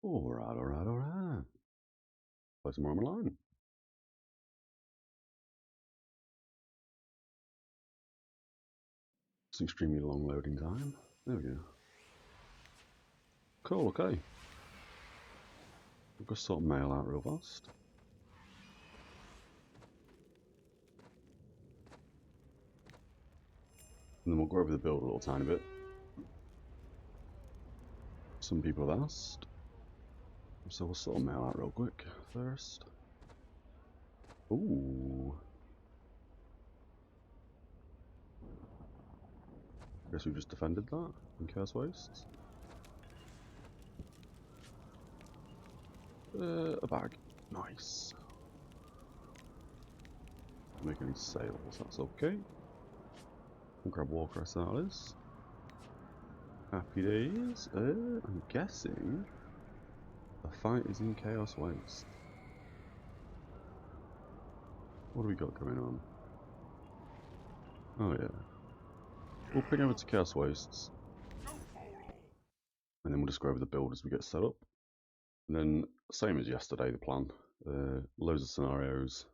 Alright. Play some Warhammer Online. It's an extremely long loading time. There we go. Cool, okay. We've got to sort mail out real fast. And then we'll go over the build a little tiny bit. Some people have asked. So we'll sort mail out real quick first. Ooh. Guess we just defended that in Chaos Wastes. A bag. Nice. Make any sales, that's okay. We'll grab Warcrest that is. Happy days. I'm guessing the fight is in Chaos Waste. What do we got going on? Oh yeah. We'll ping over to Chaos Wastes. And then we'll just go over the build as we get set up. And then, same as yesterday, the plan. Loads of scenarios.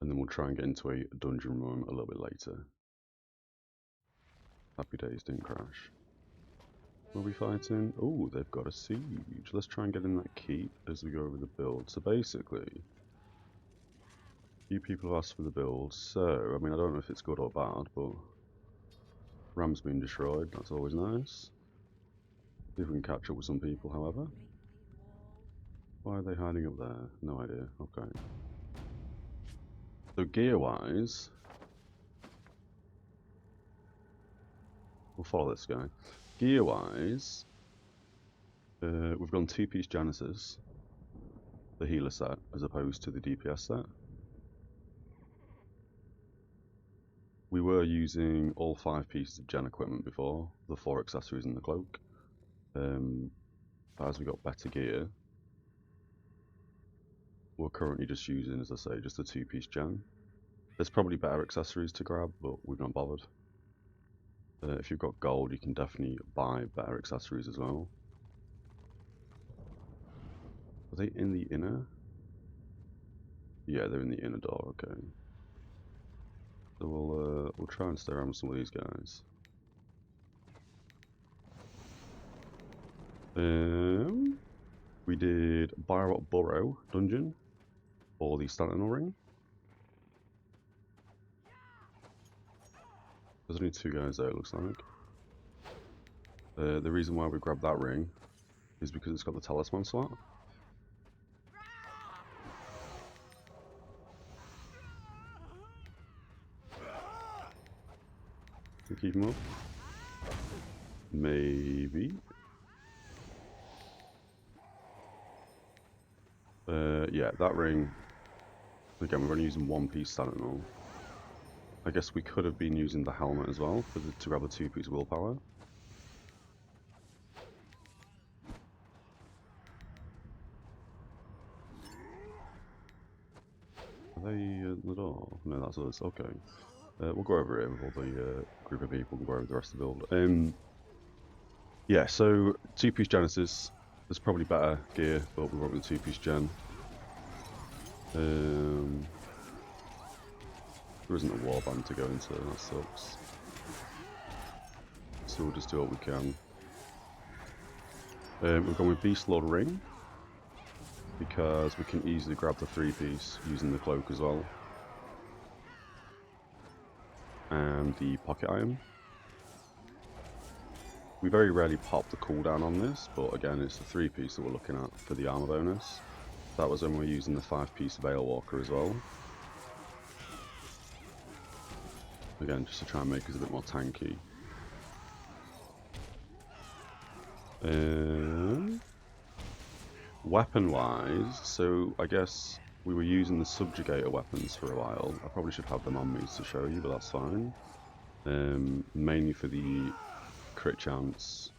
And then we'll try and get into a dungeon run a little bit later. Happy days, didn't crash. What are we fighting? Oh, they've got a siege. Let's try and get in that keep as we go over the build. So basically, few people have asked for the build. So, I mean, I don't know if it's good or bad, but Ram's been destroyed. That's always nice. See if we can catch up with some people, however. Why are they hiding up there? No idea. Okay. So gear-wise, we'll follow this guy. Gear-wise, we've gone 2-piece Genesis, the healer set, as opposed to the DPS set. We were using all 5 pieces of Gen equipment before, the 4 accessories and the cloak. But as we got better gear, we're currently just using, as I say, just a 2-piece Gen. There's probably better accessories to grab, but we've not bothered. If you've got gold, you can definitely buy better accessories as well. Are they in the inner? Yeah, they're in the inner door, okay. So we'll try and stay around with some of these guys. We did Byrot Burrow dungeon for the Sentinel ring. There's only 2 guys there, it looks like. The reason why we grabbed that ring is because it's got the talisman slot. Can we keep him up? Maybe. Yeah, that ring. Again, we're only using 1-piece Sentinel. I guess we could have been using the helmet as well to grab the 2-piece willpower. Are they in the door? No, that's us. Okay. We'll go over here with all the group of people and go over the rest of the build. Yeah, so 2-piece Genesis. There's probably better gear, but we went with the 2-piece Gen. There isn't a warband to go into, that sucks. So we'll just do what we can. We've gone with Beast Lord Ring, because we can easily grab the 3-piece using the cloak as well. And the pocket iron. We very rarely pop the cooldown on this, but again it's the 3-piece that we're looking at for the armor bonus. That was when we were using the 5-piece Veil Walker as well. Again, just to try and make us a bit more tanky. Weapon-wise, so I guess we were using the Subjugator weapons for a while. I probably should have them on me to show you, but that's fine. Mainly for the crit chance,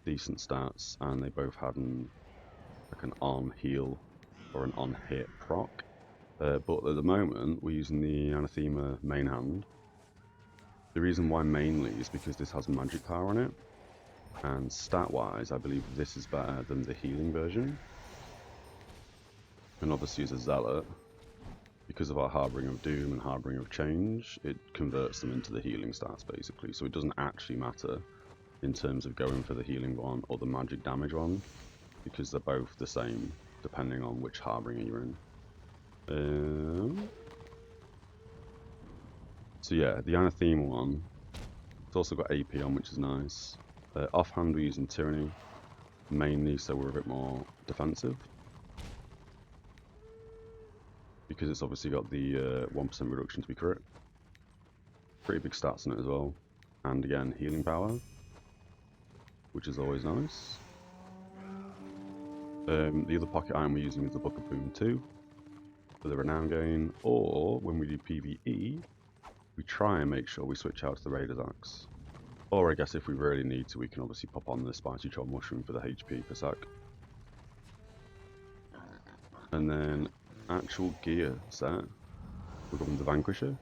decent stats, and they both had like an on-heal or an on-hit proc. But at the moment, we're using the Anathema main hand. The reason why mainly is because this has magic power on it. And stat-wise, I believe this is better than the healing version. And obviously as a Zealot, because of our Harbouring of Doom and Harbouring of Change, it converts them into the healing stats basically. So it doesn't actually matter in terms of going for the healing one or the magic damage one, because they're both the same depending on which Harbouring you're in. So yeah, the Anathema one, it's also got AP on, which is nice. Offhand we're using Tyranny, mainly so we're a bit more defensive. Because it's obviously got the 1% reduction to be crit. Pretty big stats in it as well. And again, healing power, which is always nice. The other pocket item we're using is the Book of Boom 2 for the renown gain, or when we do PvE, we try and make sure we switch out to the Raider's Axe. Or I guess if we really need to, we can obviously pop on the Spicy Troll Mushroom for the HP per sec. And then actual gear set, we're going with the Vanquisher.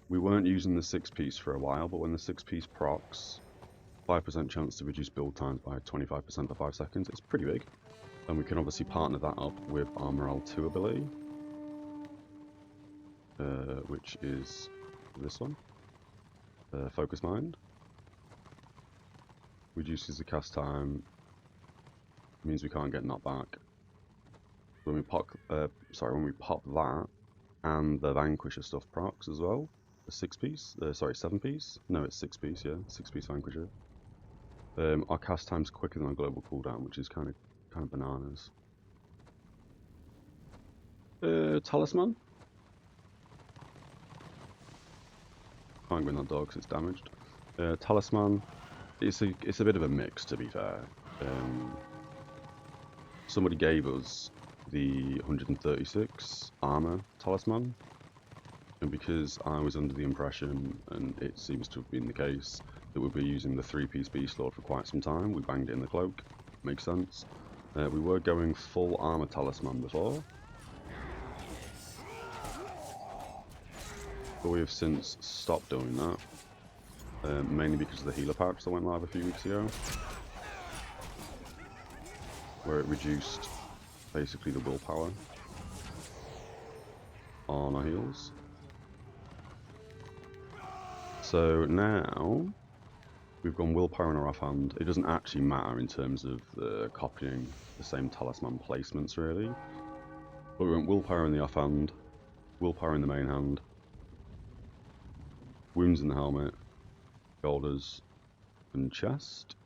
We weren't using the 6-piece for a while, but when the 6-piece procs, 5% chance to reduce build times by 25% for 5 seconds, it's pretty big. And we can obviously partner that up with our Morale 2 ability, which is this one, Focus Mind. Reduces the cast time, means we can't get knocked back. When we pop, when we pop that, and the Vanquisher stuff procs as well, the 6-piece, 7-piece, no it's 6-piece, yeah, 6-piece Vanquisher. Our cast time's quicker than our global cooldown, which is kind of bananas. Talisman. Can't win that dog because it's damaged. Talisman. It's a bit of a mix, to be fair. Somebody gave us the 136 armor talisman, and because I was under the impression, and it seems to have been the case, that we'll be using the 3-piece Beast Lord for quite some time, we banged it in the cloak. Makes sense. We were going full armor talisman before, but we have since stopped doing that, mainly because of the healer patch that went live a few weeks ago, where it reduced basically the willpower on our heals. So now we've gone willpower in our offhand. It doesn't actually matter in terms of copying the same talisman placements really, but we went willpower in the offhand, willpower in the main hand, wounds in the helmet, shoulders and chest,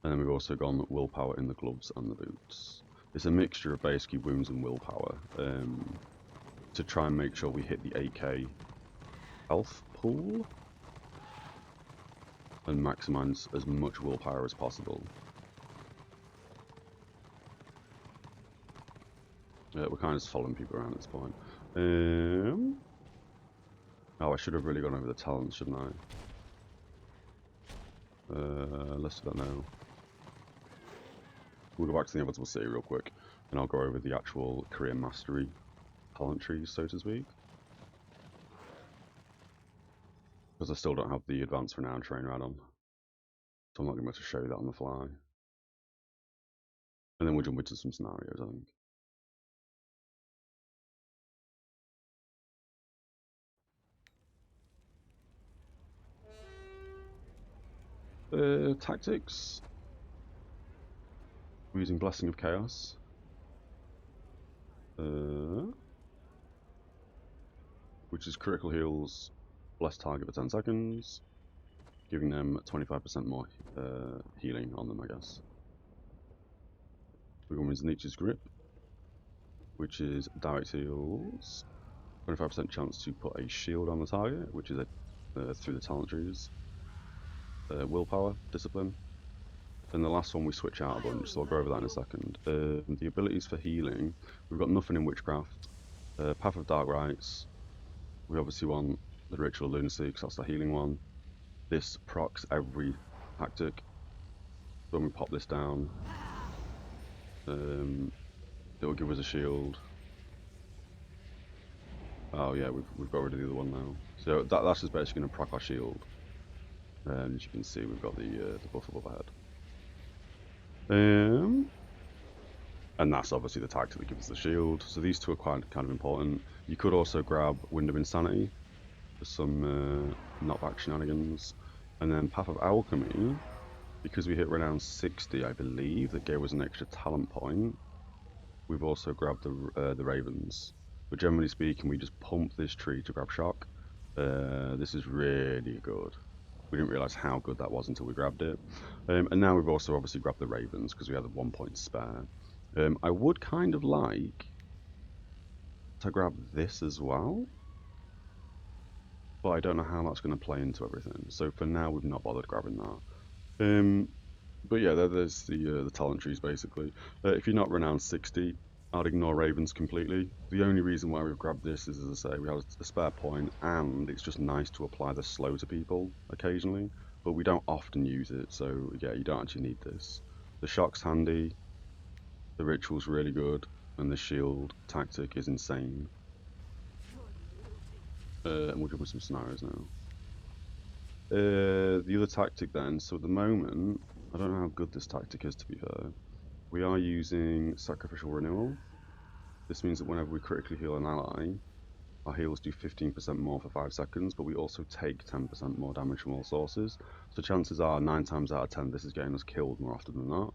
and then we've also gone willpower in the gloves and the boots. It's a mixture of basically wounds and willpower to try and make sure we hit the 8k health pool and maximise as much willpower as possible. We're kind of just following people around at this point. Oh, I should have really gone over the talents, shouldn't I? Let's do that now. We'll go back to the Inevitable City real quick, and I'll go over the actual career mastery talent trees, so to speak. Because I still don't have the advanced renown trainer add-on, so I'm not going to be able to show you that on the fly. And then we'll jump into some scenarios, I think. Tactics. We're using Blessing of Chaos. Which is critical heals, bless target for 10 seconds, giving them 25% more healing on them, I guess. We're going with Nietzsche's Grip, which is direct heals, 25% chance to put a shield on the target, which is through the talent trees. Willpower, Discipline. Then the last one we switch out a bunch, so I'll go over that in a second. The abilities for healing, we've got nothing in Witchcraft. Path of Dark Rites, we obviously want the Ritual Lunacy because that's the healing one. This procs every tactic. When we pop this down, it will give us a shield. Oh yeah, we've got rid of the other one now. So that's just basically going to proc our shield. And as you can see, we've got the buff above our head. And that's obviously the tactic that gives us the shield. So these two are kind of important. You could also grab Wind of Insanity for some knockback shenanigans. And then Path of Alchemy, because we hit Renown 60, I believe, that gave us an extra talent point. We've also grabbed the Ravens. But generally speaking, we just pump this tree to grab Shock. This is really good. We didn't realise how good that was until we grabbed it. And now we've also obviously grabbed the Ravens because we had a 1 point spare. I would kind of like to grab this as well, but I don't know how that's going to play into everything. So for now, we've not bothered grabbing that. But yeah, there's the talent trees basically. If you're not renowned 60, I'd ignore Ravens completely. The only reason why we've grabbed this is, as I say, we have a spare point, and it's just nice to apply the slow to people occasionally, but we don't often use it, so yeah, you don't actually need this. The shock's handy, the ritual's really good, and the shield tactic is insane. And we'll jump into some scenarios now. The other tactic then, so at the moment, I don't know how good this tactic is to be fair. We are using Sacrificial Renewal. This means that whenever we critically heal an ally, our heals do 15% more for 5 seconds, but we also take 10% more damage from all sources. So chances are, 9 times out of 10, this is getting us killed more often than not.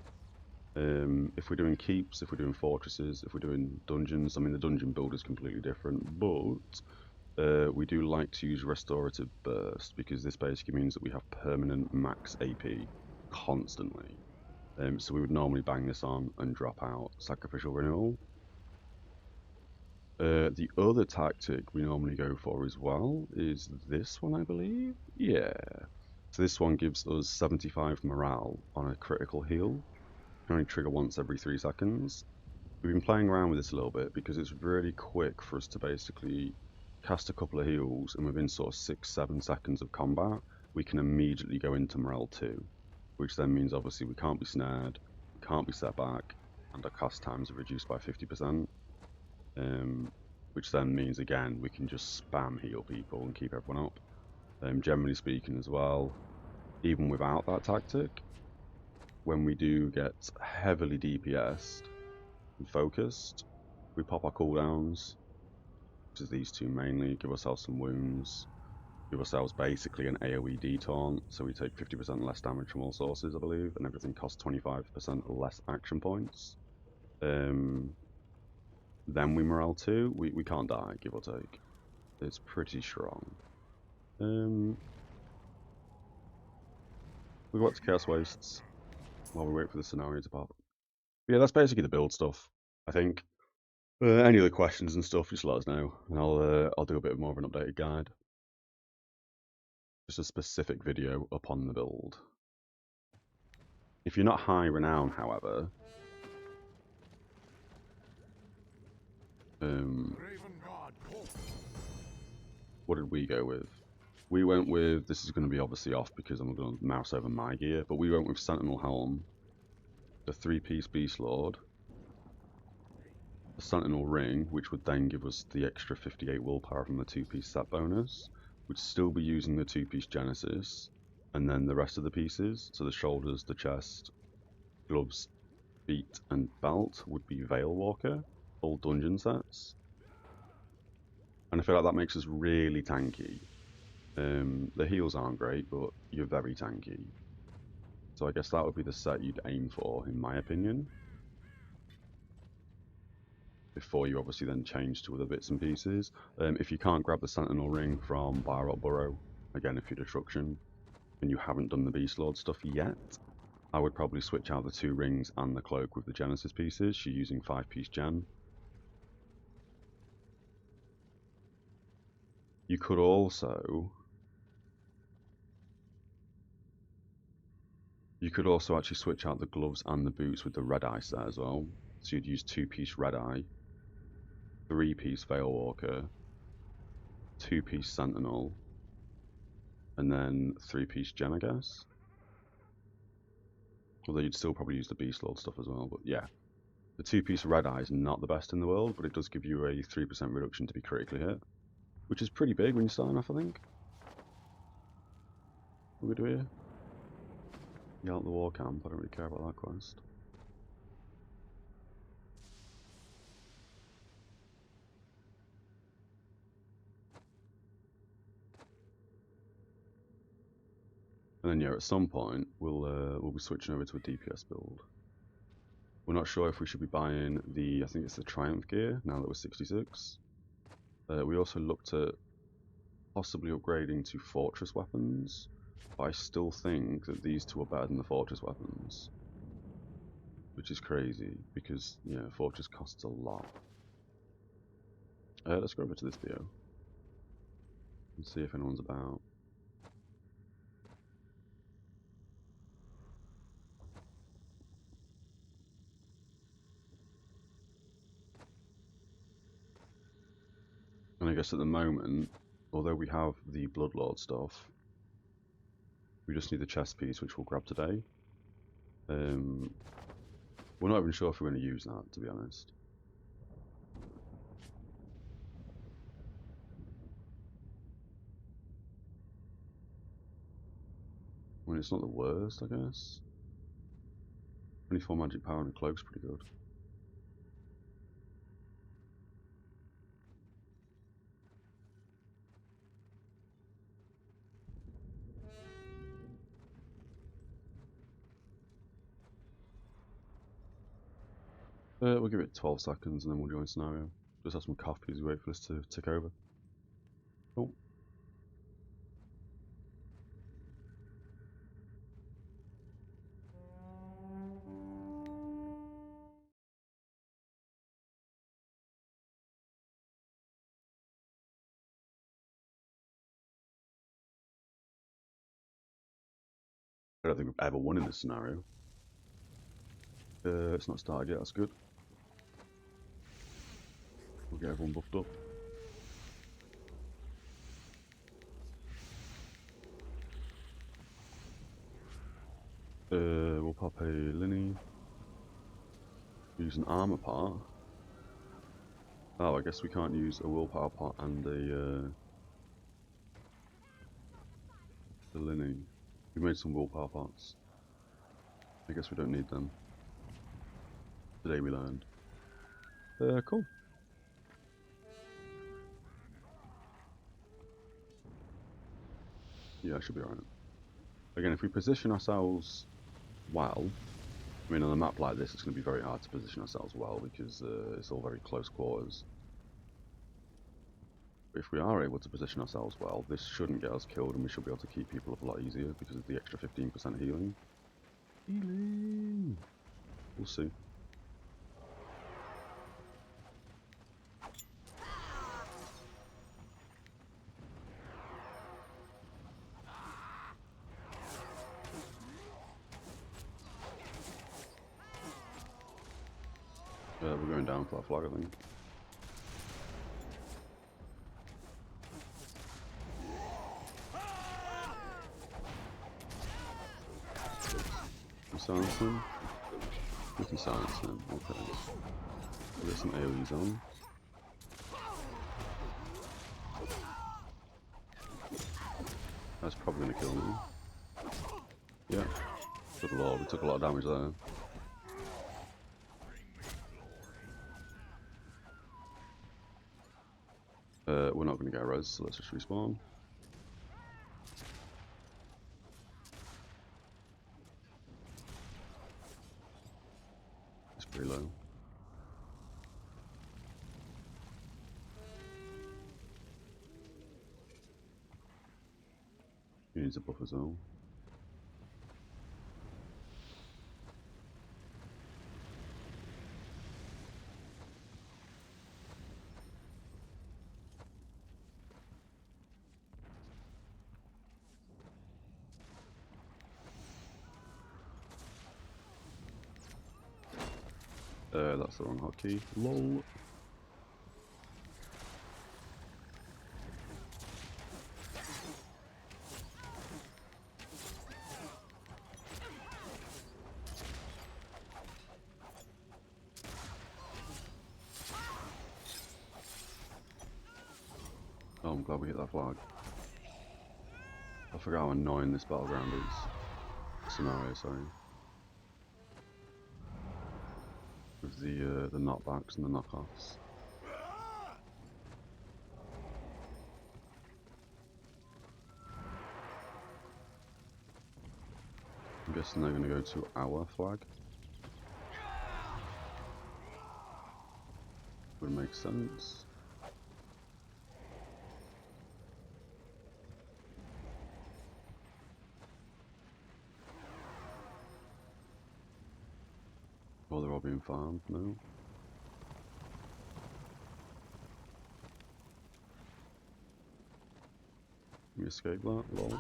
If we're doing keeps, if we're doing fortresses, if we're doing dungeons, I mean the dungeon build is completely different, but we do like to use Restorative Burst because this basically means that we have permanent max AP constantly. So we would normally bang this on and drop out Sacrificial Renewal. The other tactic we normally go for as well is this one, I believe. Yeah. So this one gives us 75 morale on a critical heal. Can only trigger once every 3 seconds. We've been playing around with this a little bit because it's really quick for us to basically cast a couple of heals, and within sort of 6-7 seconds of combat, we can immediately go into morale 2, which then means obviously we can't be snared, we can't be set back, and our cast times are reduced by 50%. Which then means again we can just spam heal people and keep everyone up. Generally speaking as well, even without that tactic, when we do get heavily DPS'd and focused, we pop our cooldowns, which is these two mainly, give ourselves some wounds, give ourselves basically an AoE detaunt, so we take 50% less damage from all sources, I believe, and everything costs 25% less action points. Then we morale 2, we can't die, give or take. It's pretty strong. We got to Chaos Wastes while we wait for the scenario to pop. But yeah, that's basically the build stuff, I think. Any other questions and stuff, just let us know, and I'll do a bit more of an updated guide. Just a specific video upon the build. If you're not high renown, however, what did we go with? We went with, this is going to be obviously off because I'm going to mouse over my gear, but we went with Sentinel Helm, the 3-piece Beast Lord, the Sentinel Ring, which would then give us the extra 58 willpower from the 2-piece set bonus. We'd still be using the 2-piece Genesis, and then the rest of the pieces, so the shoulders, the chest, gloves, feet, and belt would be Veil Walker, all dungeon sets. And I feel like that makes us really tanky. The heals aren't great, but you're very tanky. So I guess that would be the set you'd aim for, in my opinion. Before you obviously then change to other bits and pieces. If you can't grab the Sentinel Ring from Barrot Burrow, again if you're Destruction, and you haven't done the Beast Lord stuff yet, I would probably switch out the 2 rings and the cloak with the Genesis pieces. You're using 5-piece Gen. You could also actually switch out the gloves and the boots with the Red Eye set as well. So you'd use 2-piece Red Eye, 3-piece Veil Walker, 2-piece Sentinel, and then 3-piece Gen, I guess. Although you'd still probably use the Beast Lord stuff as well, but yeah. The 2-piece Red Eye is not the best in the world, but it does give you a 3% reduction to be critically hit, which is pretty big when you're starting off, I think. What do we do here? Yell at the war camp, I don't really care about that quest. And then yeah, at some point we'll be switching over to a DPS build. We're not sure if we should be buying the, I think it's the Triumph gear now that we're 66. We also looked at possibly upgrading to Fortress weapons, but I still think that these two are better than the Fortress weapons, which is crazy because yeah, Fortress costs a lot. Let's go over to this bio and see if anyone's about. And I guess at the moment, although we have the Bloodlord stuff, we just need the chest piece, which we'll grab today. We're not even sure if we're going to use that, to be honest. I mean, it's not the worst, I guess. 24 magic power and a cloak's pretty good. We'll give it 12 seconds and then we'll join scenario. Just have some coffee as we wait for this to tick over. Cool. I don't think we've ever won in this scenario. It's not started yet, that's good. We'll get everyone buffed up. We'll pop a Linny. Use an armor part. Oh, I guess we can't use a willpower part and a Linny. We made some willpower parts. I guess we don't need them. Today we learned. Cool. Yeah, I should be alright. Again, if we position ourselves well, I mean on a map like this it's going to be very hard to position ourselves well because it's all very close quarters. But if we are able to position ourselves well, this shouldn't get us killed and we should be able to keep people up a lot easier because of the extra 15% healing. Healing! We'll see. We're going down for that flag, I think. Silence him. We can silence him. Okay. We'll get some AoEs on. That's probably gonna kill me. Yeah. Good lord, we took a lot of damage there. We're not going to get a res, so let's just respawn. It's pretty low. He needs a buff as well. That's the wrong hotkey. LOL. Oh, I'm glad we hit that flag. A forgot how annoying this battleground is. Scenario, sorry. With the knockbacks and the knockoffs. I'm guessing they're going to go to our flag. Would make sense. Oh, they're all being farmed now. Can we escape that? Lol.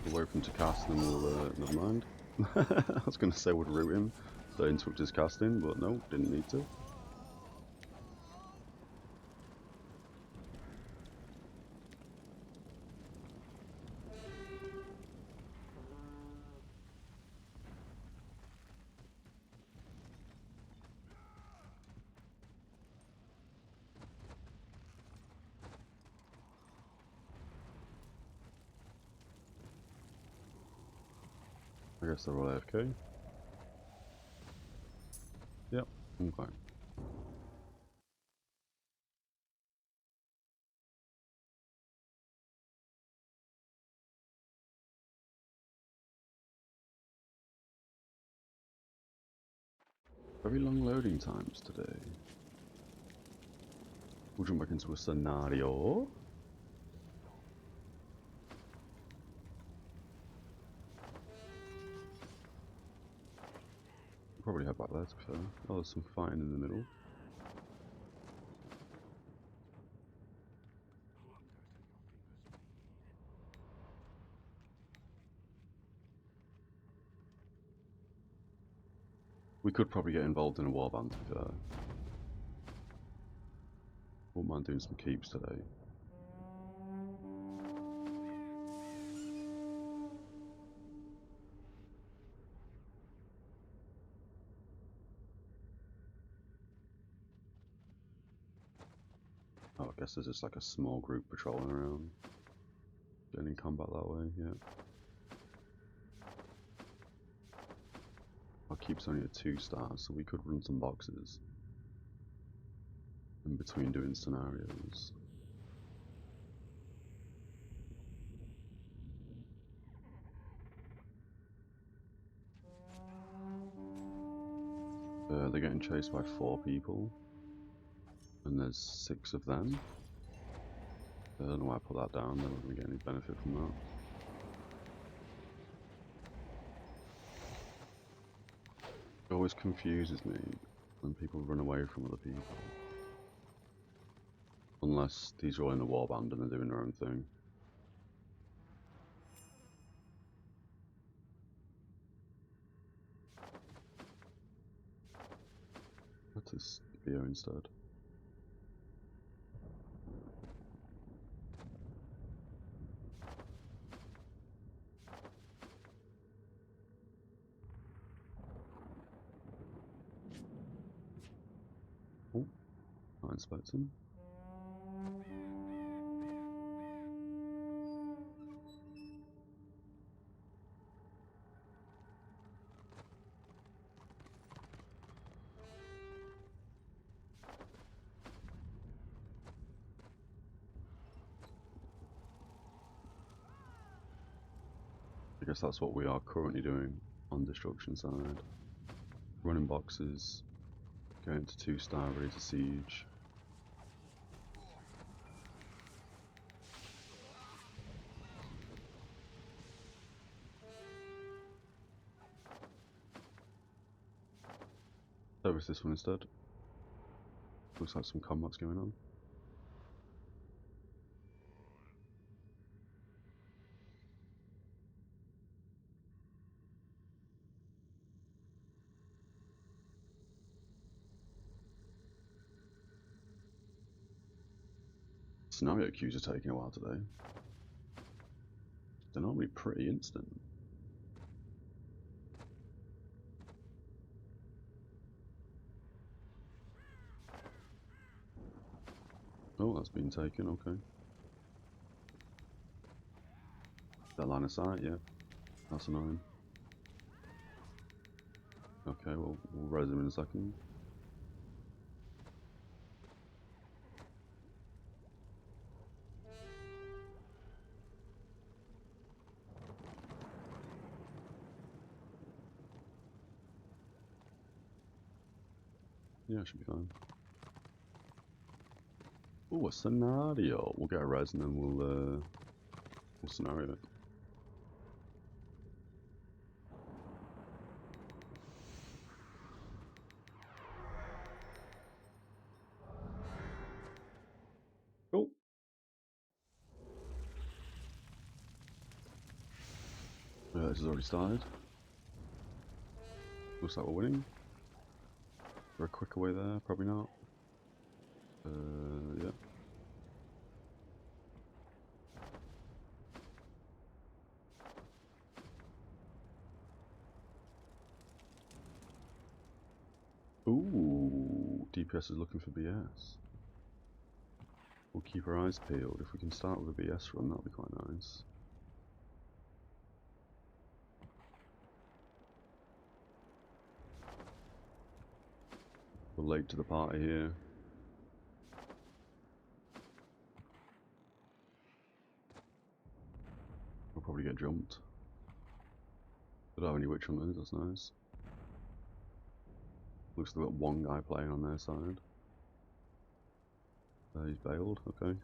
We'll wait for him to cast and we'll, never mind. I was going to say would root him, so interrupt his casting, but no, didn't need to. I guess they're all AFK. Yep, okay. Very long loading times today. We'll jump back into a scenario. Probably head back there to be fair. Oh, there's some fighting in the middle. We could probably get involved in a warband to be fair. Wouldn't mind doing some keeps today. Oh, I guess there's just like a small group patrolling around. Getting in combat that way, yeah. Our keep's only at 2 stars, so we could run some boxes in between doing scenarios. They're getting chased by 4 people, and there's 6 of them. I don't know why I put that down, they're not going to get any benefit from that. It always confuses me when people run away from other people. Unless these are all in a warband and they're doing their own thing. Let's just BO instead. Oh, not inspecting. I guess that's what we are currently doing on destruction side. Running boxes, going to 2 star, ready to siege. Service this one instead. Looks like some combat's going on. Scenario queues are taking a while today. They're normally pretty instant. Oh, that's been taken, okay. That line of sight, yeah. That's annoying. Okay, we'll res him in a second. Yeah, should be fine. Oh, a scenario. We'll get a res and then we'll scenario it. Cool. This has already started. Looks like we're winning. Is there a quicker way there? Probably not. Yeah. Ooh, DPS is looking for BS. We'll keep our eyes peeled. If we can start with a BS run, that'll be quite nice. We're late to the party here. We'll probably get jumped. Don't have any witch hunters, that's nice. Looks like they've got one guy playing on their side. He's bailed, okay.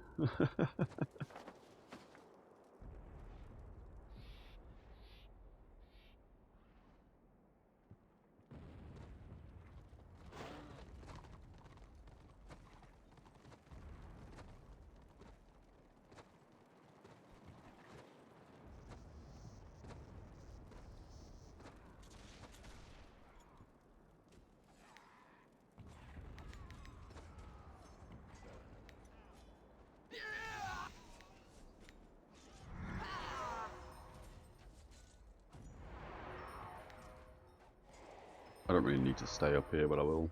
I don't really need to stay up here, but I will.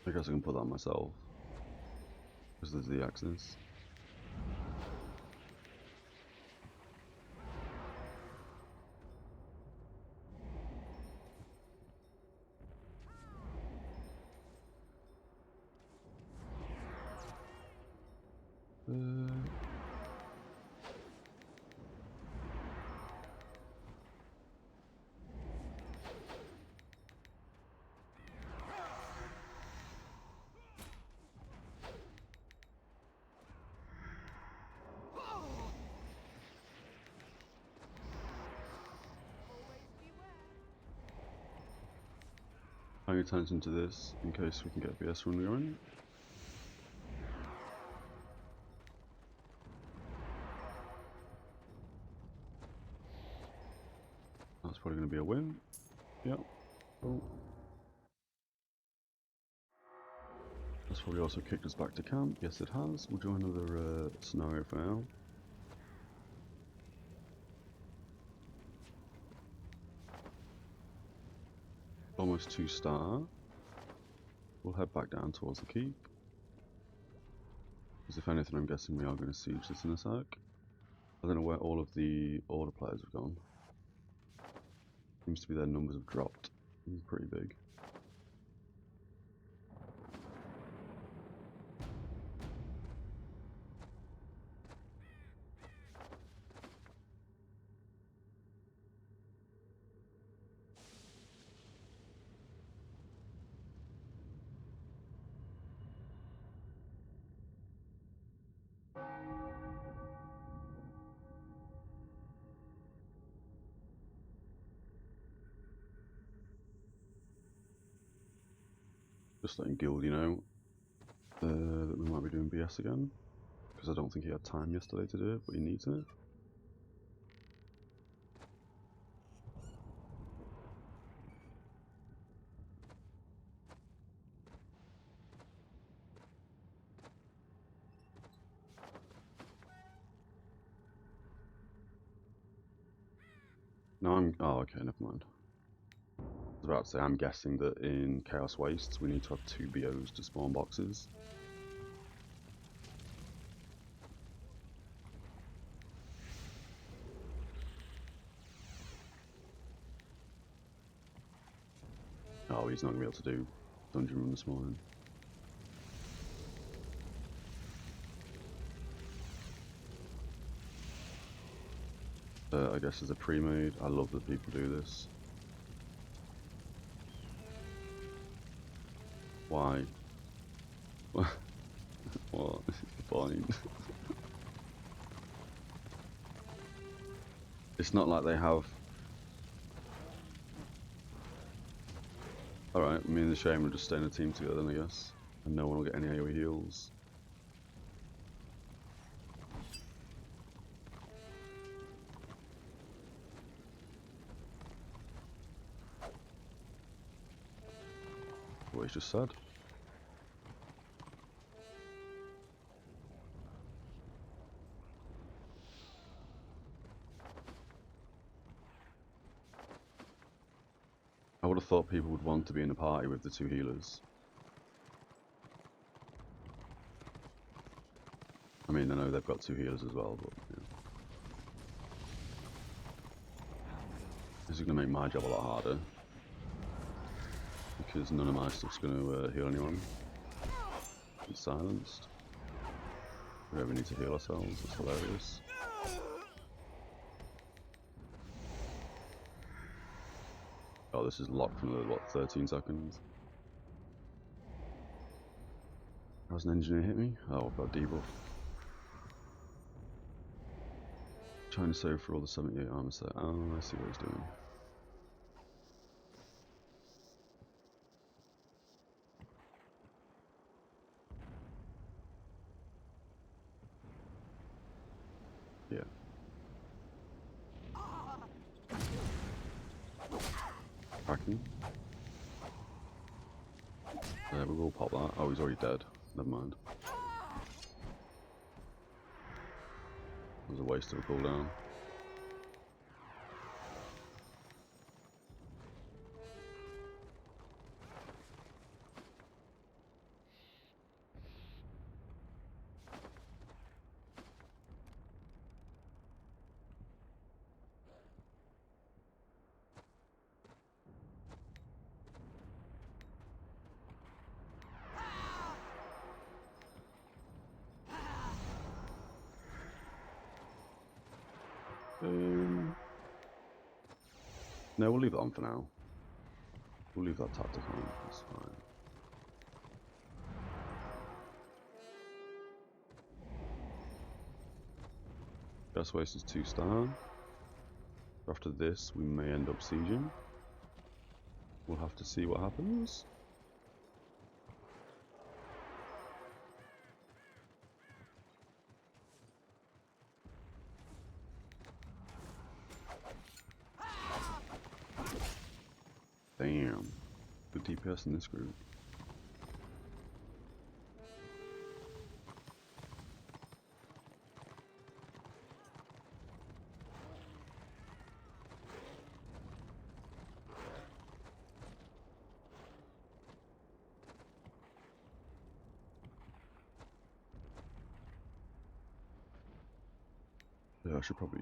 I guess I can put that myself. Because there's the axes. Paying attention to this in case we can get a BS run going. That's probably going to be a win. Yep. Cool. That's probably also kicked us back to camp. Yes, it has. We'll do another scenario for now. Almost 2-star. We'll head back down towards the keep. Because if anything, I'm guessing we are going to siege this in a sec. I don't know where all of the order players have gone. Seems to be their numbers have dropped. It's pretty big. Just letting Gildy know that we might be doing BS again, because I don't think he had time yesterday to do it, but he needs it. No, oh, okay, never mind. I was about to say, I'm guessing that in Chaos Wastes we need to have 2 BOs to spawn boxes. Oh, he's not going to be able to do dungeon run this morning. I guess as a pre-made, I love that people do this. Why? What? This is the point. It's not like they have... Alright, me and the Shane will just stay in a team together then, I guess. And no one will get any AoE heals. What he's just said. I would have thought people would want to be in a party with the 2 healers. I mean, I know they've got 2 healers as well, but yeah. This is going to make my job a lot harder. Because none of my stuff's going to heal anyone. It's silenced. We don't need to heal ourselves, it's hilarious. Oh, this is locked for another, what, 13 seconds? How's an engineer hit me? Oh, I've got a debuff. Trying to save for all the 78 armor set. Oh, I see what he's doing. Yeah. Cracking. We will pop that. Oh, he's already dead. Never mind. It was a waste of a cooldown. No, we'll leave it on for now. We'll leave that tactic on, that's fine. Best waste is 2-star. After this, we may end up sieging. We'll have to see what happens. Damn. Good DPS in this group. Yeah, I should probably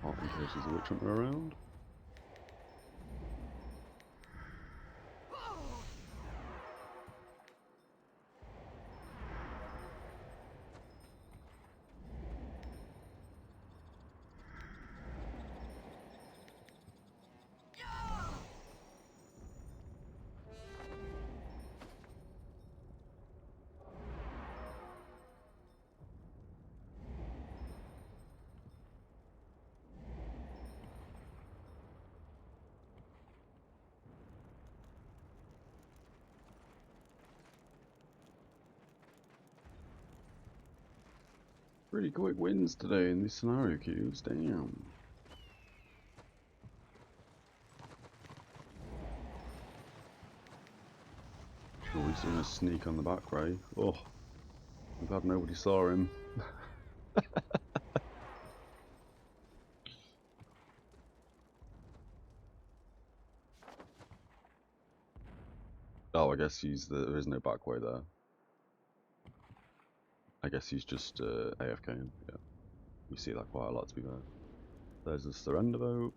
halt in case there's a witch hunter around. Pretty quick wins today in these scenario queues, damn. Oh, he's doing a sneak on the back, Ray. Oh, I'm glad nobody saw him. Oh, I guess there is no back way there. I guess he's just AFKing, yeah. We see that quite a lot, to be fair. There's the surrender vote.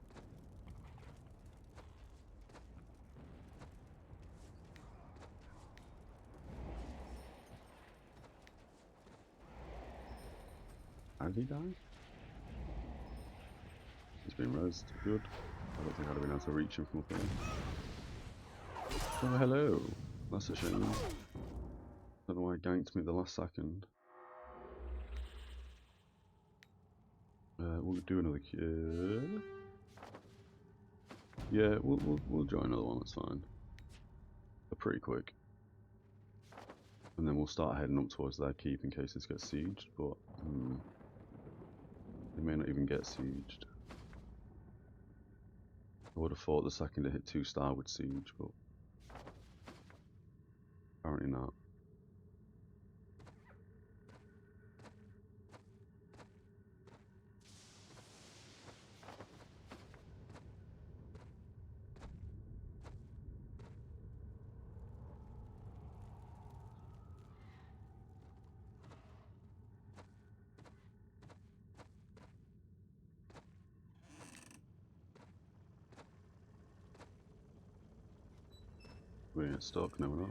How did he die? He's been rezzed. Good. I don't think I'd have been able to reach him from up here. Oh, hello. That's a shame. Don't know why he ganked me at the last second. We'll do another queue. Yeah, we'll join another one. That's fine. They're pretty quick. And then we'll start heading up towards their keep in case this gets sieged, but they may not even get sieged. I would have thought the second it hit 2-star would siege, but apparently not. We're gonna get stuck, no we're not.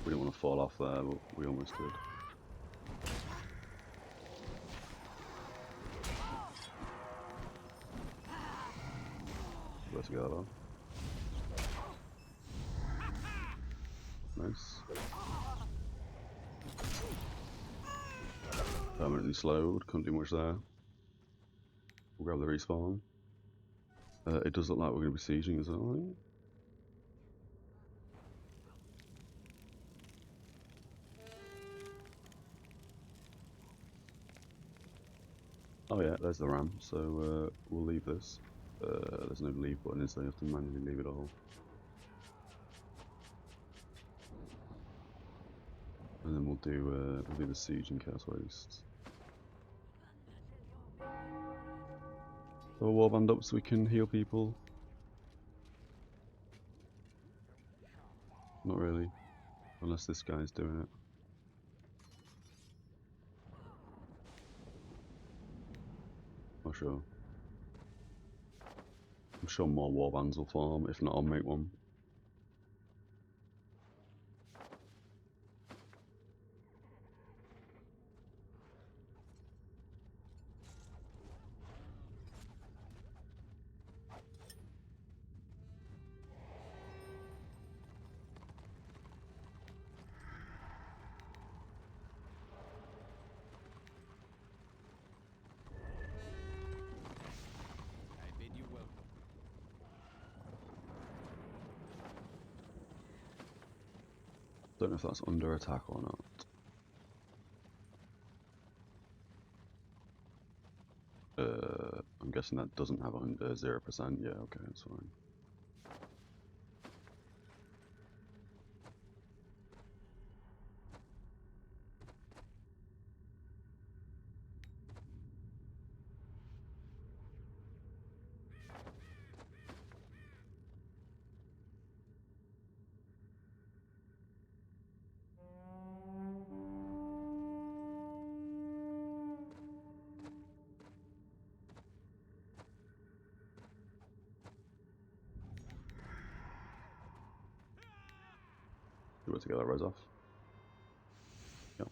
We didn't want to fall off there, but we almost did. Go together. Nice. Permanently slowed, couldn't do much there. We'll grab the respawn. It does look like we're going to be sieging as well, I think. Oh yeah, there's the ram, so we'll leave this. There's no leave button, is there? You have to manually leave it all. And then we'll do the siege in Chaos Waste. So a warband up so we can heal people. Not really, unless this guy's doing it. Not sure. I'm sure more warbands will farm, if not I'll make one. Don't know if that's under attack or not. I'm guessing that doesn't have 0%. Yeah, okay, that's fine. Do it together, res off. Yep.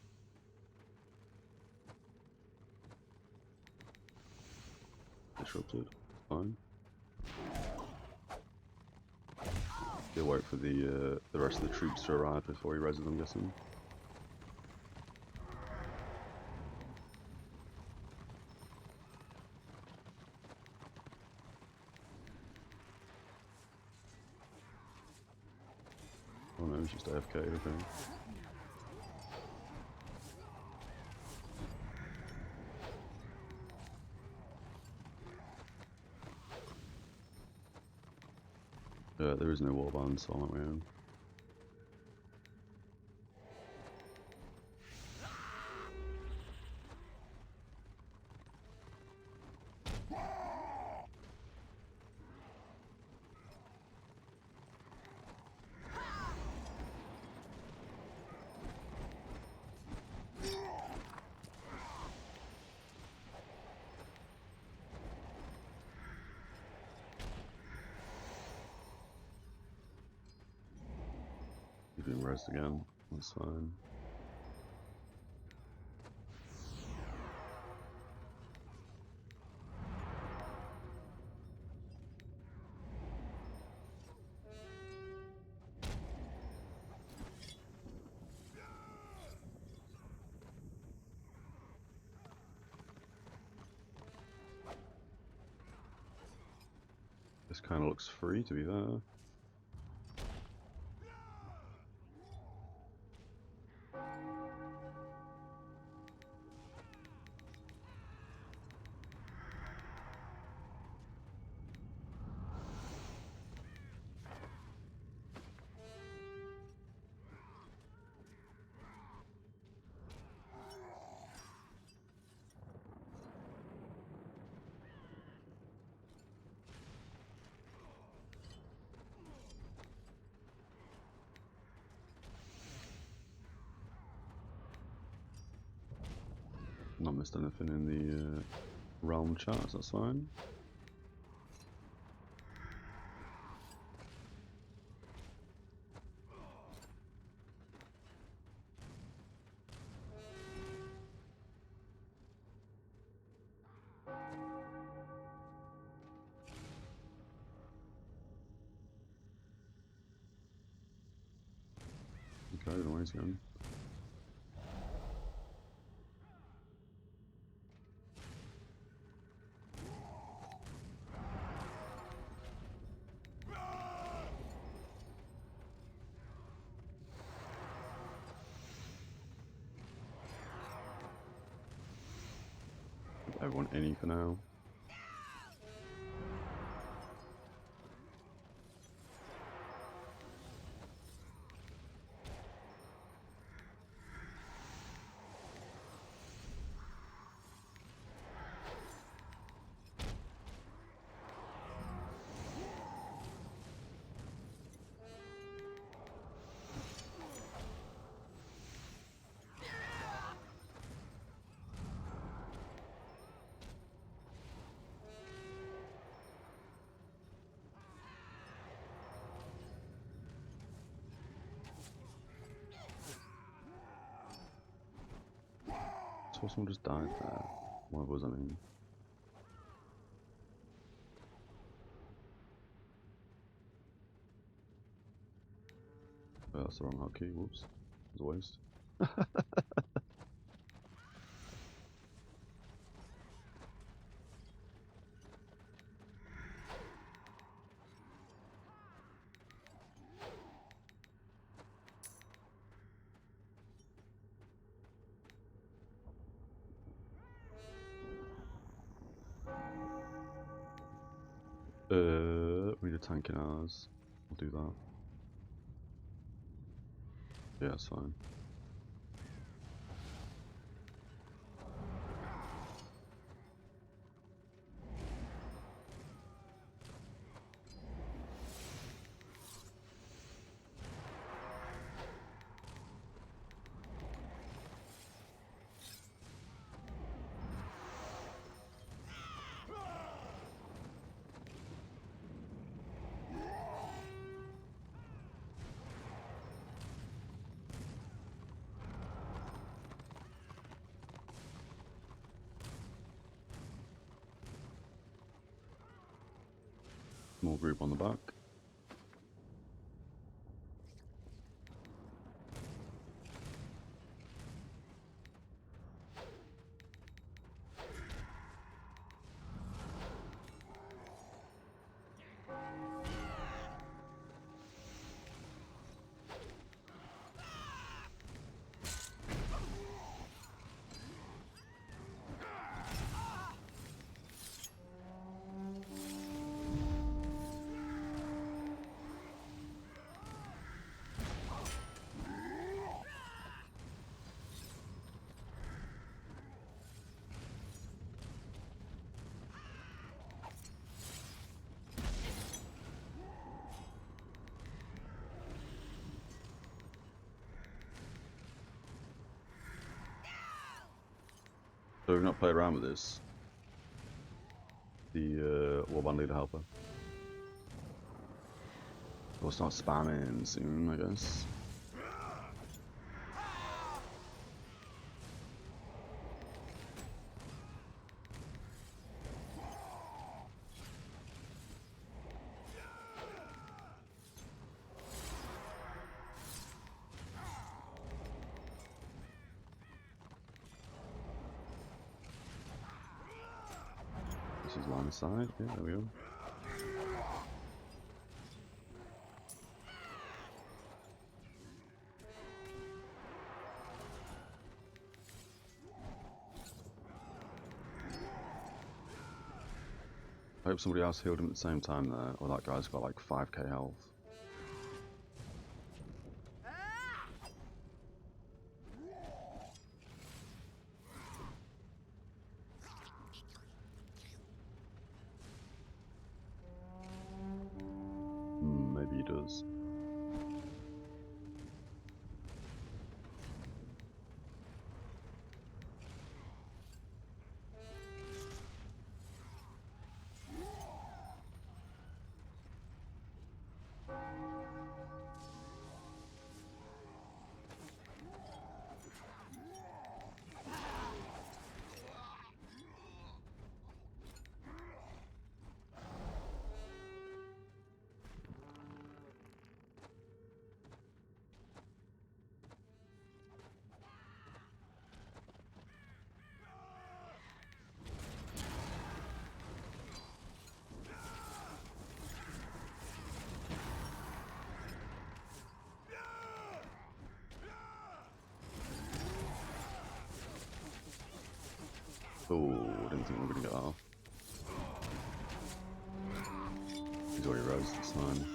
Disrupted. Fine. He'll wait for the rest of the troops to arrive before he reses, I'm guessing. just AFK, okay. There is no warband, so I'm at my own. Being rezzed again, that's fine. This kind of looks free, to be fair. Not missed anything in the realm chat, so that's fine. Okay, I don't know where he's going. Everyone any for now. So someone just died there. What was I mean? Oh, that's the wrong hotkey, whoops. It was a waste. We need a tank in ours. We'll do that. Yeah, it's fine. Small group on the back. So we've not played around with this. The Warband Leader Helper. We'll start spamming soon, I guess. This is line of sight. Yeah, there we go. I hope somebody else healed him at the same time there, or that guy's got like 5k health. Maybe he does. Oh, I didn't think we were going to get that off. He's already rose, it's fine.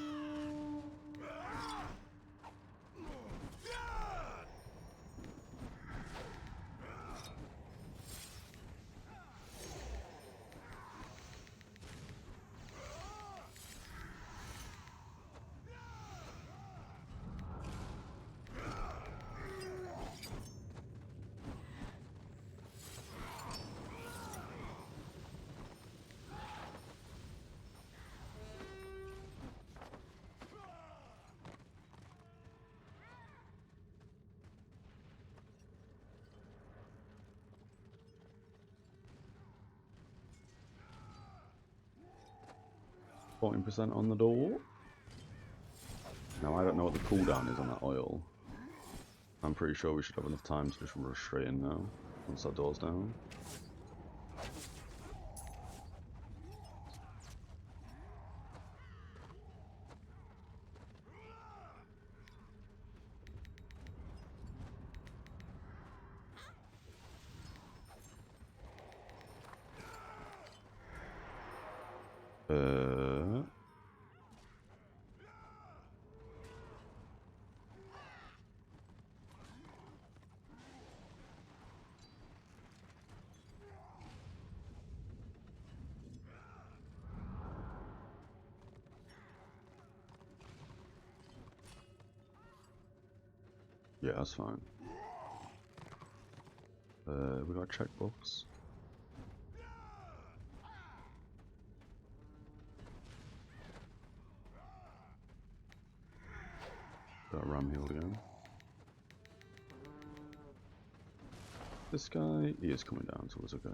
%on the door. Now I don't know what the cooldown is on that oil. I'm pretty sure we should have enough time to just rush straight in now, once that door's down. Yeah, that's fine. We got checkbooks. Got ram healed again. This guy, he is coming down, so it's okay.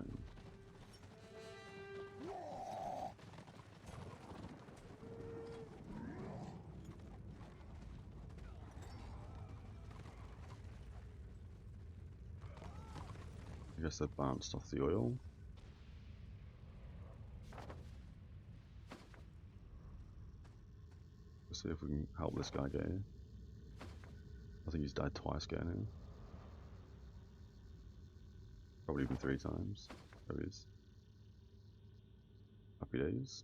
I guess they bounced off the oil. Let's see if we can help this guy get here. I think he's died twice getting in. Probably even 3 times. There he is. Happy days.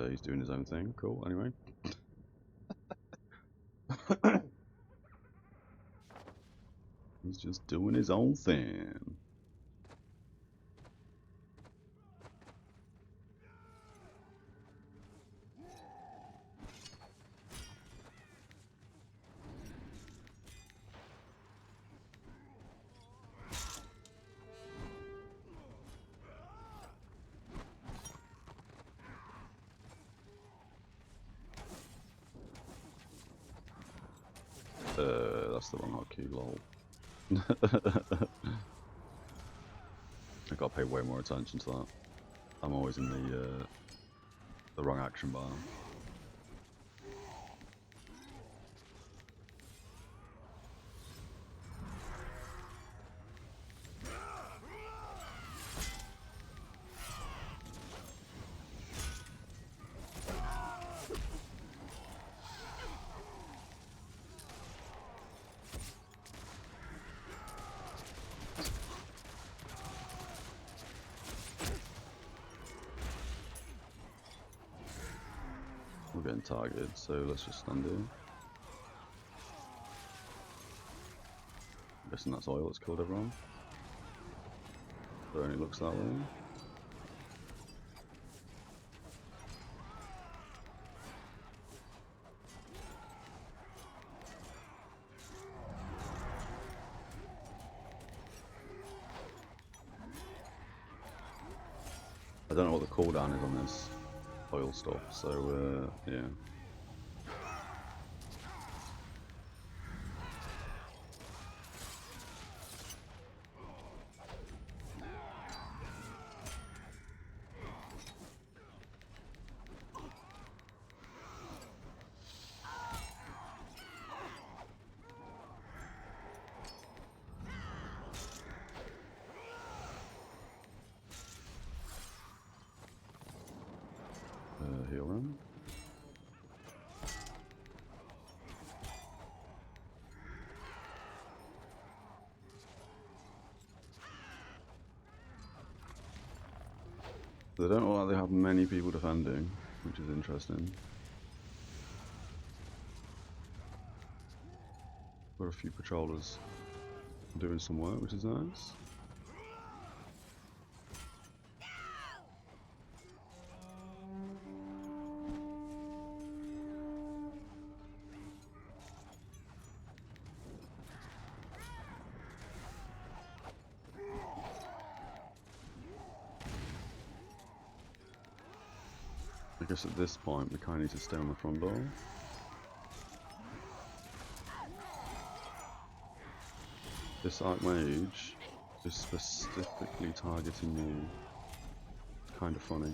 He's doing his own thing. Cool, anyway. He's just doing his own thing. pressed the wrong hotkey, lol. I gotta pay way more attention to that. I'm always in the wrong action bar. We're getting targeted, so let's just stand here. I'm guessing that's oil that's killed everyone. It only looks that way. I don't know what the cooldown is on this oil stuff, so yeah. Heal him. They don't look like they have many people defending, which is interesting. Got a few patrollers doing some work, which is nice. I guess at this point we kind of need to stay on the front door. This Archmage is specifically targeting me. It's kind of funny.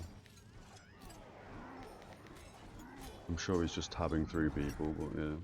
I'm sure he's just tabbing through people, but yeah.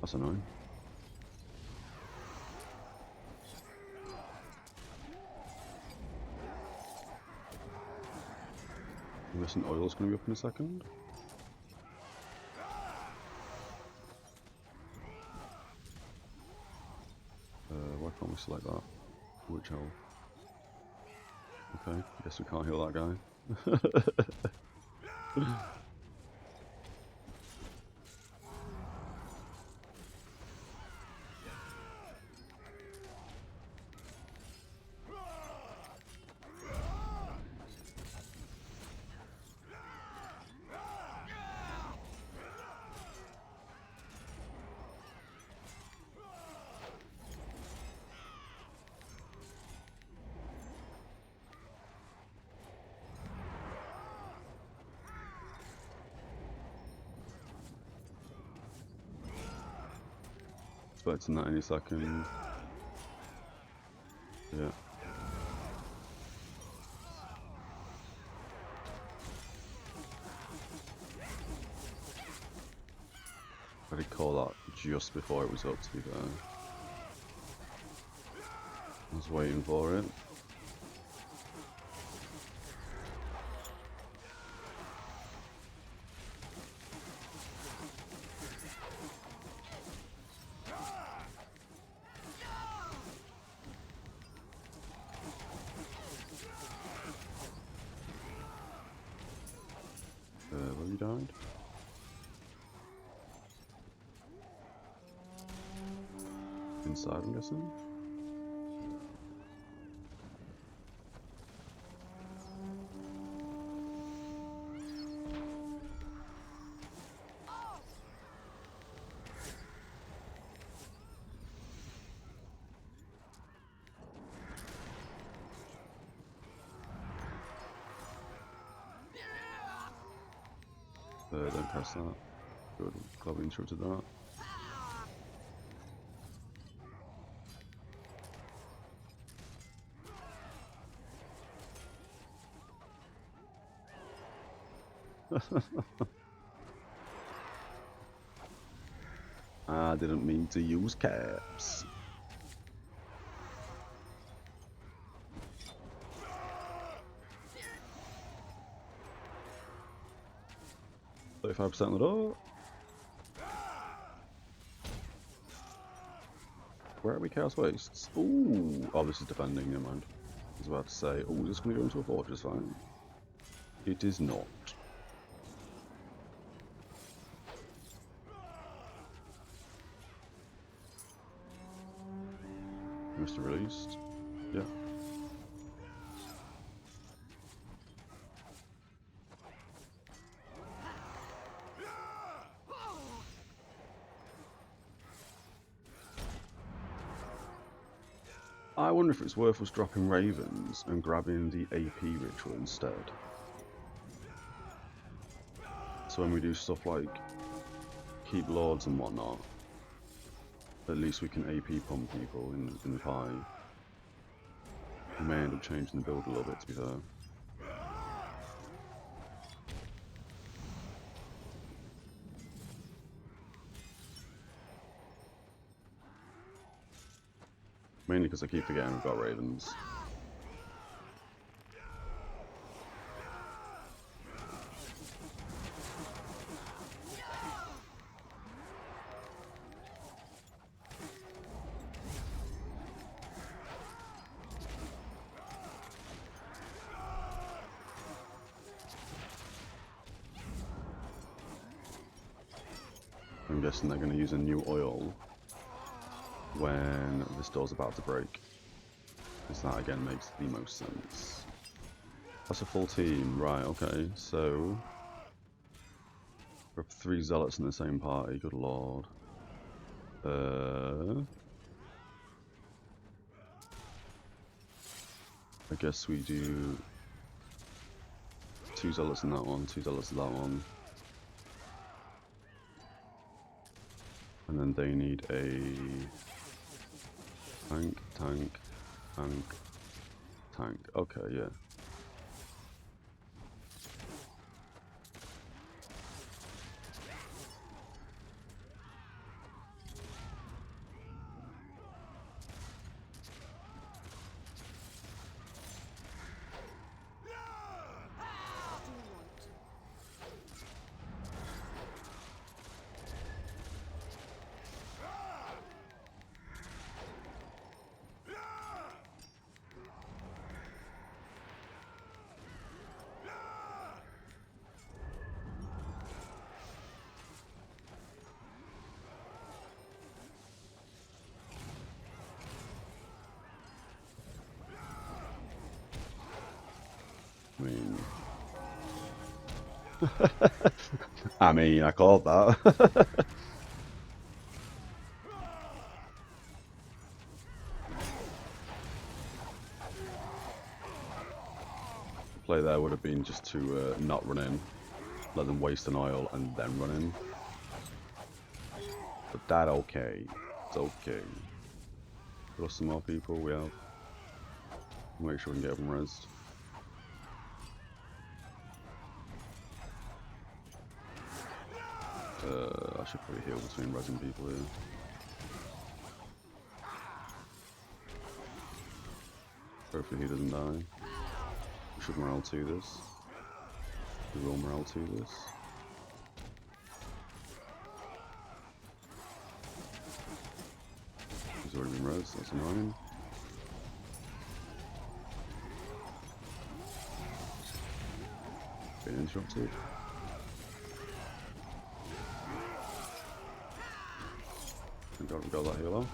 That's annoying. I'm guessing oil's going to be up in a second. Why can't we select that? Which hole? Okay, guess we can't heal that guy. Expecting that any second. Yeah. I did call that just before it was up, to be fair. I was waiting for it. Well, you died. Inside, I'm guessing. Don't press that. Good, glad we interrupted that. I didn't mean to use caps. $35% of the door. Where are we, Chaos Wastes? Ooh! Oh, this is defending, never mind. I was about to say, oh, is this going to go into a fortress fight? It is not. Must have released. Yeah. I wonder if it's worth us dropping Ravens and grabbing the AP ritual instead. So when we do stuff like keep lords and whatnot, at least we can AP pump people in the pie. We may end up changing the build a little bit, to be fair. Mainly because I keep forgetting we've got Ravens. I'm guessing they're going to use a new oil when this door's about to break. Because that again makes the most sense. That's a full team, right, okay, so we have 3 zealots in the same party, good lord. I guess we do 2 zealots in that one, 2 zealots in that one. And then they need a tank, tank, tank, tank. Okay, yeah. I mean, I called that. The play there would have been just to not run in, let them waste an oil and then run in. But that okay. It's okay. Plus some more people we have. Make sure we can get them rezzed. I should probably heal between resin people here. Hopefully he doesn't die. We should morale 2 this. We will morale 2 this. He's already been rezzed, that's annoying. Being interrupted. Thank God we got that heal off.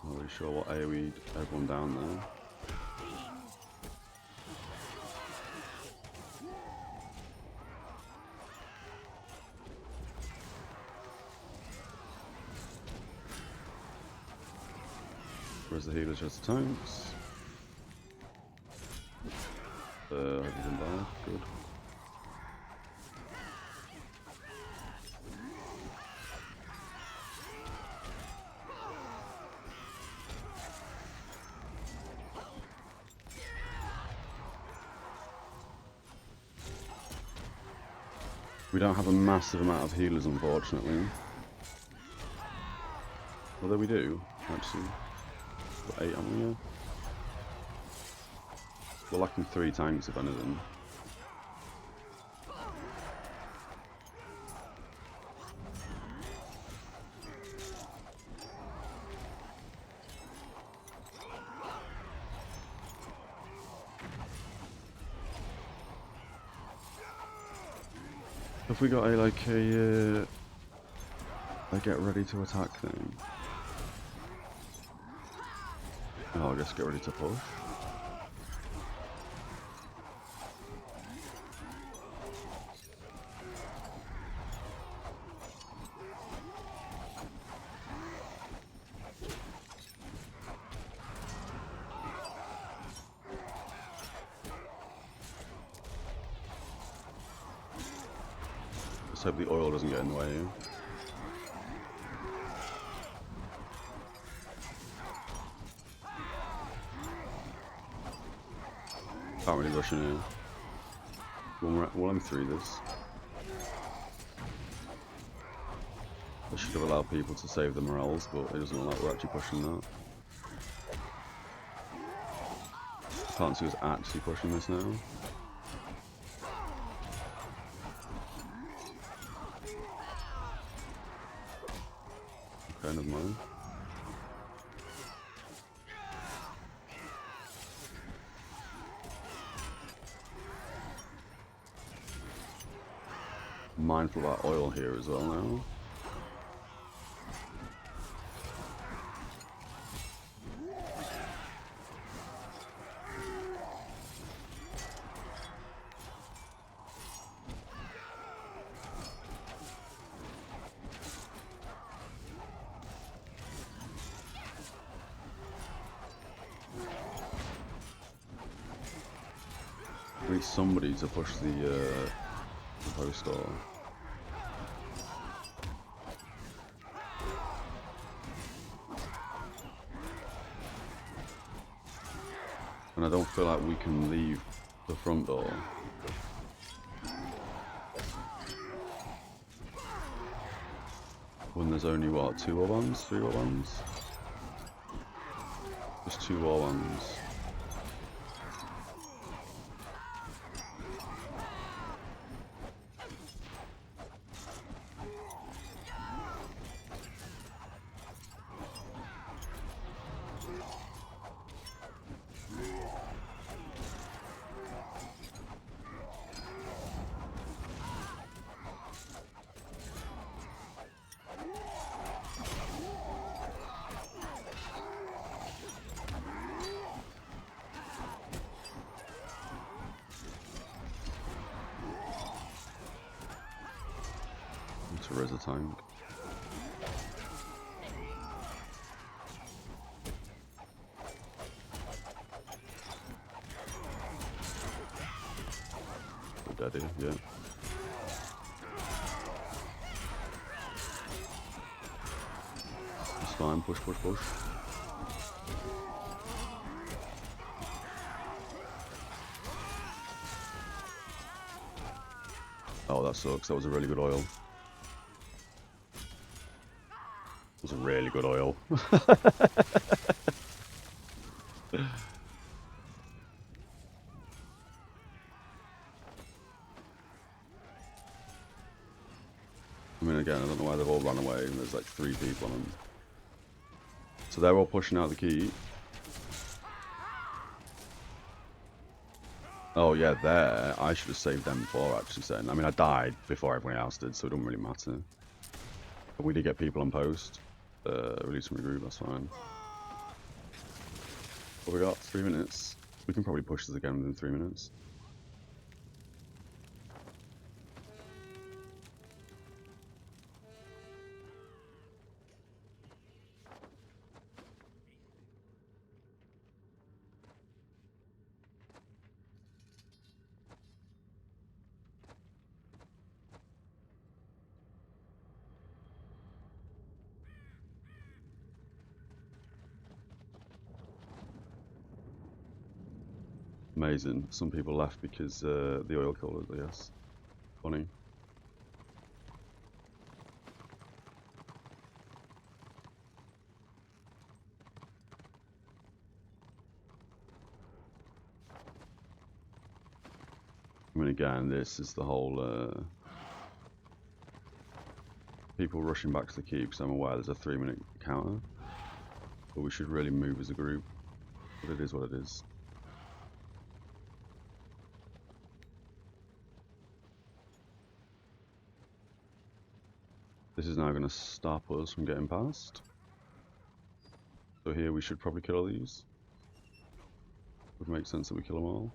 Not really sure what AoE'd everyone down there. Where's the healers? Where's the tanks? Everything back. Good. We don't have a massive amount of healers, unfortunately. Although we do, actually. Got 8, haven't we? Yeah. We're lacking 3 tanks, if anything. Have we got a get ready to attack thing? Oh, I guess get ready to push. Let's hope the oil doesn't get in the way. Can't really rush in here. We'll M3 this. I should have allowed people to save the morels, but it doesn't look like we're actually pushing that. Can't see us actually pushing this now. Okay, never mind. Mindful about oil here as well now. We need somebody to push the post door. And I don't feel like we can leave the front door. When there's only, what, 2 war bands? 3 war bands? Just 2 war bands. To res a tank. Good daddy, yeah. It's fine, push, push, push. Oh, that sucks. That was a really good oil. It was a really good oil. I mean, again, I don't know why they've all run away and there's like 3 people on them. So they're all pushing out the key. Oh yeah, there. I should have saved them before actually saying. I mean, I died before everyone else did, so it doesn't really matter. But we did get people on post. Release and regroup, that's fine. But we got 3 minutes. We can probably push this again within 3 minutes. Amazing. Some people left because the oil coolers, I guess. Funny. I mean, again, this is the whole people rushing back to the queue because I'm aware there's a 3-minute counter, but we should really move as a group. But it is what it is. This is now going to stop us from getting past. So here we should probably kill all these. Would make sense that we kill them all.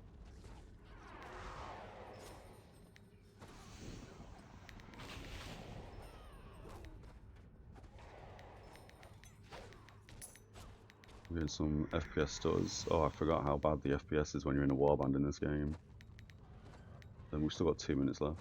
We're getting some FPS stutters. Oh, I forgot how bad the FPS is when you're in a warband in this game. And we've still got 2 minutes left.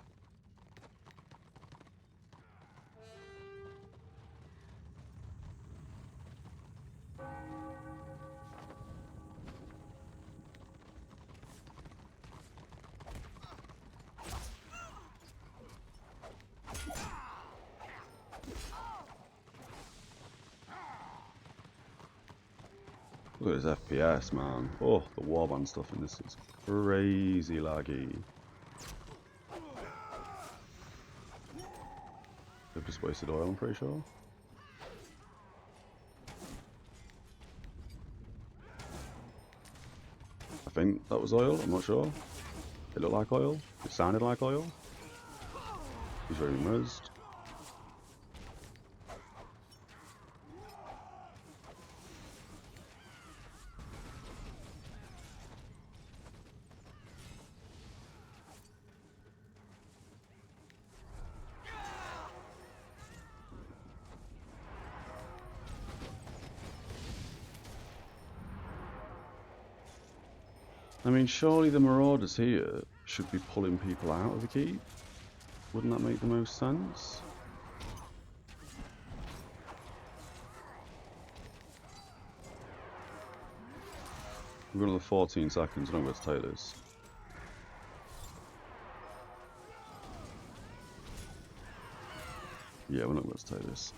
Look at this FPS, man. Oh, the warband stuff in this is crazy laggy. They've just wasted oil, I'm pretty sure. I think that was oil, I'm not sure. It looked like oil. It sounded like oil. He's very muzzed. I mean, surely the marauders here should be pulling people out of the keep. Wouldn't that make the most sense? We've got another 14 seconds, we're not going to take this. Yeah, we're not going to take this.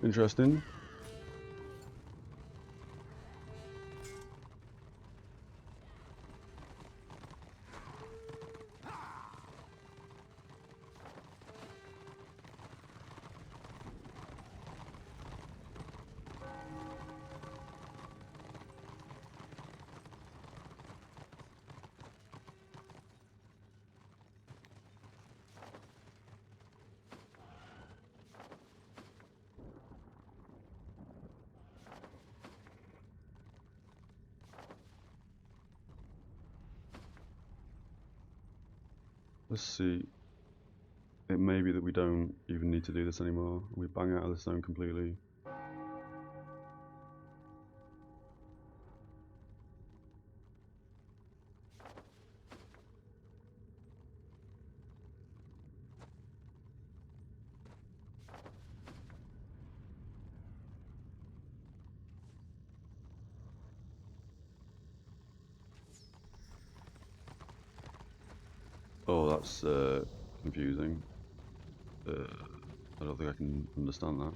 Interesting. Let's see. It may be that we don't even need to do this anymore. We bang out of the zone completely. Oh, that's confusing. I don't think I can understand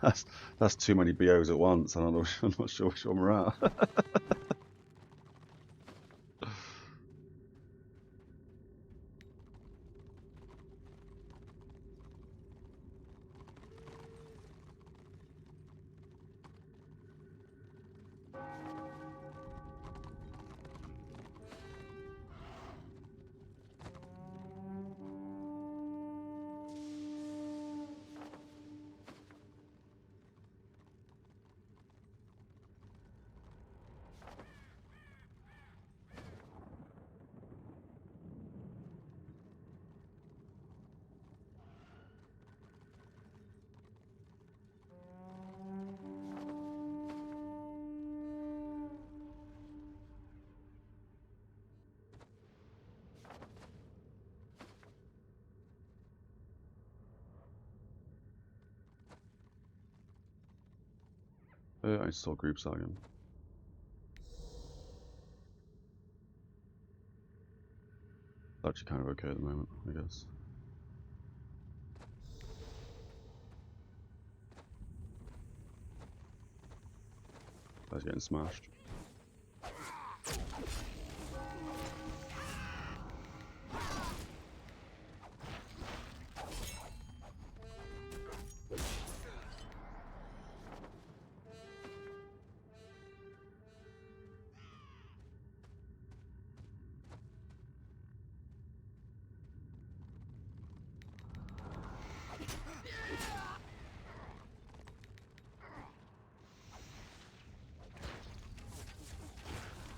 that. that's too many BOs at once. I don't know. I'm not sure which one we're at. I install group again. It's actually kind of okay at the moment, I guess. Guy's getting smashed.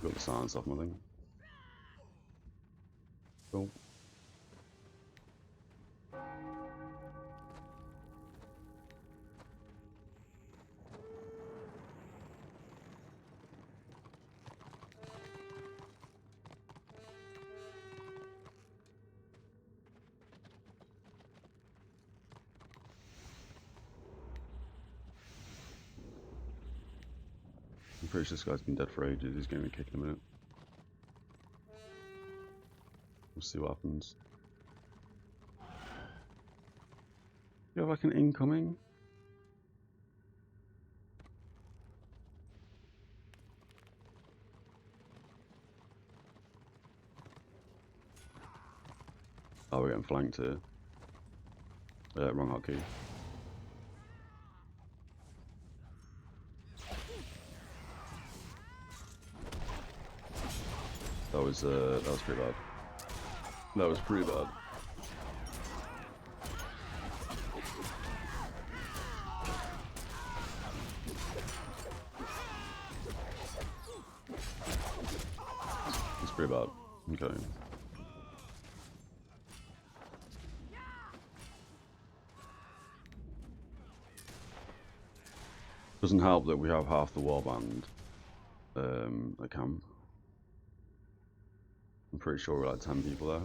Got the silence off my thing. Cool. I'm pretty sure this guy's been dead for ages. He's going to be kicking in a minute. We'll see what happens. You have like an incoming? Oh, we're getting flanked here. Wrong hotkey. That was pretty bad. That was pretty bad. It's pretty bad. Okay. Doesn't help that we have half the warband at camp. I'm pretty sure we're like 10 people there.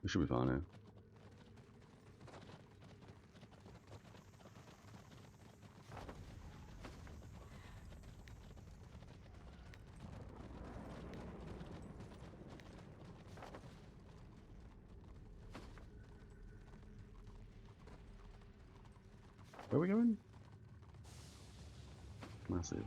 We should be fine here. Where are we going? Massive.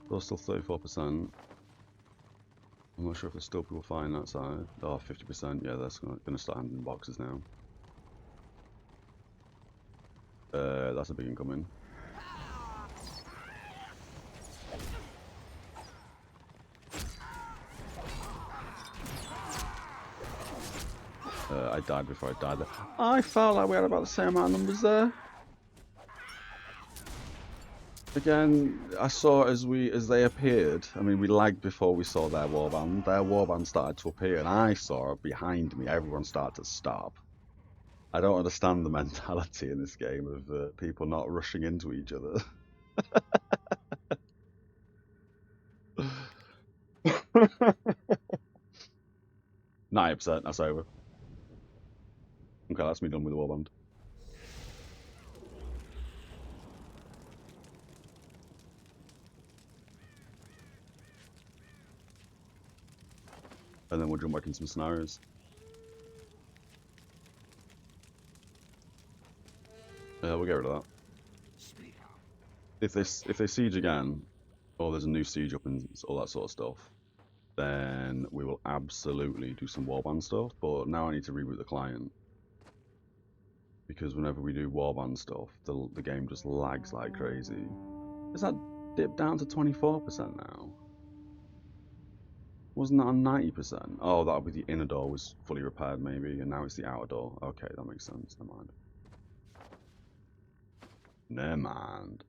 Well, still 34%. I'm not sure if there's still people fighting that side. Oh, 50%. Yeah, that's going to start handing boxes now. That's a big incoming. I died before I died there. I felt like we had about the same amount of numbers there. Again, I saw as they appeared. I mean, we lagged before we saw their warband. Their warband started to appear, and I saw behind me everyone start to stop. I don't understand the mentality in this game of people not rushing into each other. 90%. That's over. Okay, that's me done with the warband. and then we'll jump back into some scenarios. We'll get rid of that. If they siege again, or there's a new siege up and all that sort of stuff, then we will absolutely do some warband stuff. But now I need to reboot the client, because whenever we do warband stuff, the game just lags like crazy. Is that dipped down to 24% now? Wasn't that on 90%? Oh, that would be the inner door was fully repaired maybe, and now it's the outer door. Okay, that makes sense. Never mind. Never mind.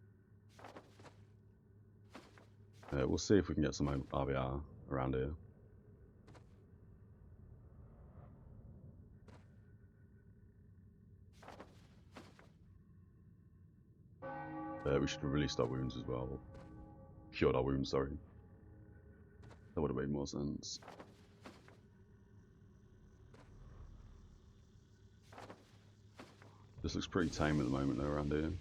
We'll see if we can get some RBR around here. We should have released our wounds as well. Cured our wounds, sorry. That would have made more sense. This looks pretty tame at the moment though around here.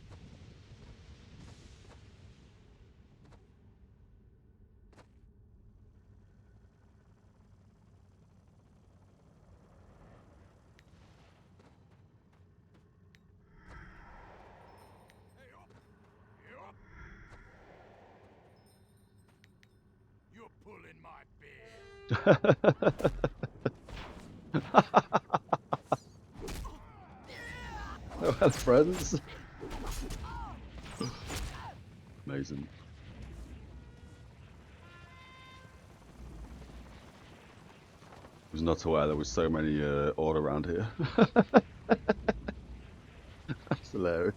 Oh, hello, friends. Amazing. I was not aware there was so many all around here. That's hilarious.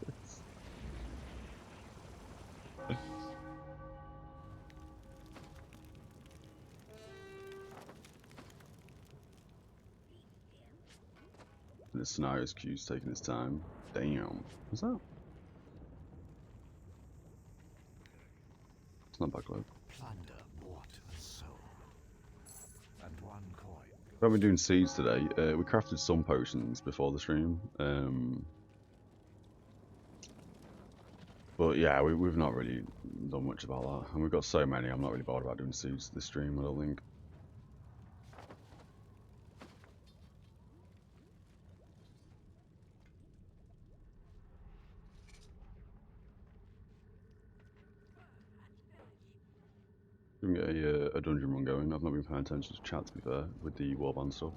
The scenarios queue's taking its time. Damn. What's that? It's not backlog. Plunder bought and sold. And 1 coin. We've been doing seeds today. We crafted some potions before the stream. But yeah, we've not really done much about that. And we've got so many, I'm not really bothered about doing seeds this stream, I don't think. We can get a dungeon run going. I've not been paying attention to chat, to be fair, with the warband stuff.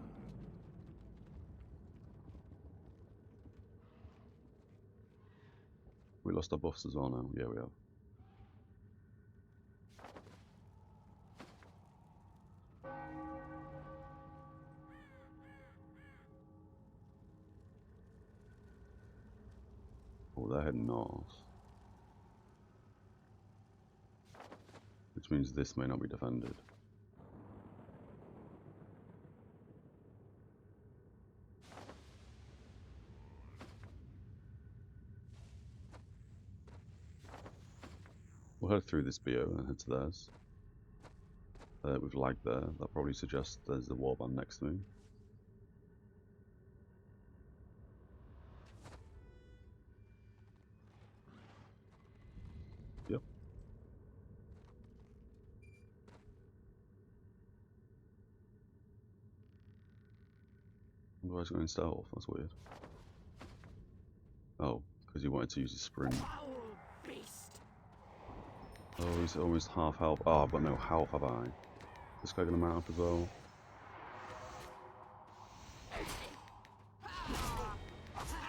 We lost our buffs as well now. Yeah, we have. Oh, they're heading north. Which means this may not be defended. We'll head through this BO and head to theirs. We've lagged there. That probably suggests there's the warband next to me. Yep. Why is it going stealth? That's weird. Oh, because he wanted to use his sprint. Oh, he's almost half health. Oh, I've got no health, have I? This guy gonna mount up as well.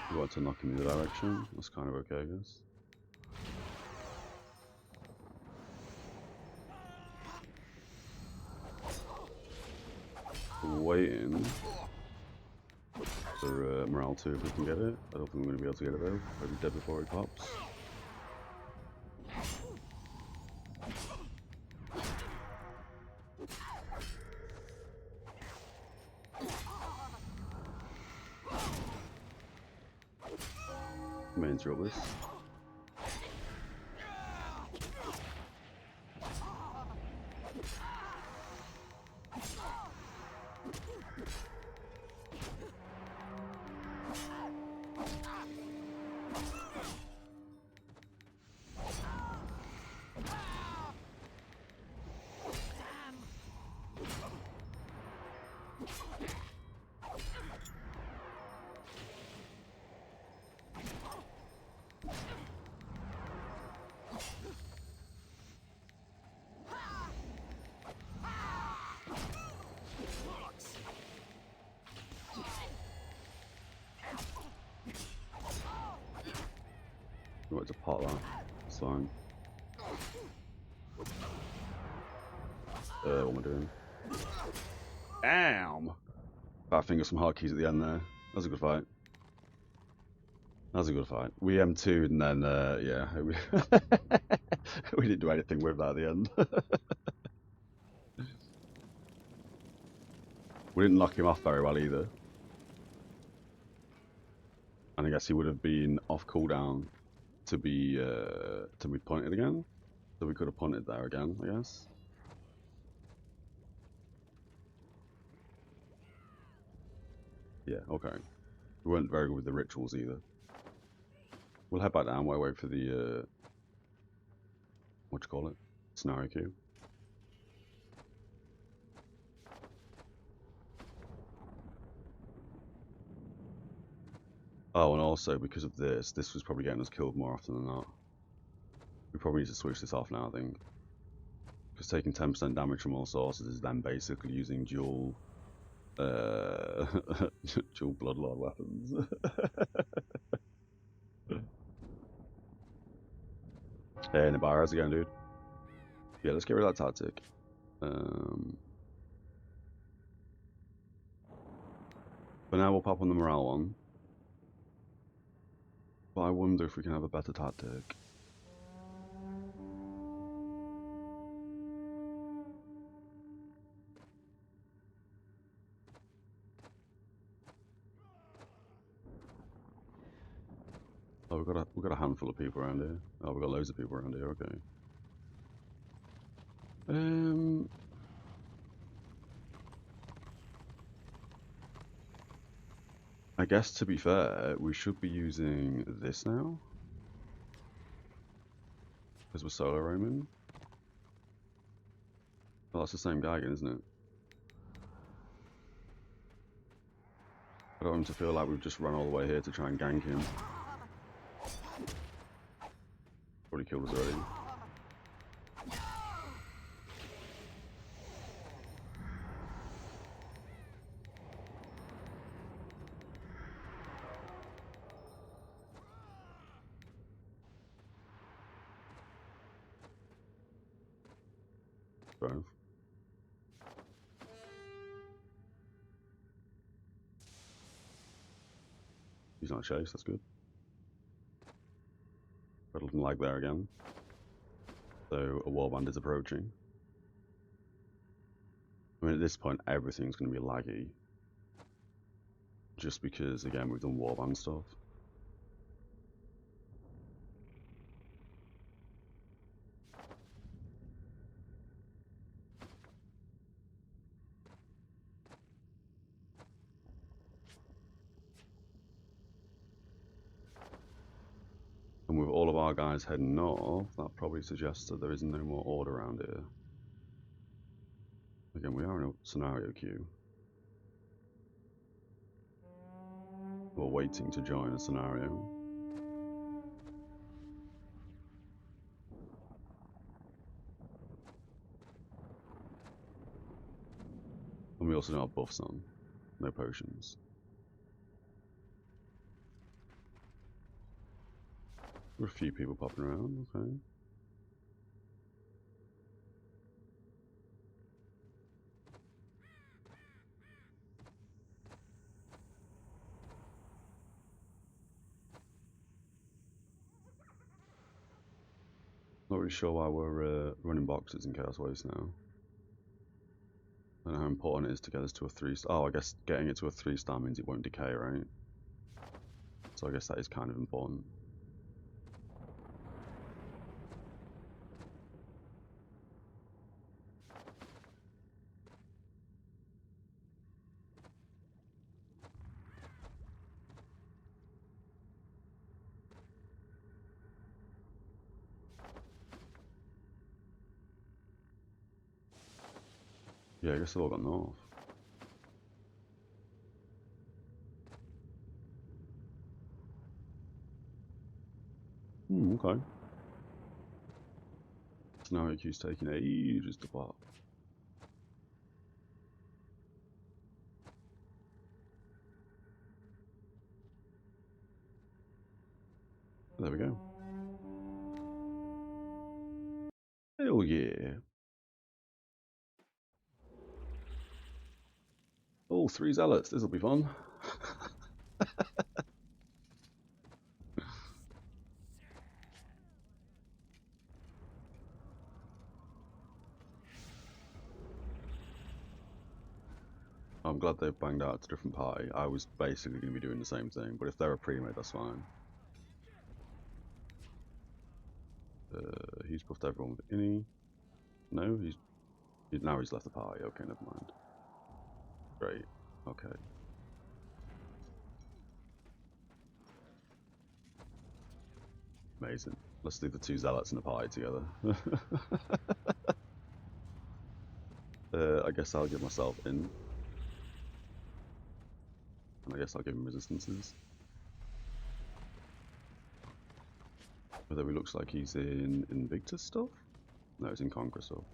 He wanted to knock him in the direction. That's kind of okay, I guess. Waiting for morale 2 if we can get it. I don't think we're going to be able to get it though. I'll be dead before it pops. May interrupt this. to pot that. It's fine. What am I doing? Damn! Fat finger some hard keys at the end there. That was a good fight. That was a good fight. We M2'd and then, yeah, we didn't do anything with that at the end. We didn't knock him off very well either. And I guess he would have been off cooldown to be punted again. So we could have punted there again, I guess. Yeah, okay. We weren't very good with the rituals either. We'll head back down while I wait for the, what you call it? Scenario queue. Oh, and also because of this was probably getting us killed more often than not. We probably need to switch this off now, I think. Because taking 10% damage from all sources is then basically using dual dual Bloodlord weapons. Hey, Nabara, how's it going, dude? Yeah, let's get rid of that tactic. But now we'll pop on the morale one. But I wonder if we can have a better tactic. Oh, we've got a handful of people around here. Oh, we've got loads of people around here. Okay. I guess to be fair, we should be using this now. Because we're solo roaming. Well, that's the same guy again, isn't it? I don't want him to feel like we've just run all the way here to try and gank him. Already killed us already. Fair enough. He's not chased, that's good. Rattled and lag there again. So a warband is approaching. I mean, at this point, everything's going to be laggy. Just because, again, we've done warband stuff. And with all of our guys heading north, that probably suggests that there is no more order around here. Again, we are in a scenario queue. We're waiting to join a scenario. And we also don't have buffs on. No potions. There are a few people popping around, okay. Not really sure why we're running boxes in Chaos Waste now. I don't know how important it is to get us to a 3-star. Oh, I guess getting it to a 3-star means it won't decay, right? So I guess that is kind of important. Yeah, I guess they've all got north. Okay. Scenario queue's taking ages to pop. There we go. Oh yeah. Oh, 3 zealots. This'll be fun. I'm glad they've banged out a different party. I was basically going to be doing the same thing, but if they're a pre-made, that's fine. He's buffed everyone with Innie. No, now he's left the party. Okay, never mind. Great. Okay. Amazing. Let's leave the 2 zealots in the party together. I guess I'll give myself in. And I guess I'll give him resistances. Although he looks like he's in Invictus stuff? No, he's in Conquer stuff.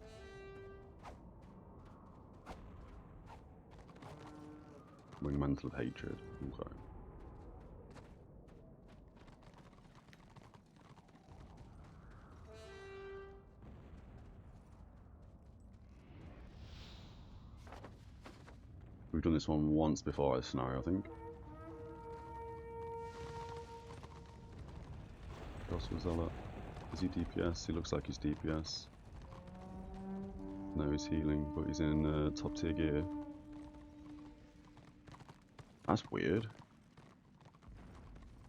Mantle of Hatred. Okay. We've done this one once before this scenario, I think. Gospel Zealot. Is he DPS? He looks like he's DPS. No, he's healing, but he's in top tier gear. That's weird.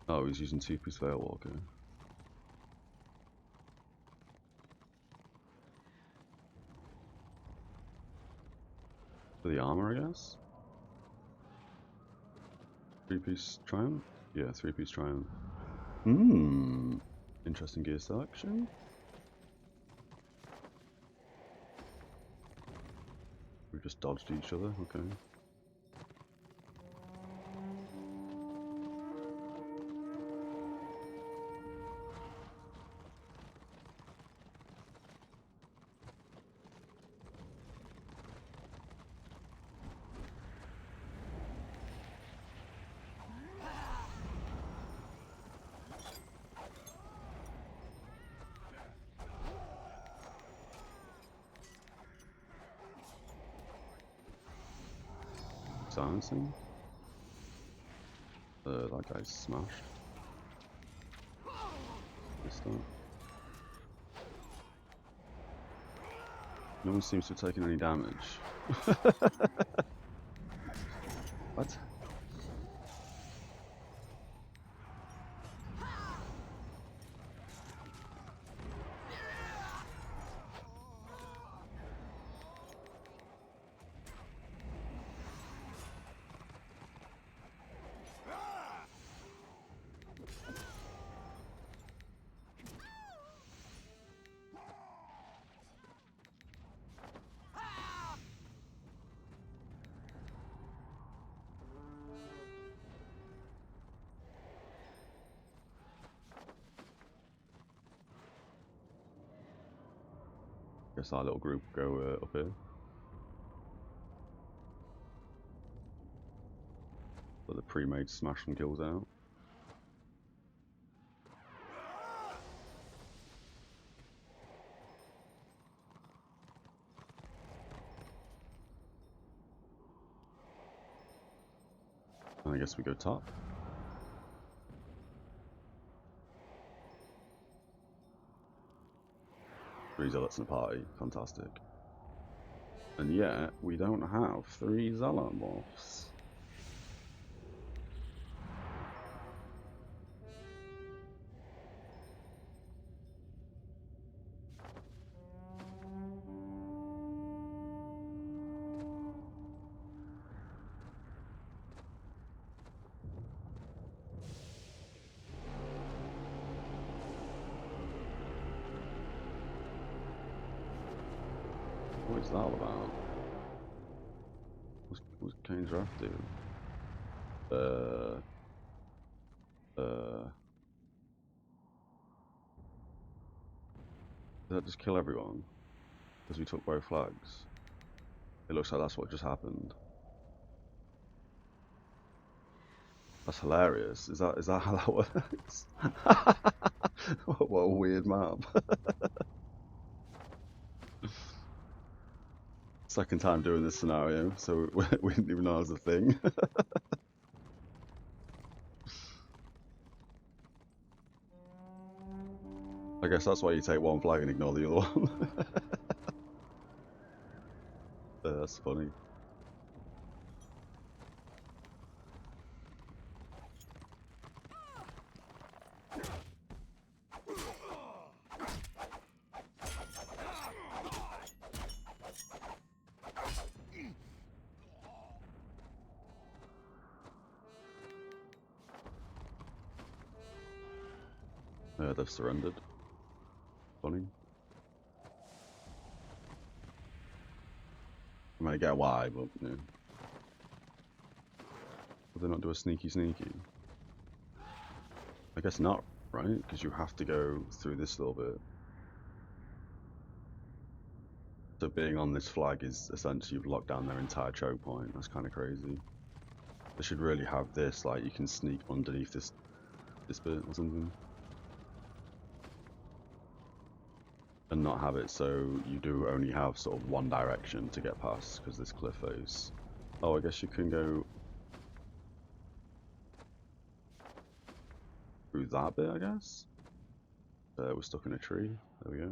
Oh, he's using 2-piece Veilwalker. For the armor, I guess? 3-piece Triumph? Yeah, 3-piece Triumph. Interesting gear selection. We just dodged each other, okay. Silencing. That guy's smashed. Missed that. No one seems to have taken any damage. What? Guess our little group go up here. Let the pre-made smash some kills out. And I guess we go top. Three zealots in the party, fantastic. And yet, we don't have 3 zealot morphs. What's that all about? What's Kane's Wrath do? Did that just kill everyone? Because we took both flags? It looks like that's what just happened. That's hilarious. Is that how that works? What a weird map. second time doing this scenario, so we didn't even know it was a thing. I guess that's why you take one flag and ignore the other one. That's funny. They've surrendered. Funny. I mean, I get why, but no. Will they not do a sneaky? I guess not, right? Because you have to go through this little bit. So being on this flag is essentially you've locked down their entire choke point. That's kind of crazy. They should really have this, like you can sneak underneath this bit or something. And not have it so you do only have sort of one direction to get past because this cliff face. Oh, I guess you can go through that bit, I guess. We're stuck in a tree. There we go.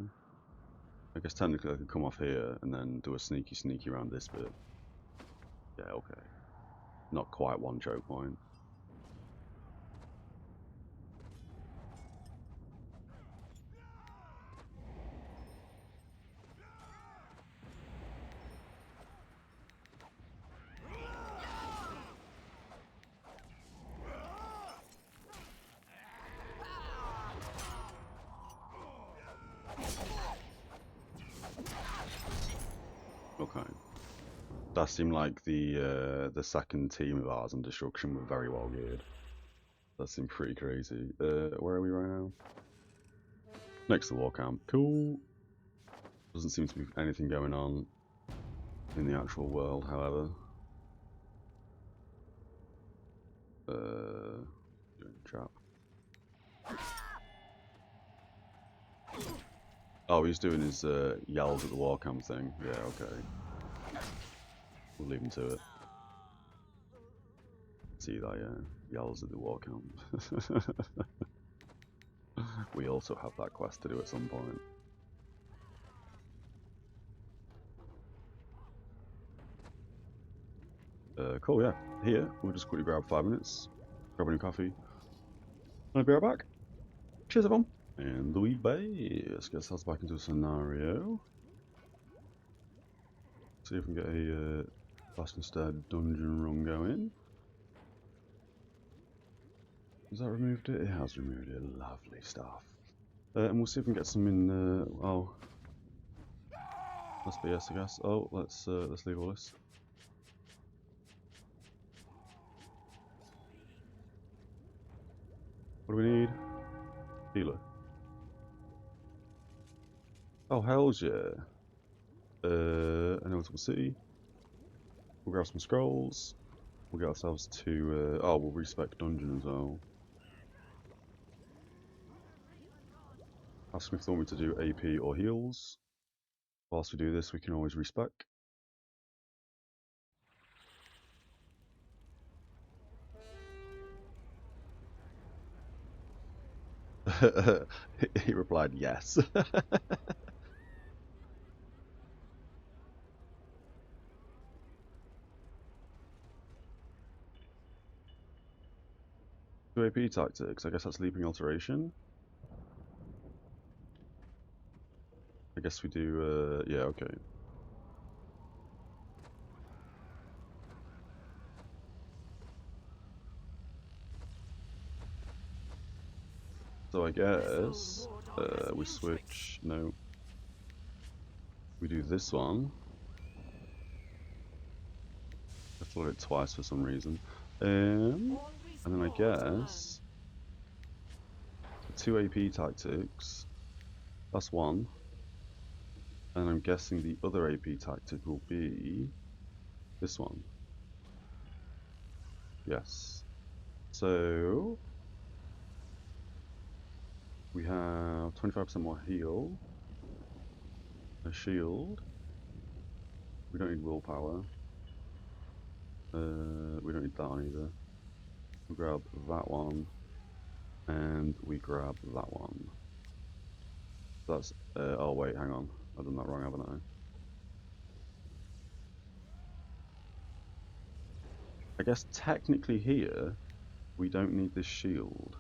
I guess technically I could come off here and then do a sneaky around this bit. Yeah, okay. Not quite one choke point. Okay. That seemed like the second team of ours on destruction were very well geared. That seemed pretty crazy. Where are we right now? Next to war camp. Cool. Doesn't seem to be anything going on in the actual world, however. Chap. Oh, he's doing his yells at the war camp thing. Yeah, okay. We'll leave him to it. See that, yeah. Yells at the war camp. We also have that quest to do at some point. Cool, yeah. Here, we'll just quickly grab 5 minutes, grab a new coffee, and I'll be right back. Cheers, everyone. And the wee bay. Let's get ourselves back into a scenario. See if we can get a Bastion Stair dungeon run going. Has that removed it? It has removed it. Lovely stuff. And we'll see if we can get some in. Oh, that's BS, I guess. Oh, let's leave all this. What do we need? Healer. Oh, hells yeah. Inevitable City. We'll grab some scrolls. We'll get ourselves to. Oh, we'll respec dungeon as well. Ask me if they want me to do AP or heals. Whilst we do this, we can always respec. He replied yes. Two AP tactics, I guess that's leaping alteration. I guess we do, yeah, okay. So I guess, we switch, no. We do this one. I thought it twice for some reason. And then I guess, 2 AP tactics, that's one. And I'm guessing the other AP tactic will be this one. Yes. So we have 25% more heal, a shield, We don't need willpower. We don't need that one either. We grab that one, and we grab that one. That's, oh wait, hang on. I've done that wrong, haven't I? I guess technically here, we don't need this shield.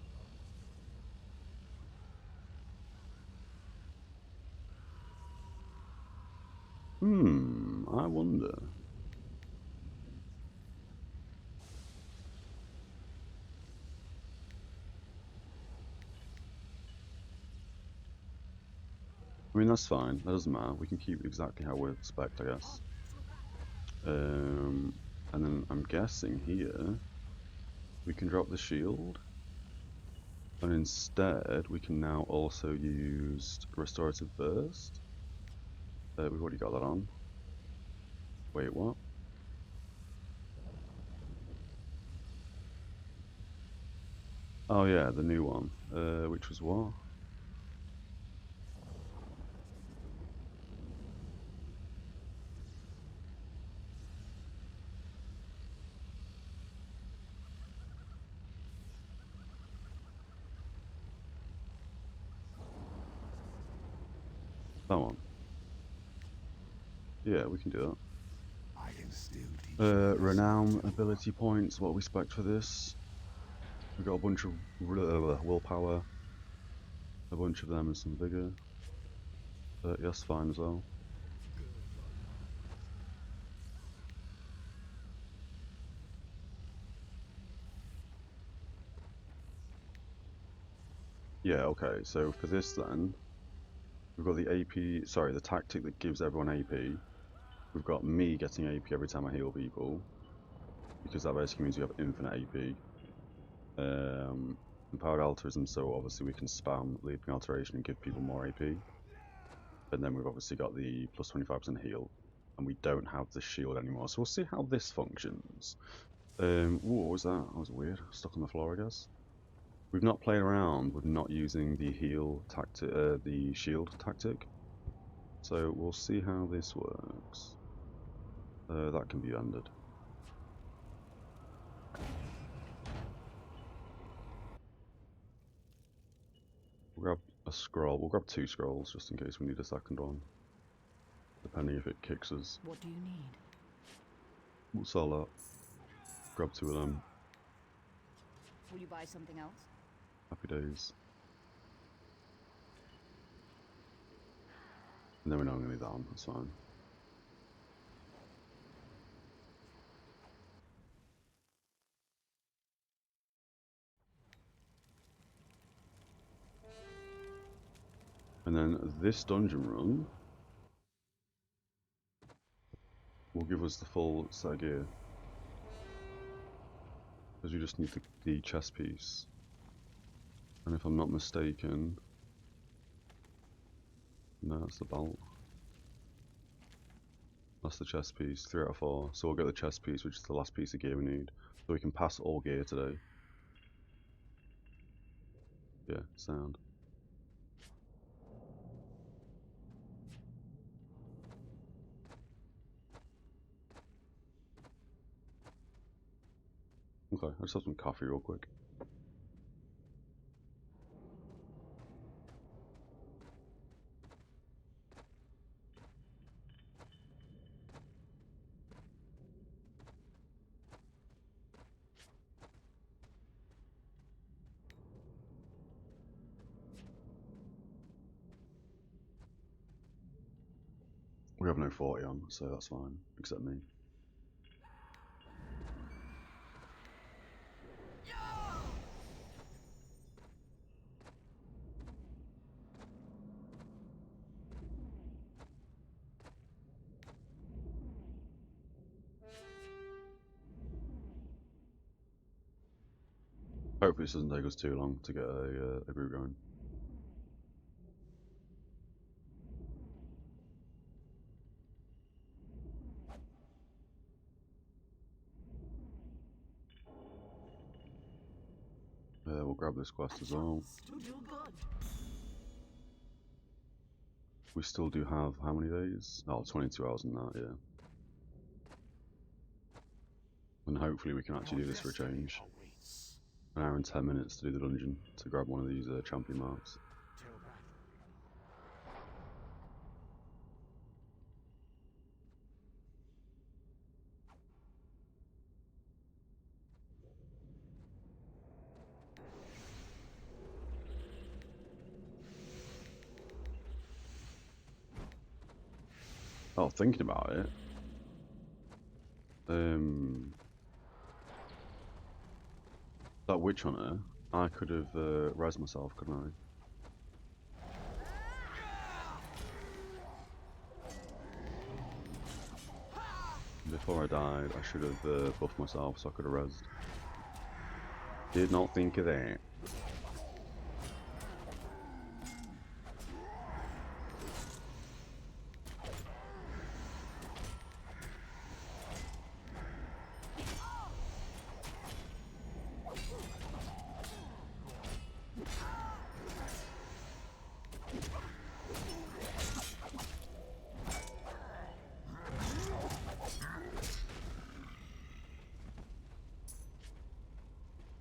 I wonder. I mean, that's fine. That doesn't matter. We can keep it exactly how we're spec'd, I guess. And then I'm guessing here, we can drop the shield. And instead, we can now also use Restorative Burst. We've already got that on. Wait, what? Oh yeah, the new one. Which was what? That one. Yeah, we can do that. I can still teach you Renown ability points. What are we spec for this? We've got a bunch of willpower, a bunch of them, and some vigor. Yeah, that's fine as well. Yeah, okay. So for this then, we've got the AP. Sorry, the tactic that gives everyone AP. We've got me getting AP every time I heal people, because that basically means you have infinite AP. Empowered altruism, so obviously we can spam leaping alteration and give people more AP. And then we've obviously got the plus 25% heal, and we don't have the shield anymore. So we'll see how this functions. Ooh, what was that? That was weird. Stuck on the floor, I guess. We've not played around with not using the heal tactic, the shield tactic. So we'll see how this works. That can be ended. We'll grab a scroll. We'll grab 2 scrolls just in case we need a second one, depending if it kicks us. What do you need? We'll sell that. Grab 2 of them. Will you buy something else? Happy days. And then we know I'm going to need that one. That's fine. And then this dungeon run will give us the full set of gear. Because we just need the chest piece. And if I'm not mistaken, no, that's the belt. That's the chest piece, 3 out of 4. So we'll get the chest piece, which is the last piece of gear we need. So we can pass all gear today. Yeah, sound. Okay, I just have some coffee real quick. We have no 40 on, so that's fine, except me. Hopefully this doesn't take us too long to get a group going. We'll grab this quest as well. We still do have how many days? Oh, 22 hours in that, yeah. and hopefully we can actually do this for a change. Awaits. An hour and 10 minutes to do the dungeon, to grab one of these champion marks. Till battle. Oh, thinking about it. That witch hunter, I could have res myself, couldn't I? Before I died, I should have buffed myself so I could have resed. Did not think of that.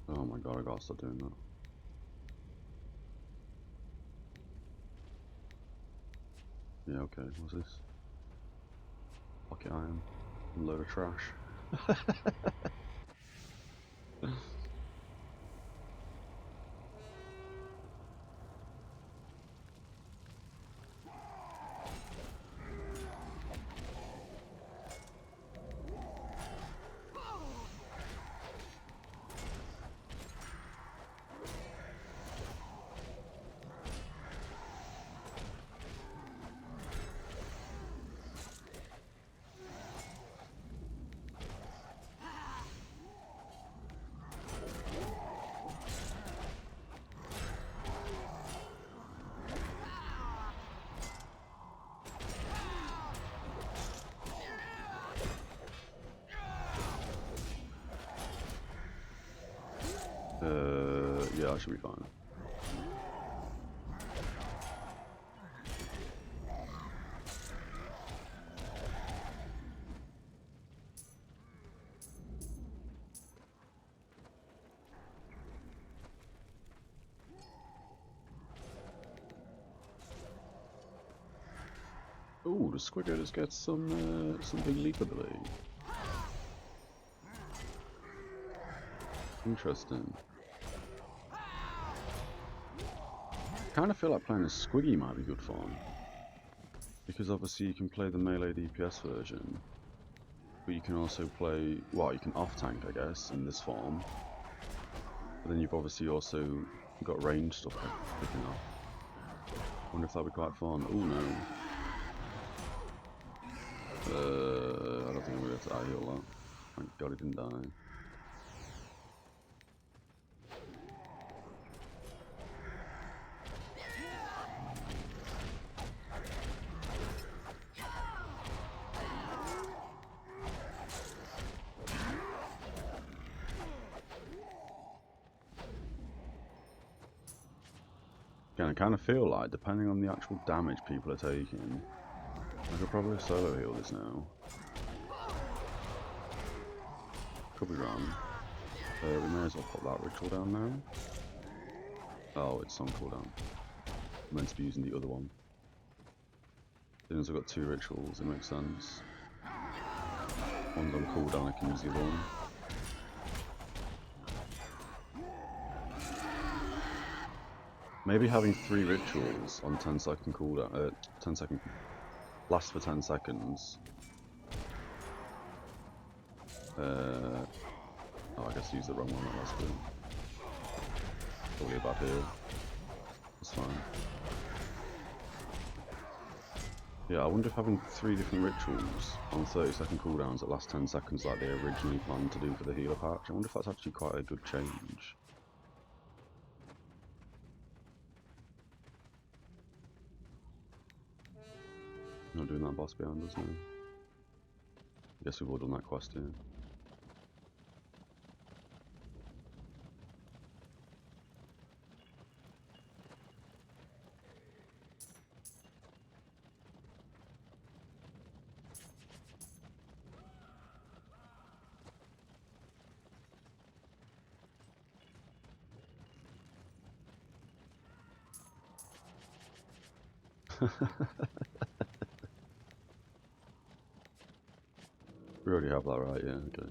Oh my god, I gotta stop doing that. Yeah, okay, what's this? Pocket iron. A load of trash. Yeah, I should be fine. Ooh, the Squigger just gets some big leap ability. Interesting. Kind of feel like playing a Squiggy might be good fun, because obviously you can play the melee DPS version, but you can also play, well, you can off tank, I guess, in this form. But then you've obviously also got range stuff picking up. Wonder if that'd be quite fun. Oh no. I don't think I'm gonna be able to heal that. Thank God he didn't die. Again, I kind of feel like, depending on the actual damage people are taking, I could probably solo heal this now. Could be wrong. We may as well put that ritual down now. Oh, it's on cooldown. I'm meant to be using the other one. Since I've got two rituals, it makes sense. One's on cooldown, I can use the other one. Maybe having 3 rituals on 10-second cooldown, 10-second, last for 10 seconds. Oh, I guess I used the wrong one that last bit. Probably a bad heal. That's fine. Yeah, I wonder if having 3 different rituals on 30-second cooldowns that last 10 seconds like they originally planned to do for the healer patch, I wonder if that's actually quite a good change. Not doing that boss behind us now. I guess we've all done that quest here. We already have that, right? Yeah, okay.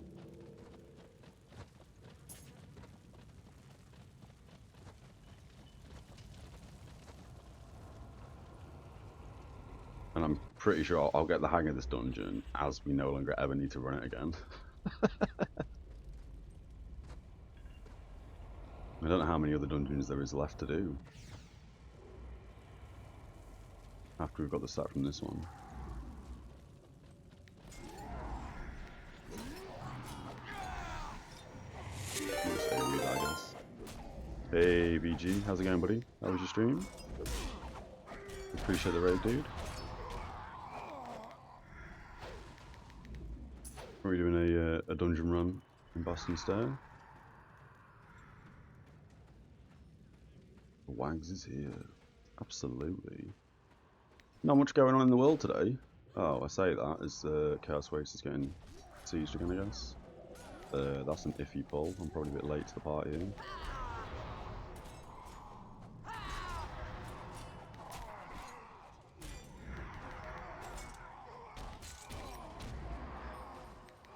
And I'm pretty sure I'll get the hang of this dungeon as we no longer ever need to run it again. I don't know how many other dungeons there is left to do after we've got the set from this one. Just AoE that, I guess. Hey VG, how's it going, buddy? How was your stream? Appreciate the raid, dude. Are we doing a dungeon run in Bastion Stair? Wags is here. Absolutely. Not much going on in the world today. Oh, I say that as Chaos Waste is getting sieged again, I guess. That's an iffy pull. I'm probably a bit late to the party here.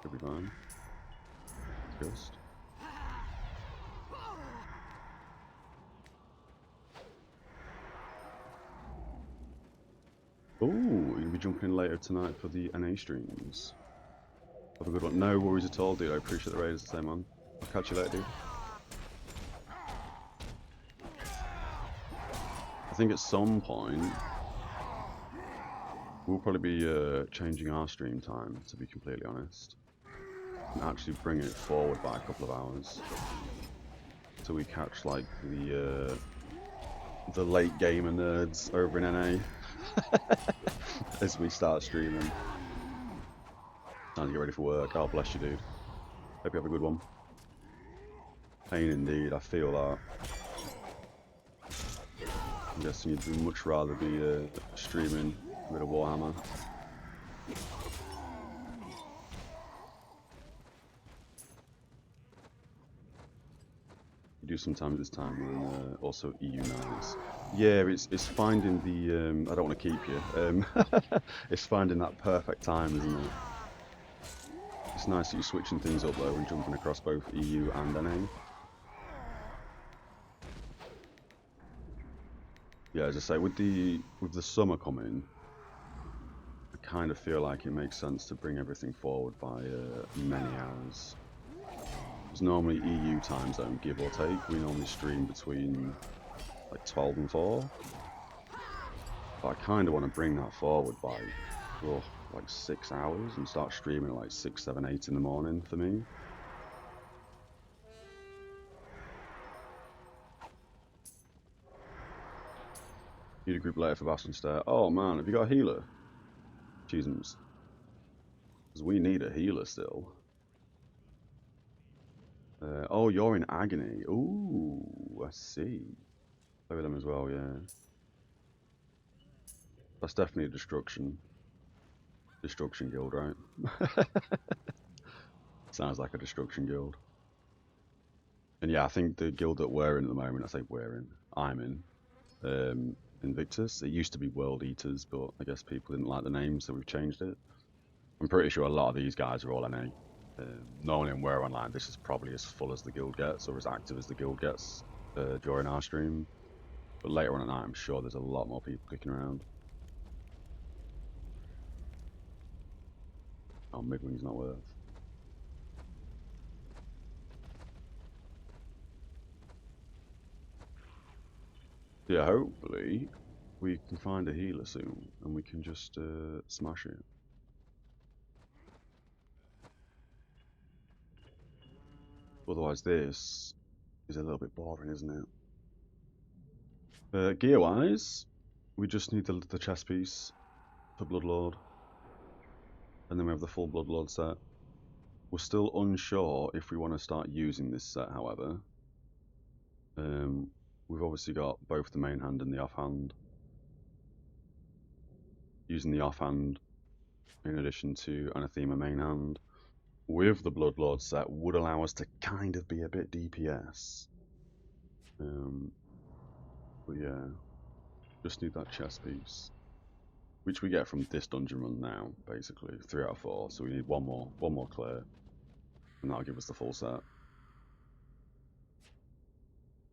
Should be fine. Just. Ooh, you'll be jumping in later tonight for the NA streams. Have a good one. No worries at all, dude. I appreciate the raiders the same, man. I'll catch you later, dude. I think at some point we'll probably be changing our stream time, to be completely honest, and actually bring it forward by a couple of hours, so we catch like the late gamer nerds over in NA as we start streaming. Time to get ready for work. God bless you, dude. Hope you have a good one. Pain indeed, I feel that. I'm guessing you'd much rather be streaming a bit of Warhammer. You do sometimes this time, and also EU nights. Yeah, it's finding the. I don't want to keep you. It's finding that perfect time, isn't it? It's nice that you're switching things up though and jumping across both EU and NA. Yeah, as I say, with the summer coming, I kind of feel like it makes sense to bring everything forward by many hours. It's normally EU time zone, give or take. We normally stream between like 12 and 4. But I kind of want to bring that forward by like 6 hours and start streaming at like 6, 7, 8 in the morning for me. Need a group later for Bastion Stair. Oh man, have you got a healer? Cheesums. Because we need a healer still. Oh, you're in Agony. Ooh, I see. Play with them as well, yeah. That's definitely a destruction guild, right? Sounds like a destruction guild. And yeah, I think the guild that we're in at the moment, I say I'm in, Invictus. It used to be World Eaters, but I guess people didn't like the name, so we've changed it. I'm pretty sure a lot of these guys are all NA. Normally in Warhammer Online, this is probably as full as the guild gets, or as active as the guild gets during our stream. But later on at night, I'm sure there's a lot more people kicking around. Oh, Midwing's not worth. Yeah, hopefully we can find a healer soon, and we can just smash it. Otherwise this is a little bit boring, isn't it? Gear-wise, we just need the chest piece for Bloodlord. And then we have the full Bloodlord set. We're still unsure if we want to start using this set, however. We've obviously got both the main hand and the offhand. Using the offhand in addition to Anathema main hand with the Bloodlord set would allow us to kind of be a bit DPS. But yeah, just need that chest piece. which we get from this dungeon run now, basically 3 out of 4. So we need one more clear, and that'll give us the full set.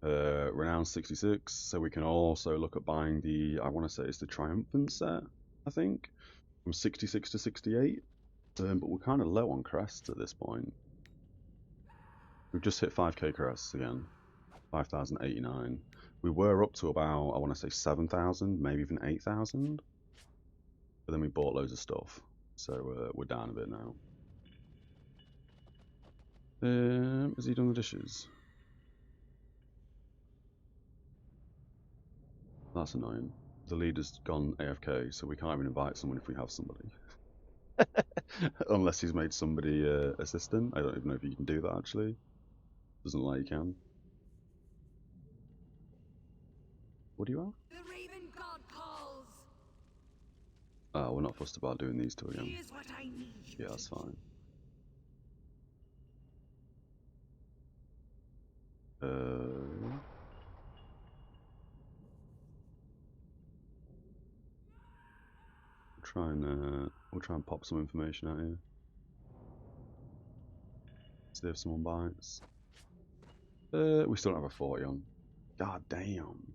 Renown 66, so we can also look at buying the, I want to say it's the Triumphant set, I think, from 66 to 68, but we're kind of low on crests at this point. We've just hit 5k crests again, 5,089. We were up to about, I want to say 7,000, maybe even 8,000, but then we bought loads of stuff, so we're down a bit now. Has he done the dishes? That's annoying. The leader's gone AFK, so we can't even invite someone if we have somebody. Unless he's made somebody assistant. I don't even know if you can do that, actually. Doesn't look like you can. What do you have? The Raven God calls. Oh, we're not fussed about doing these two again. Here's what I need you Yeah, that's fine. We'll try and pop some information out here. See if someone bites. We still don't have a 40 on. God damn.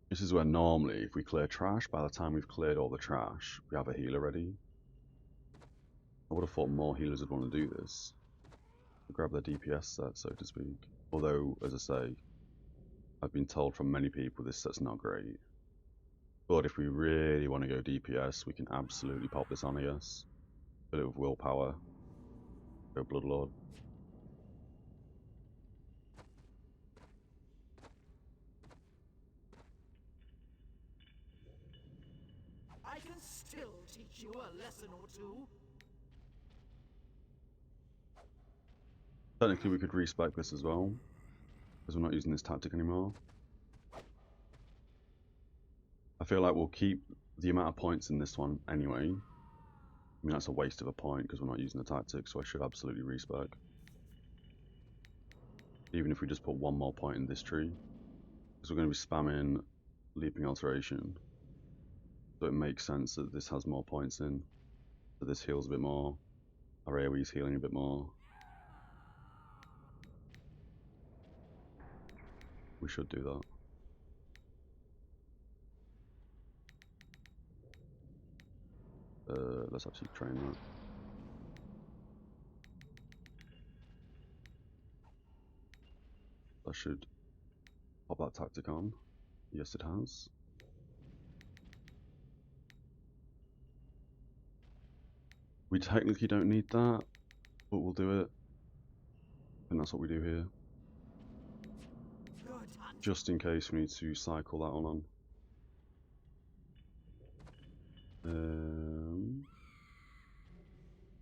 This is where normally, if we clear trash, by the time we've cleared all the trash, we have a healer ready. I would have thought more healers would want to do this. Grab their DPS set, so to speak. Although, as I say, I've been told from many people this set's not great. But if we really want to go DPS, we can absolutely pop this on, I guess. Fill it with willpower. Go Bloodlord. I can still teach you a lesson or two. Technically we could respec this as well, because we're not using this tactic anymore. I feel like we'll keep the amount of points in this one anyway. I mean, that's a waste of a point because we're not using the tactic, so I should absolutely respec. Even if we just put one more point in this tree, because we're going to be spamming Leaping Alteration. So it makes sense that this has more points in. So this heals a bit more. Our AoE's healing a bit more. We should do that. Let's actually train that. That should pop that tactic on. Yes, it has. We technically don't need that, but we'll do it. And that's what we do here. Just in case we need to cycle that one on.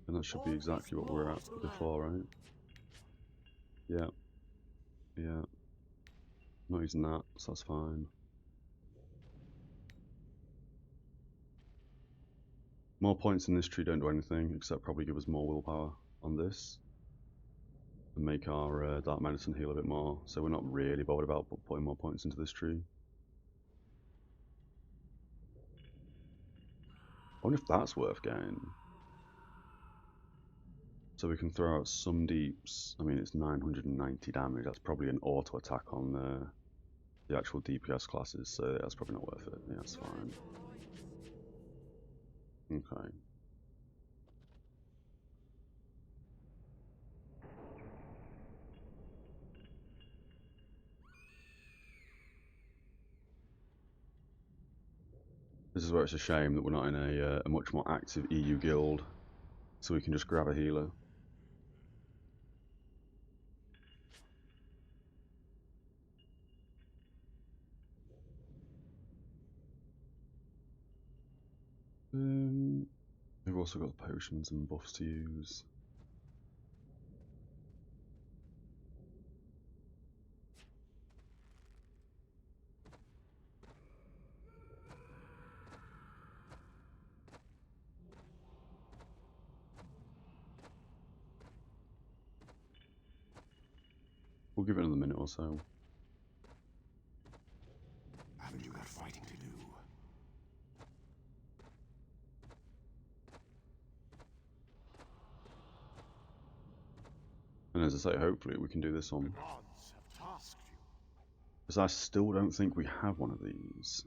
And that should be exactly what we were at before, right? Yeah. Yeah. Not using that, so that's fine. More points in this tree don't do anything, except probably give us more willpower on this. And make our Dark Medicine heal a bit more, so we're not really bothered about putting more points into this tree. I wonder if that's worth getting. So we can throw out some deeps. I mean, it's 990 damage. That's probably an auto attack on the actual DPS classes, so that's probably not worth it. Yeah, that's fine. Okay. This is where it's a shame that we're not in a much more active EU guild, so we can just grab a healer. We've also got potions and buffs to use. Have And as I say, hopefully we can do this The on. gods have tasked you. Because I still don't think we have one of these.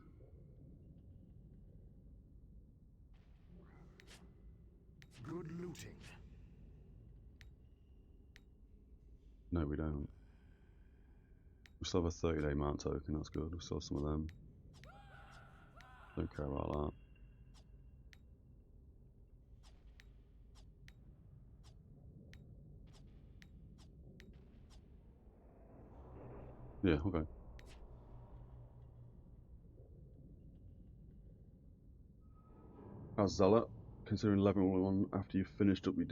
Good looting. No, we don't. We still have a 30-day mount token, that's good. We still have some of them. Don't care about that. Yeah, okay. How's Zealot? Considering level 1 after you've finished up your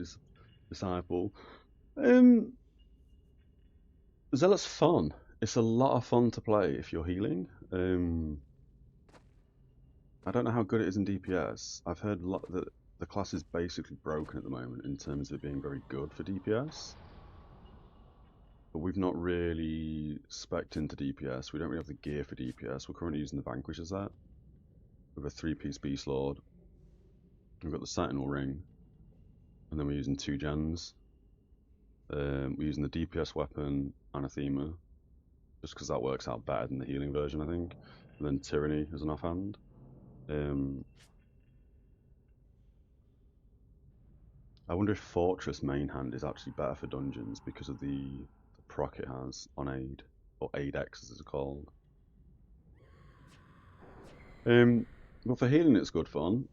disciple. Zealot's fun. It's a lot of fun to play if you're healing. I don't know how good it is in DPS. I've heard a lot that the class is basically broken at the moment in terms of it being very good for DPS. But we've not really spec'd into DPS. We don't really have the gear for DPS. We're currently using the Vanquish as that. We have a 3-piece Beast Lord. We've got the Sentinel Ring. And then we're using 2 gens. We're using the DPS weapon, Anathema. Just because that works out better than the healing version, I think. And then Tyranny as an offhand. I wonder if Fortress main hand is actually better for dungeons because of the proc it has on aid, or aid X as it's called. But for healing it's good fun.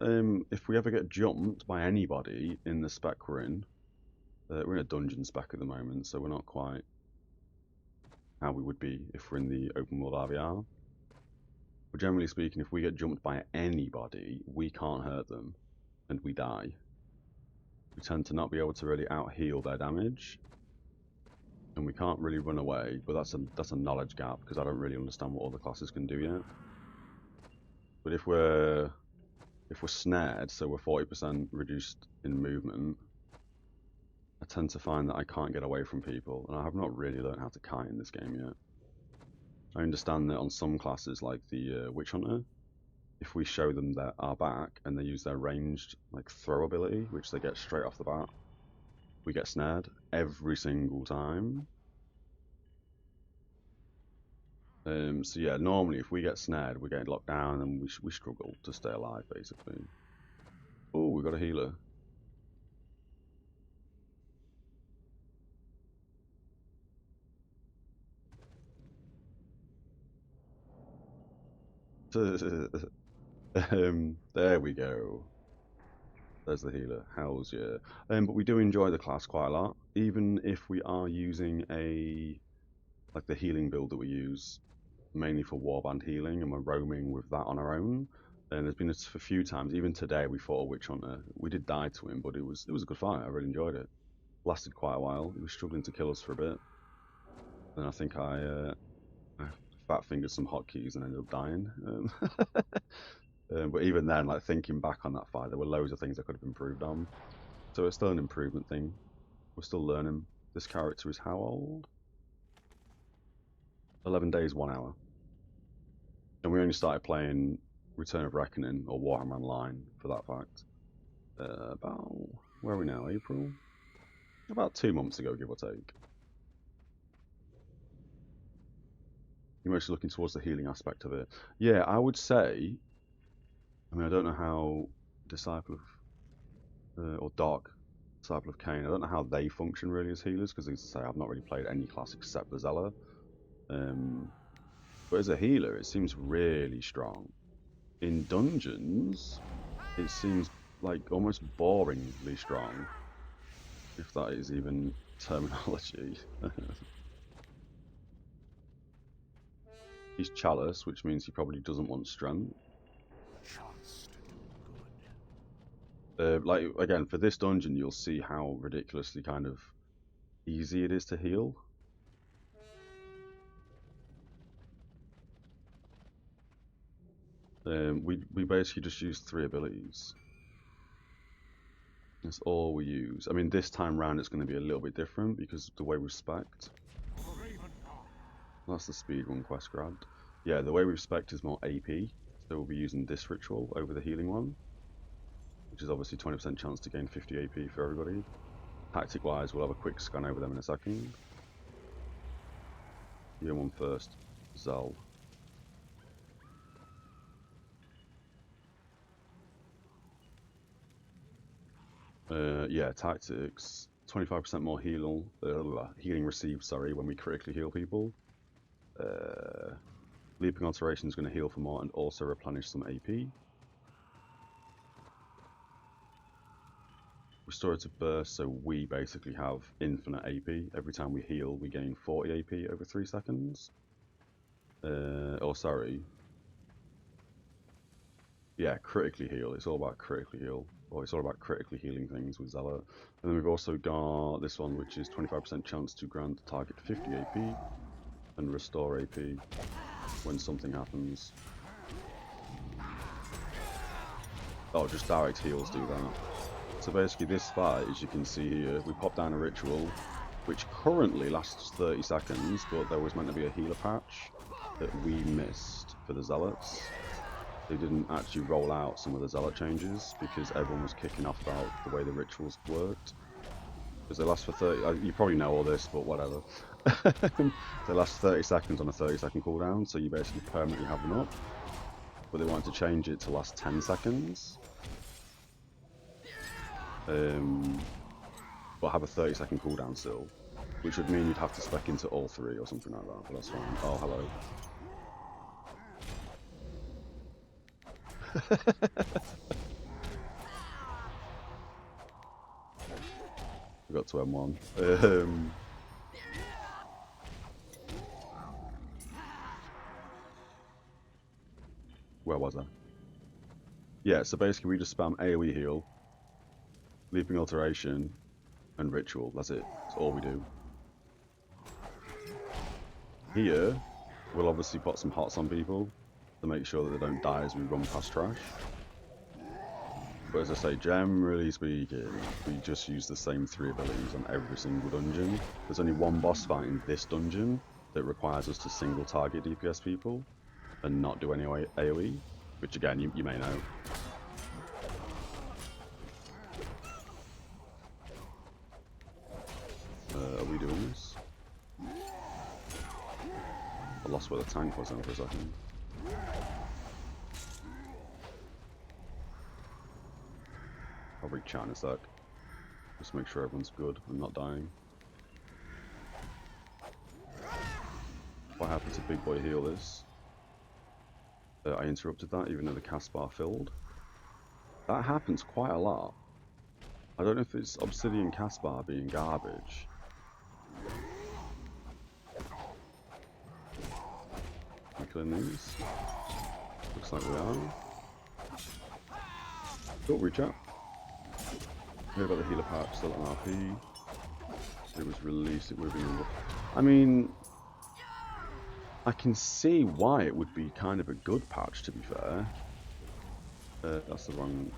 If we ever get jumped by anybody in the spec we're in a dungeon spec at the moment, so we're not quite how we would be if we're in the open world RVR. But generally speaking, if we get jumped by anybody, we can't hurt them, and we die. We tend to not be able to really out-heal their damage, and we can't really run away, but that's a knowledge gap, because I don't really understand what all the classes can do yet. But if we're snared, so we're 40% reduced in movement, I tend to find that I can't get away from people, and I have not really learned how to kite in this game yet. I understand that on some classes, like the Witch Hunter, if we show them our back and they use their ranged throw ability, which they get straight off the bat, we get snared every single time. So yeah, normally if we get snared, we get locked down and we struggle to stay alive, basically. Oh, we got a healer. There we go. There's the healer. Hells yeah. But we do enjoy the class quite a lot, even if we are using the healing build that we use mainly for warband healing, and we're roaming with that on our own. And there's been a few times, even today, we fought a Witch Hunter. We did die to him, but it was a good fight. I really enjoyed it. Lasted quite a while. He was struggling to kill us for a bit. Then I think I fat fingered some hotkeys and ended up dying. But even then, thinking back on that fight, there were loads of things I could have improved on. So it's still an improvement thing. We're still learning. This character is how old? 11 days, 1 hour. And we only started playing Return of Reckoning, or Warhammer Online, for that fact. About, where are we now, April? About 2 months ago, give or take. You're mostly looking towards the healing aspect of it. Yeah, I would say, I mean, I don't know how Disciple of, or Dark Disciple of Cain, I don't know how they function really as healers, because as I say, I've not really played any class except the Zealot. But as a healer, it seems really strong. In dungeons, it seems almost boringly strong, if that is even terminology. He's Chalice, which means he probably doesn't want strength. Chance to do good. Again, for this dungeon, you'll see how ridiculously kind of easy it is to heal. We basically just use 3 abilities. That's all we use. I mean, this time round it's going to be a little bit different because of the way we've spec'd. That's the speedrun quest grabbed. Yeah, the way we've spec'd is more AP, so we'll be using this ritual over the healing one, which is obviously 20% chance to gain 50 AP for everybody. Tactic wise, we'll have a quick scan over them in a second. Year 1 first, Zal. Yeah, tactics. 25% more healing received, sorry, when we critically heal people. Leaping Alteration is going to heal for more and also replenish some AP. Restorative Burst, so we basically have infinite AP. Every time we heal, we gain 40 AP over 3 seconds. Oh, sorry. Yeah, critically heal. It's all about critically heal. Or it's all about critically healing things with Zealot. And then we've also got this one, which is 25% chance to grant the target 50 AP and restore AP when something happens. Oh, just direct heals do that. So basically this fight, as you can see here, we pop down a ritual, which currently lasts 30 seconds, but there was meant to be a healer patch that we missed for the Zealots. They didn't actually roll out some of the Zealot changes because everyone was kicking off about the way the rituals worked. Because they last for 30, you probably know all this, but whatever. They last 30 seconds on a 30-second cooldown, so you basically permanently have them up. But they wanted to change it to last 10 seconds. But have a 30-second cooldown still. Which would mean you'd have to spec into all 3 or something like that, but that's fine. Oh, hello. We got to M1. Where was I? Yeah, so basically we just spam AoE heal, Leaping Alteration, and Ritual. That's it. That's all we do. Here, we'll obviously put some hots on people to make sure that they don't die as we run past trash. But as I say, generally speaking, we just use the same 3 abilities on every single dungeon. There's only one boss fight in this dungeon that requires us to single target DPS people and not do any AoE, which again, you may know. Are we doing this? I lost where the tank was then for a second. I'll reach out in a sec. Just make sure everyone's good and not dying. What happened to Big Boy heal this? I interrupted that even though the cast bar filled. That happens quite a lot. I don't know if it's Obsidian cast bar being garbage. Can we clean these? Looks like we are. Cool, reach out. Heard about the healer patch, still on RP. It was released, it would have been... I mean... I can see why it would be kind of a good patch, to be fair. That's the wrong...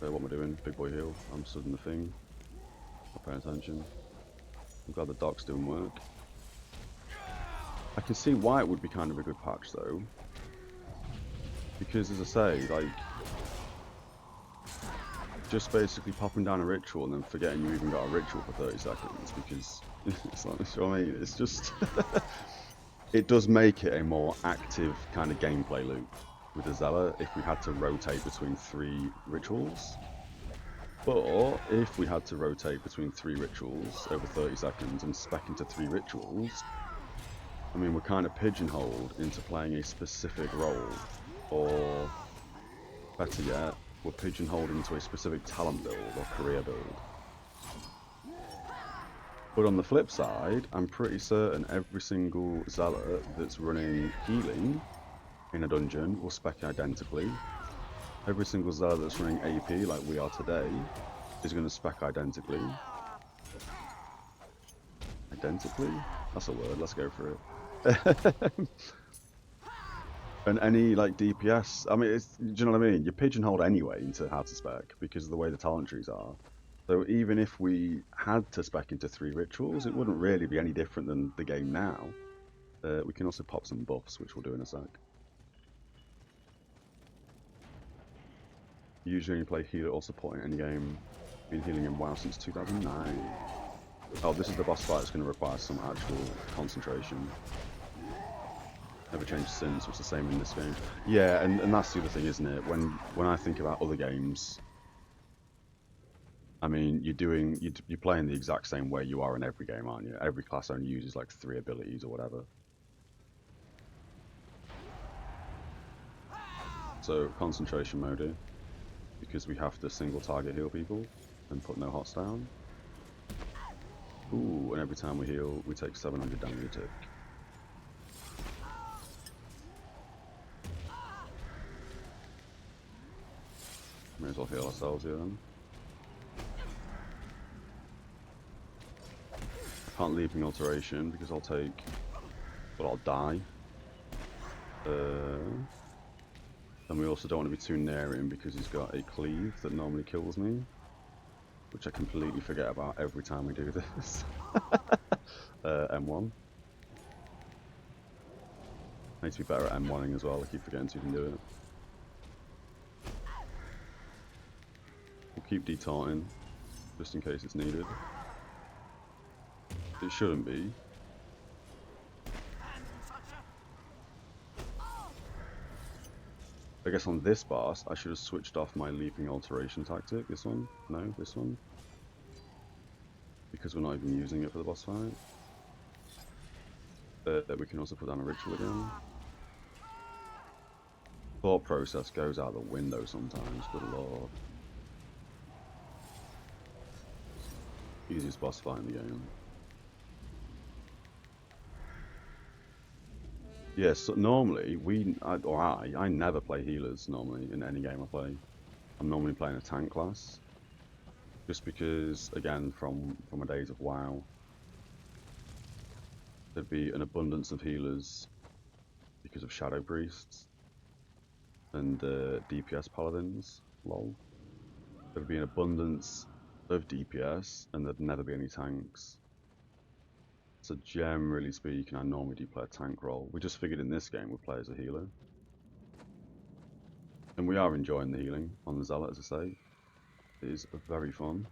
what am I doing? Big boy heal. I'm stood in the thing. Not paying attention. I'm glad the doc's doing work. I can see why it would be kind of a good patch, though. Because, as I say, like... just basically popping down a ritual and then forgetting you even got a ritual for 30 seconds, because... it's like, you know what I mean? It's just... it does make it a more active kind of gameplay loop with the Zealot if we had to rotate between 3 rituals. But if we had to rotate between 3 rituals over 30 seconds and spec into 3 rituals, I mean, we're kind of pigeonholed into playing a specific role, or better yet, we're pigeonholed into a specific talent build or career build. But on the flip side, I'm pretty certain every single Zealot that's running healing in a dungeon will spec identically. Every single Zealot that's running AP, like we are today, is going to spec identically. Identically? That's a word, let's go for it. And any, like, DPS, I mean, do you know what I mean? You're pigeonholed anyway into how to spec, because of the way the talent trees are. So even if we had to spec into 3 rituals, it wouldn't really be any different than the game now. We can also pop some buffs, which we'll do in a sec. Usually only play healer or support in any game. Been healing in WoW since 2009. Oh, this is the boss fight that's going to require some actual concentration. Never changed since, so it's the same in this game. Yeah, and that's the other thing, isn't it? When I think about other games, I mean, you're playing the exact same way you are in every game, aren't you? Every class only uses like 3 abilities or whatever. So concentration mode here, because we have to single target heal people and put no hots down. Ooh, and every time we heal, we take 700 damage a tick. May as well heal ourselves here then. I can't leaping alteration because I'll take, but I'll die. And we also don't want to be too near him because he's got a cleave that normally kills me, which I completely forget about every time we do this. M1. I need to be better at M1ing as well, I keep forgetting to even do it. We'll keep detaunting, just in case it's needed. It shouldn't be. I guess on this boss, I should have switched off my leaping alteration tactic. This one? No, this one. Because we're not even using it for the boss fight. We can also put down a ritual again. Thought process goes out the window sometimes, good lord. Easiest boss fight in the game. Yes, so normally I never play healers normally in any game I play. I'm normally playing a tank class, just because again from my days of WoW, there'd be an abundance of healers because of shadow priests and DPS paladins. Lol. There'd be an abundance of DPS and there'd never be any tanks. So generally speaking, I normally do play a tank role. We just figured in this game we'd play as a healer. And we are enjoying the healing on the Zealot, as I say. It is very fun.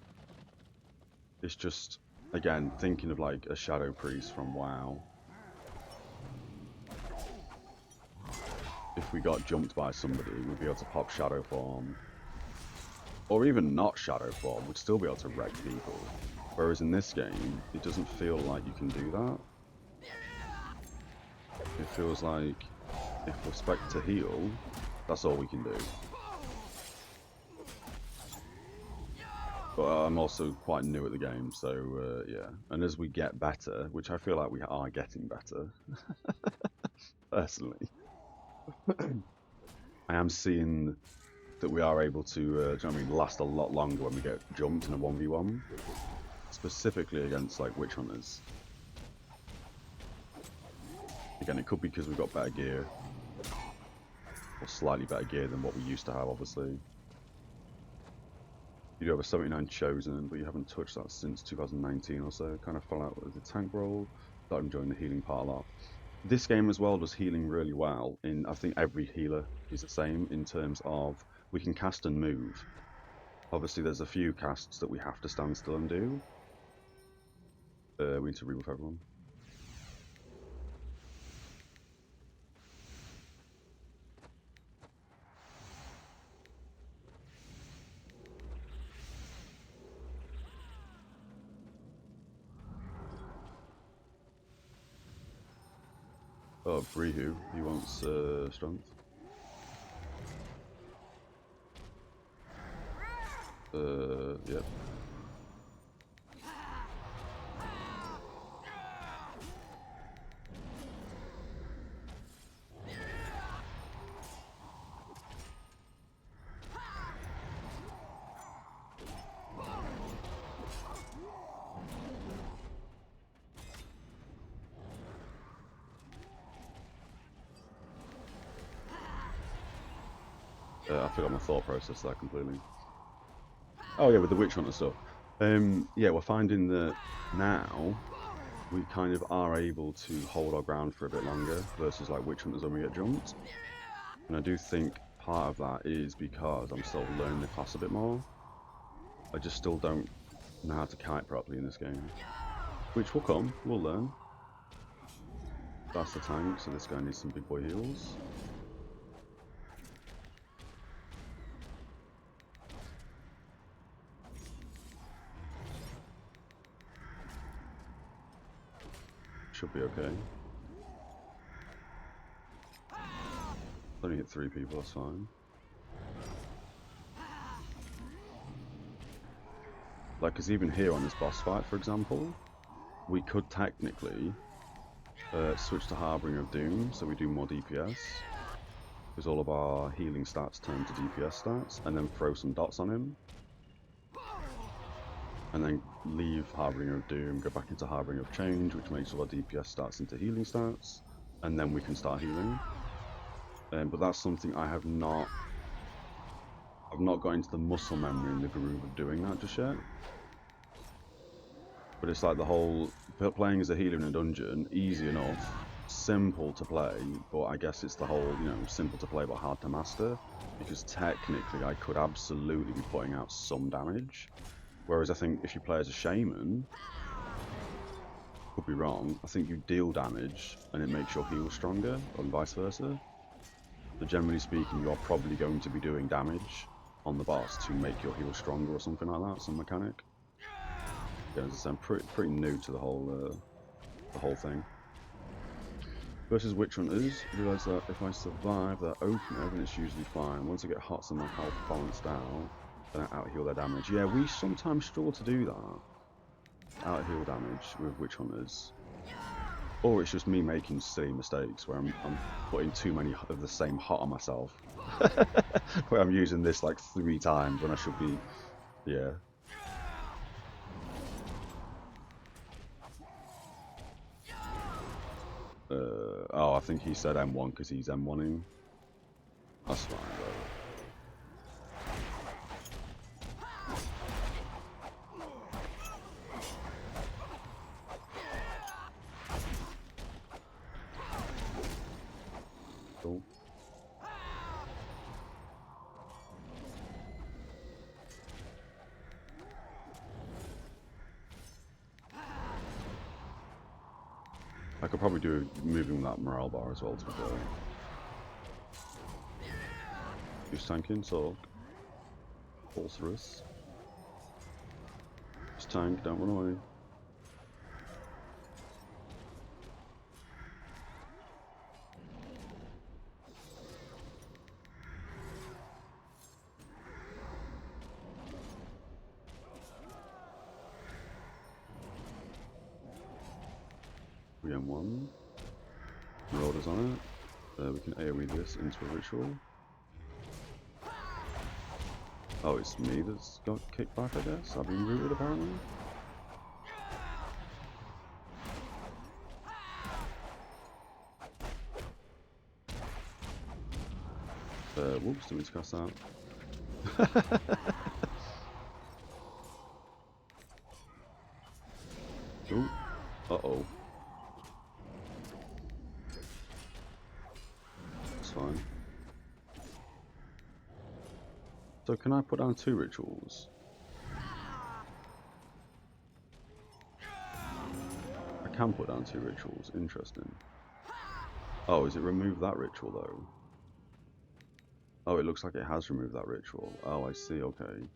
It's just, again, thinking of like a Shadow Priest from WoW. If we got jumped by somebody, we'd be able to pop Shadow Form. Or even not Shadow Form, we'd still be able to wreck people. Whereas in this game, it doesn't feel like you can do that. It feels like if we're spec to heal, that's all we can do. But I'm also quite new at the game, so yeah. And as we get better, which I feel like we are getting better, personally, I am seeing that we are able to, do you know what I mean, last a lot longer when we get jumped in a 1v1. Specifically against like witch hunters. Again, it could be because we've got better gear, or slightly better gear than what we used to have, obviously. You do have a 79 chosen, but you haven't touched that since 2019 or so. Kind of fell out with the tank role. Started enjoying the healing part a lot. This game as well does healing really well. I think every healer is the same in terms of we can cast and move. Obviously, there's a few casts that we have to stand still and do. We need to rebuff everyone. Oh, Brihu, he wants strength. Yeah. I forgot my thought process there completely. Oh yeah, with the witch hunter stuff. Yeah, we're finding that now we kind of are able to hold our ground for a bit longer versus like witch hunters when we get jumped. And I do think part of that is because I'm still learning the class a bit more. I just still don't know how to kite properly in this game. Which will come, we'll learn. That's the tank, so this guy needs some big boy heals. Should be okay. Only hit 3 people, that's fine. Like, because even here on this boss fight, for example, we could technically switch to Harbinger of Doom, so we do more DPS, because all of our healing stats turn to DPS stats, and then throw some dots on him, and then leave Harbinger of Doom, go back into Harbinger of Change, which makes all our DPS stats into healing stats, and then we can start healing. But that's something I've not got into the muscle memory and the groove of doing that just yet. But it's like the whole playing as a healer in a dungeon, easy enough, simple to play, but I guess it's the whole, you know, simple to play but hard to master, because technically I could absolutely be putting out some damage. Whereas I think if you play as a shaman, could be wrong, I think you deal damage and it makes your heal stronger, and vice versa. But generally speaking, you are probably going to be doing damage on the boss to make your heal stronger or something like that, some mechanic. Yeah, as I said, I'm pretty new to the whole thing. Versus Witch Hunters, realise that if I survive that opener, then it's usually fine. Once I get hots and my health balanced out, then I out-heal their damage. Yeah, we sometimes struggle to do that. Out-heal damage with Witch Hunters. Or it's just me making silly mistakes where I'm putting too many of the same hot on myself. Where I'm using this like 3 times when I should be, yeah. Oh, I think he said M1 because he's M1ing. That's fine, though. Cool. I could probably do moving that morale bar as well, to be fair. Who's tanking? So, Bolcerus. Just tank, don't run away. We M1. Marauders on it. We can AoE this into a ritual. Oh, it's me that's got kicked back, I guess. I've been rooted, apparently. Whoops, didn't mean to cast that. Ooh. Uh-oh. That's fine. So can I put down 2 rituals? I can put down 2 rituals, interesting. Oh, is it remove that ritual though? Oh, it looks like it has removed that ritual. Oh, I see, okay.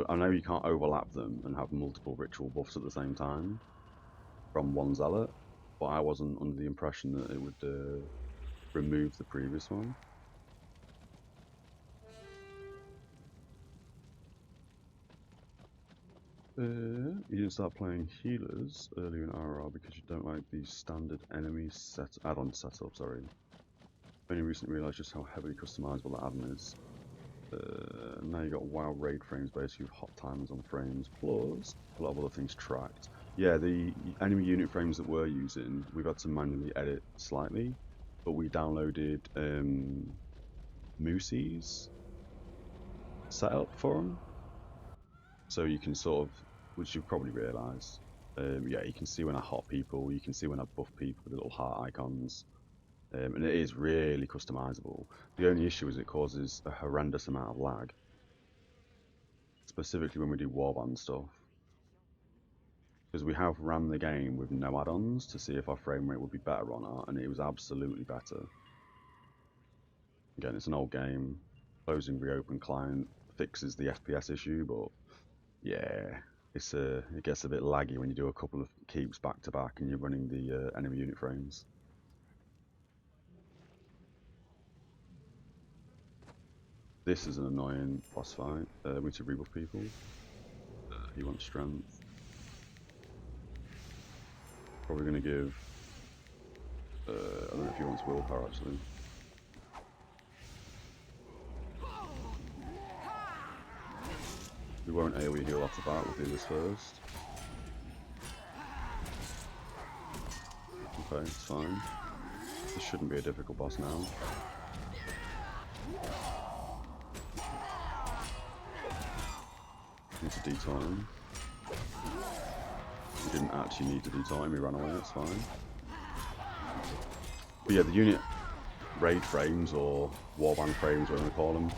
I know you can't overlap them and have multiple ritual buffs at the same time from one zealot, but I wasn't under the impression that it would remove the previous one. You didn't start playing healers earlier in RR because you don't like the standard enemy add-on setup, sorry. I only recently realised just how heavily customizable that add-on is. Now you got WoW raid frames basically with hot timers on frames, plus a lot of other things tracked. Yeah, the enemy unit frames that we're using, we've had to manually edit slightly, but we downloaded Moosey's setup for them. So you can sort of, which you've probably realised, yeah, you can see when I hot people, you can see when I buff people with the little heart icons, and it is really customizable. The only issue is it causes a horrendous amount of lag, specifically when we do warband stuff. Because we have ran the game with no add-ons to see if our frame rate would be better or not, and it was absolutely better. Again, it's an old game. Closing reopen client fixes the FPS issue, but yeah, it gets a bit laggy when you do a couple of keeps back to back and you're running the enemy unit frames. This is an annoying boss fight. We need to rebuff people. He wants strength. Probably going to give... I don't know if he wants willpower actually. We won't AoE heal off the bat, we'll do this first. Okay, it's fine. This shouldn't be a difficult boss now. Need to detour him. We didn't actually need to detour him, he ran away, it's fine. But yeah, the unit raid frames, or warband frames, whatever you call them,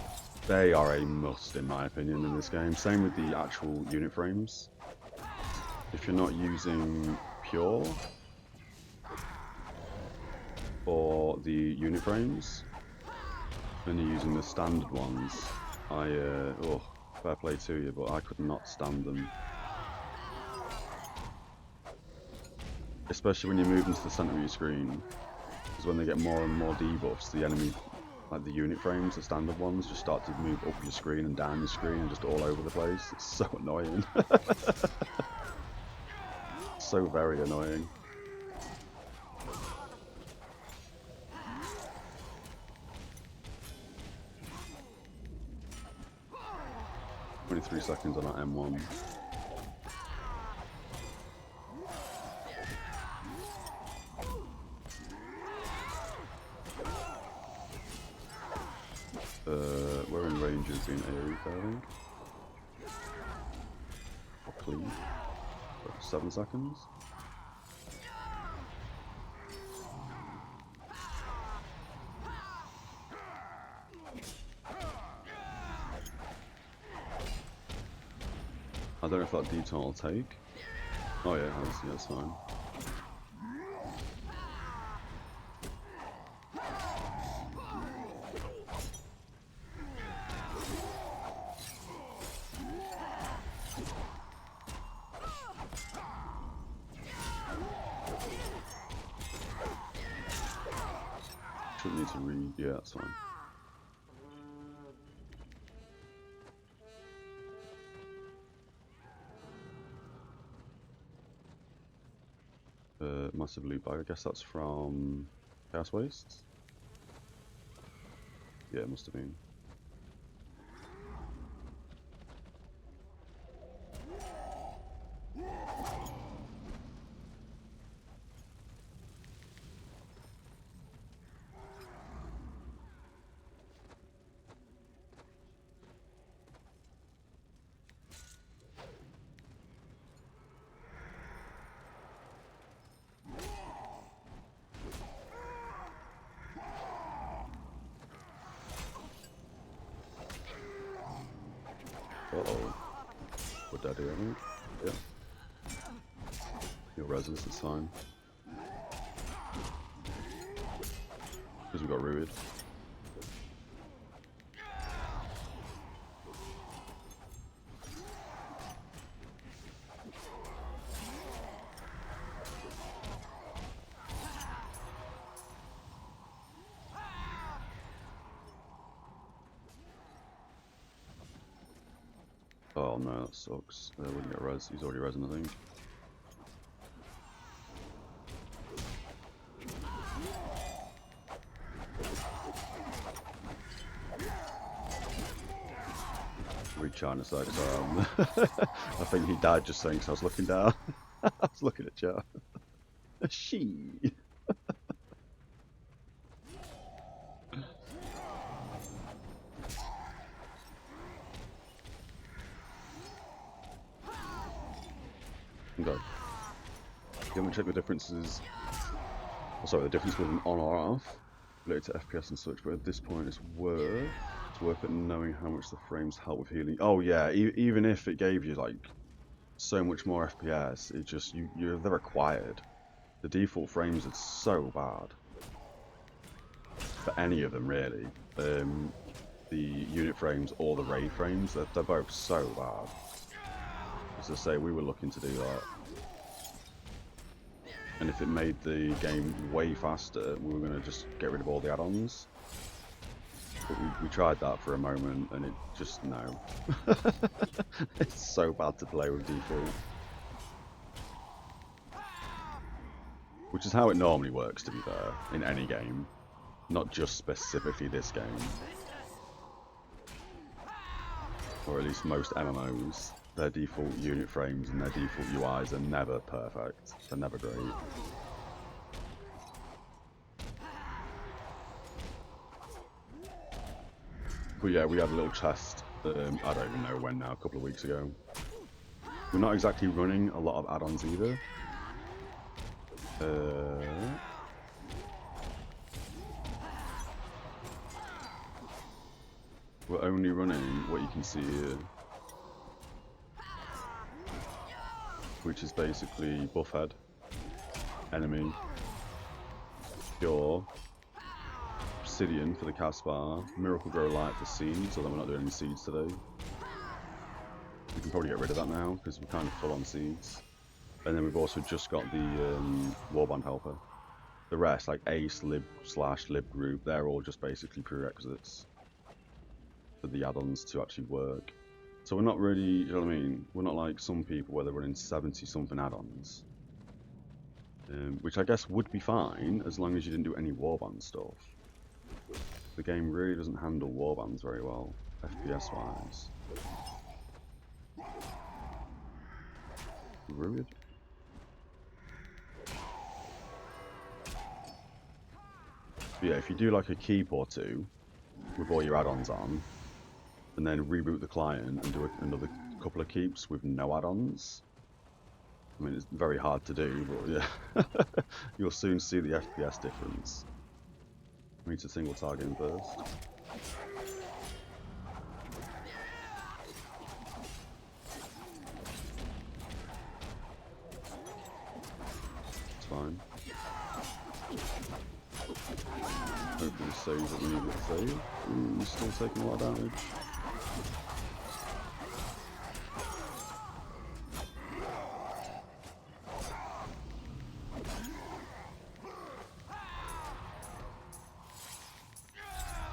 they are a must in my opinion in this game. Same with the actual unit frames. If you're not using pure for the unit frames, and you're using the standard ones, oh, fair play to you, but I could not stand them. Especially when you move into the centre of your screen, because when they get more and more debuffs, the enemy, like the unit frames, the standard ones, just start to move up your screen and down your screen and just all over the place. It's so annoying. So very annoying. "23 seconds on our M1. We're in range of being AoE, I think. Or clean. 7 seconds. I don't know if that detour will take. Oh yeah, it has, yeah, it's fine. Shouldn't need to read, yeah, that's fine. Massive loot bag, I guess that's from Chaos Wastes? Yeah, it must have been. Uh-oh. We're dead here, I think. Yeah. Your resist is fine. Because we got rooted. Oh no, that sucks. Wouldn't get res. He's already resin, I think. Read China side, so I think he died just saying, because I was looking down. I was looking at chat. She. Okay. You haven't checked the differences. Oh, sorry, the difference between on or off related to FPS and such, but at this point it's worth It's worth it knowing how much the frames help with healing. Oh yeah, even if it gave you like so much more FPS, it just they're required. The default frames are so bad for any of them really. The unit frames or the raid frames, they're both so bad. As I say, we were looking to do that. And if it made the game way faster, we were going to just get rid of all the add-ons. But we tried that for a moment, and it just, no. It's so bad to play with default. Which is how it normally works, to be fair, in any game. Not just specifically this game. Or at least most MMOs. Their default unit frames and their default UIs are never perfect. They're never great. But yeah, we had a little chest, I don't even know when now, a couple of weeks ago. We're not exactly running a lot of add-ons either. We're only running what you can see here. Which is basically Buffhead, Enemy, Pure, Obsidian for the Caspar, Miracle Grow Light for Seeds, although we're not doing any Seeds today. We can probably get rid of that now, because we're kind of full on Seeds. And then we've also just got the Warband Helper. The rest, like Ace, Lib/Lib Group, they're all just basically prerequisites for the add-ons to actually work. So we're not really, you know what I mean? We're not like some people where they're running 70-something add-ons. Which I guess would be fine, as long as you didn't do any warband stuff. The game really doesn't handle warbands very well, FPS-wise. Rude. But yeah, if you do like a keep or two, with all your add-ons on, and then reboot the client and do another couple of keeps with no add-ons. I mean, it's very hard to do, but yeah, you'll soon see the FPS difference. We need to single target him first. It's fine. Hopefully it saves what we need it to save. He's still taking a lot of damage.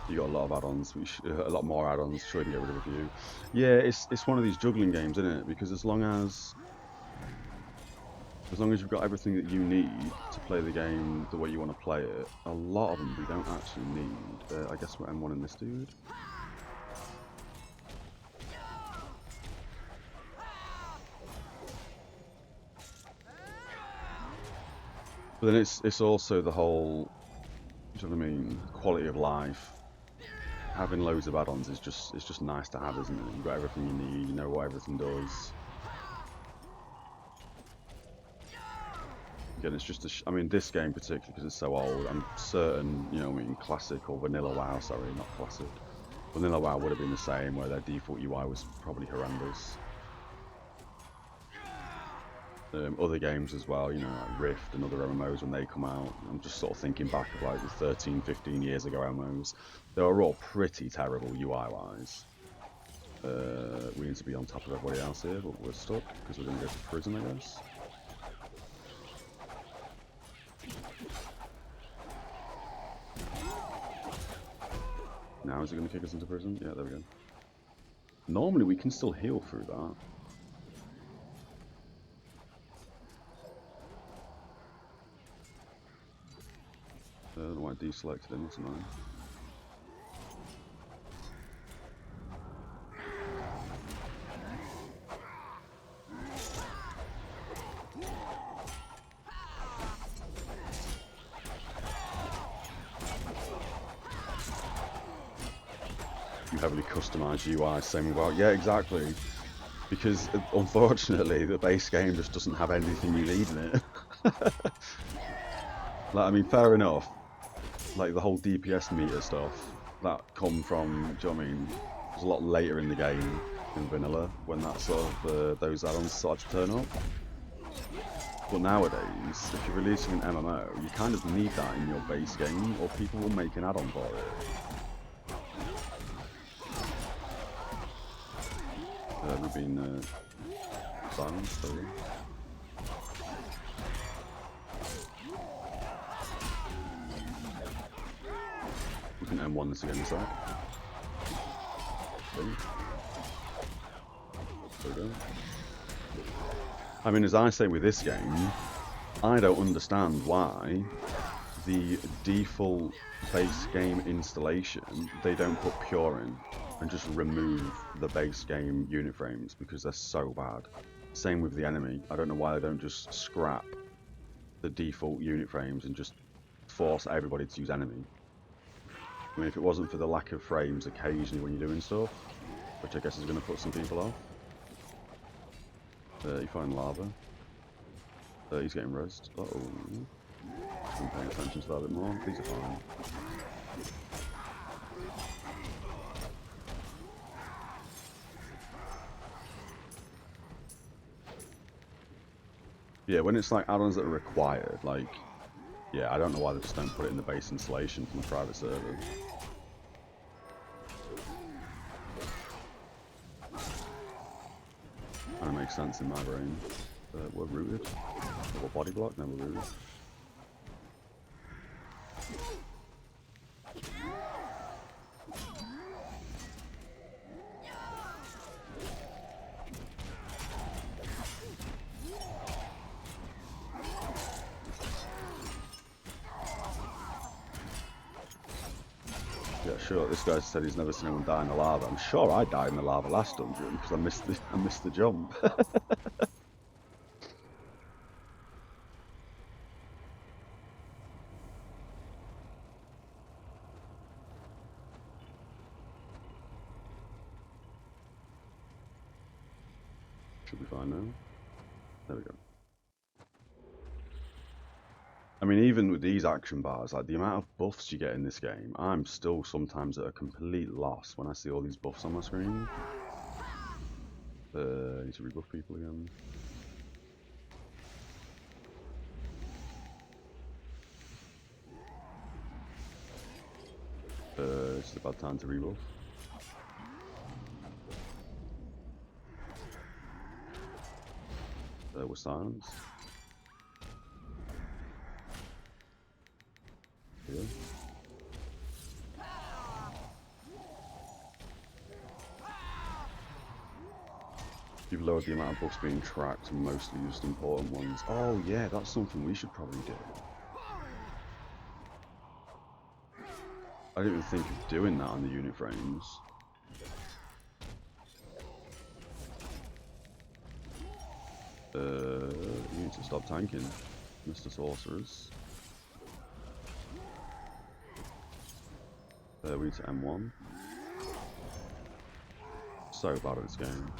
You got a lot of add-ons, a lot more add-ons, trying to get rid of a few. Yeah, it's one of these juggling games, isn't it? Because as long as you've got everything that you need to play the game the way you want to play it, a lot of them we don't actually need. I guess we're M1 in this dude. But then it's also the whole, do you know what I mean, quality of life. Having loads of add-ons is just nice to have, isn't it? You've got everything you need, you know what everything does. Again, it's just I mean, this game particularly because it's so old. I'm certain, you know, I mean, classic or vanilla WoW. Sorry, not classic. Vanilla WoW would have been the same, where their default UI was probably horrendous. Other games as well, you know, like Rift and other MMOs when they come out. I'm just sort of thinking back of like the 13, 15 years ago MMOs. They were all pretty terrible UI-wise. We need to be on top of everybody else here, but we're stuck because we're going to go to prison, I guess. Now is it going to kick us into prison? Yeah, there we go. Normally we can still heal through that. I don't know why I deselected him, that's annoying. You heavily customized UI, same about, yeah, exactly. Because unfortunately the base game just doesn't have anything you need in it. Like, I mean, fair enough. Like the whole DPS meter stuff, that come from, do you know what I mean? It was a lot later in the game in vanilla when that sort of those add-ons started to turn up. But nowadays, if you're releasing an MMO, you kind of need that in your base game, or people will make an add-on for it. We've been silenced, there we go. We can M1 this again, is that? Okay. There we go. I mean, as I say with this game, I don't understand why the default base game installation, they don't put Pure in and just remove the base game unit frames because they're so bad. Same with the enemy. I don't know why they don't just scrap the default unit frames and just force everybody to use enemy. I mean, if it wasn't for the lack of frames occasionally when you're doing stuff, which I guess is going to put some people off. You find lava. He's getting rezzed. Uh-oh. I'm paying attention to that a bit more. These are fine. Yeah, when it's like add-ons that are required, like, yeah, I don't know why they just don't put it in the base installation from a private server. Kind of makes sense in my brain. We're rooted. We're body block, no, we're rooted. Yeah, sure. This guy said he's never seen anyone die in the lava. I'm sure I died in the lava last dungeon because I missed the jump. Should be fine now. There we go. I mean, even with these action bars, like the amount of buffs you get in this game, I'm still sometimes at a complete loss when I see all these buffs on my screen. I need to rebuff people again. This is a bad time to rebuff. We're silenced. Yeah. You've lowered the amount of buffs being tracked and mostly just important ones. Oh yeah, that's something we should probably do. I didn't even think of doing that on the unit frames. You need to stop tanking, Mr. Sorcerers. We need to M1. So bad at this game.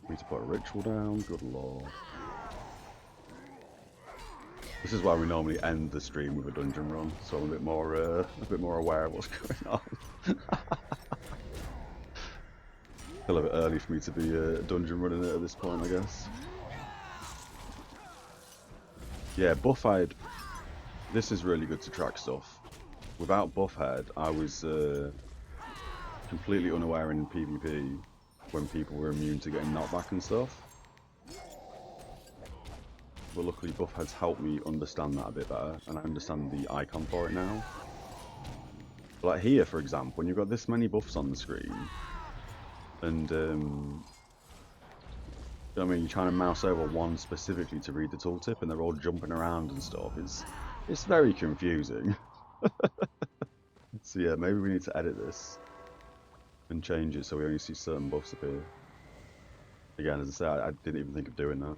We need to put a ritual down, good lord. This is why we normally end the stream with a dungeon run, so I'm a bit more aware of what's going on. Still a bit early for me to be dungeon running it at this point, I guess. Yeah, Buffhead. This is really good to track stuff. Without Buffhead, I was completely unaware in PvP when people were immune to getting knockback and stuff. But luckily Buffhead's helped me understand that a bit better, and I understand the icon for it now. Like here, for example, when you've got this many buffs on the screen, and I mean, you're trying to mouse over one specifically to read the tooltip, and they're all jumping around and stuff. It's very confusing. So yeah, maybe we need to edit this and change it so we only see certain buffs appear. Again, as I say, I didn't even think of doing that.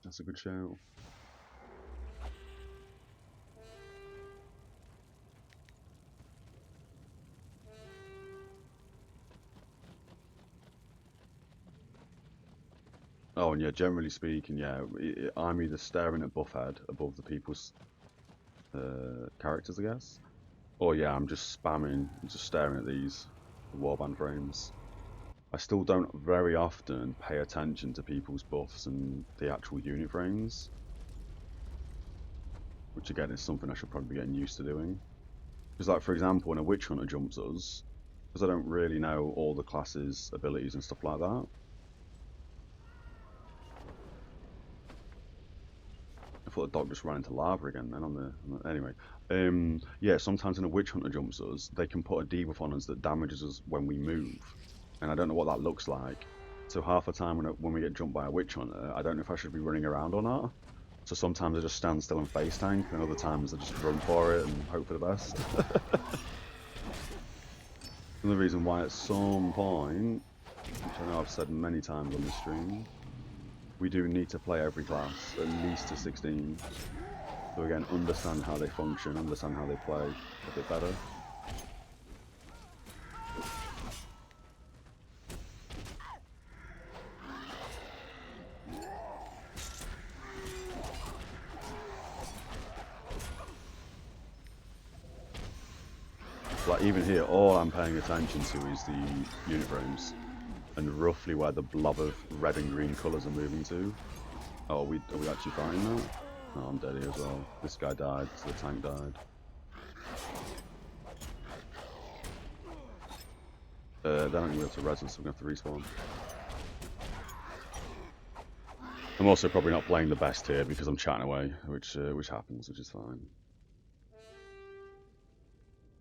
That's a good shout. Oh, and yeah, generally speaking, yeah, I'm either staring at Buffhead above the people's characters, I guess, or yeah, I'm just spamming, just staring at these warband frames. I still don't very often pay attention to people's buffs and the actual unit frames, which again is something I should probably be getting used to doing. Because, like, for example, when a Witch Hunter jumps us, because I don't really know all the classes' abilities and stuff like that. I thought the dog just ran into lava again then on the anyway. Yeah, sometimes when a Witch Hunter jumps us, they can put a debuff on us that damages us when we move. And I don't know what that looks like. So half the time when we get jumped by a Witch Hunter, I don't know if I should be running around or not. So sometimes I just stand still and face tank, and other times I just run for it and hope for the best. Another reason why at some point, which I know I've said many times on this stream, we do need to play every class at least to 16. So again, understand how they function, understand how they play a bit better. Like even here, all I'm paying attention to is the unit frames and roughly where the blob of red and green colours are moving to. Oh, are we actually fighting that? Oh, I'm dead here as well. This guy died, so the tank died. They don't even be able to res us, so we're going to have to respawn. I'm also probably not playing the best here because I'm chatting away, which happens, which is fine.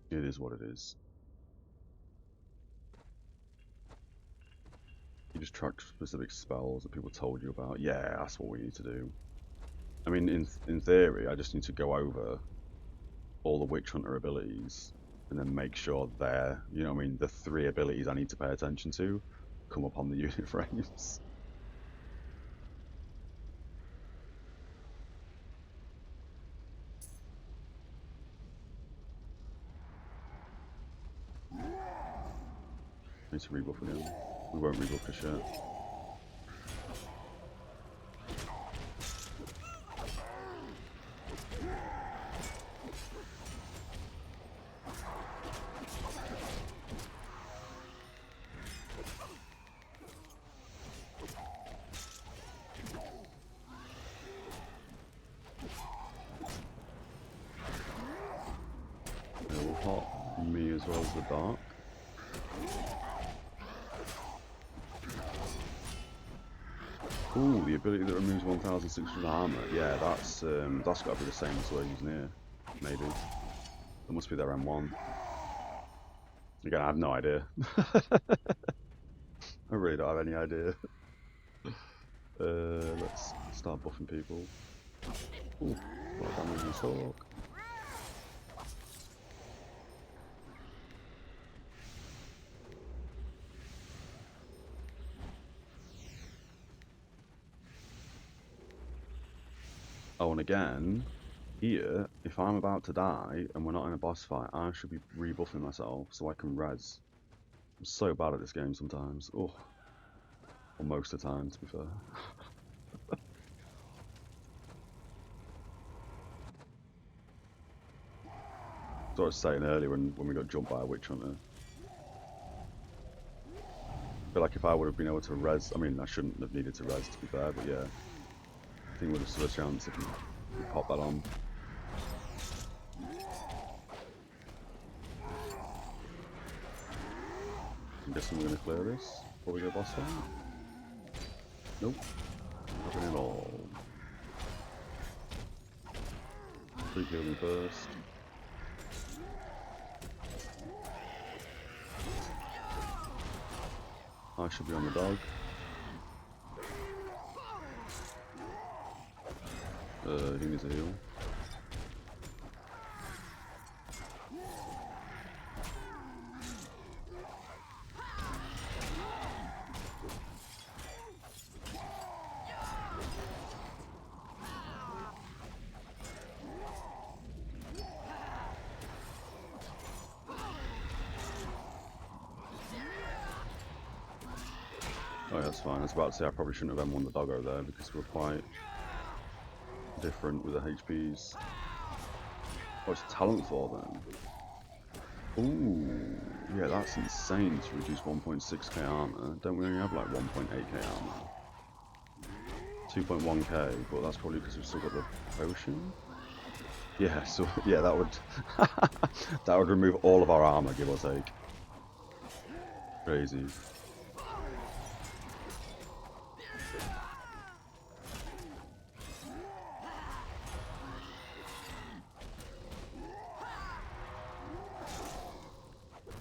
It is what it is. You just track specific spells that people told you about. Yeah, that's what we need to do. I mean, in theory, I just need to go over all the Witch Hunter abilities and then make sure they're, you know what I mean, the 3 abilities I need to pay attention to come up on the unit frames. Need to rebuff again. We won't rebuff this yet. Yeah, we'll pop me as well as the dark. Ooh, the ability that removes 1,600 armor. Yeah, that's got to be the same as we're using here. Maybe. That must be their M1. Again, I have no idea. I really don't have any idea. Let's start buffing people. Ooh, a lot of damage and talk. Oh, and again, here, if I'm about to die and we're not in a boss fight, I should be rebuffing myself so I can res. I'm so bad at this game sometimes. Oh, or most of the time, to be fair. As I was saying earlier when we got jumped by a Witch Hunter. I feel like if I would have been able to res, I mean, I shouldn't have needed to res to be fair, but yeah. I think we would have stood a chance if we pop that on. I'm guessing we're going to clear this before we go boss fight. Nope. Nothing at all. Free heal me first. I should be on the dog. He needs a heal. Oh yeah, that's fine. I was about to say I probably shouldn't have M1 the doggo there because we're quite different with the HPs. Oh, it's talent for then. Ooh, yeah, that's insane to reduce 1.6k armor. Don't we only have like 1.8k armor? 2.1k, but that's probably because we've still got the potion. Yeah, so yeah, that would that would remove all of our armor, give or take. Crazy.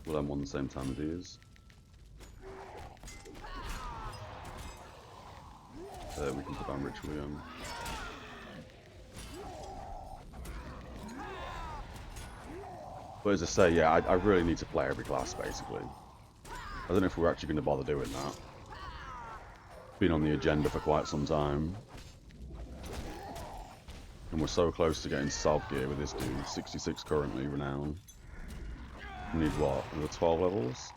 Well, I'm on the same time as he is. We can put down Ritualium. But as I say, yeah, I really need to play every class, basically. I don't know if we're actually going to bother doing that. Been on the agenda for quite some time. And we're so close to getting Salve gear with this dude. 66 currently, Renown. We need what? Another 12 levels?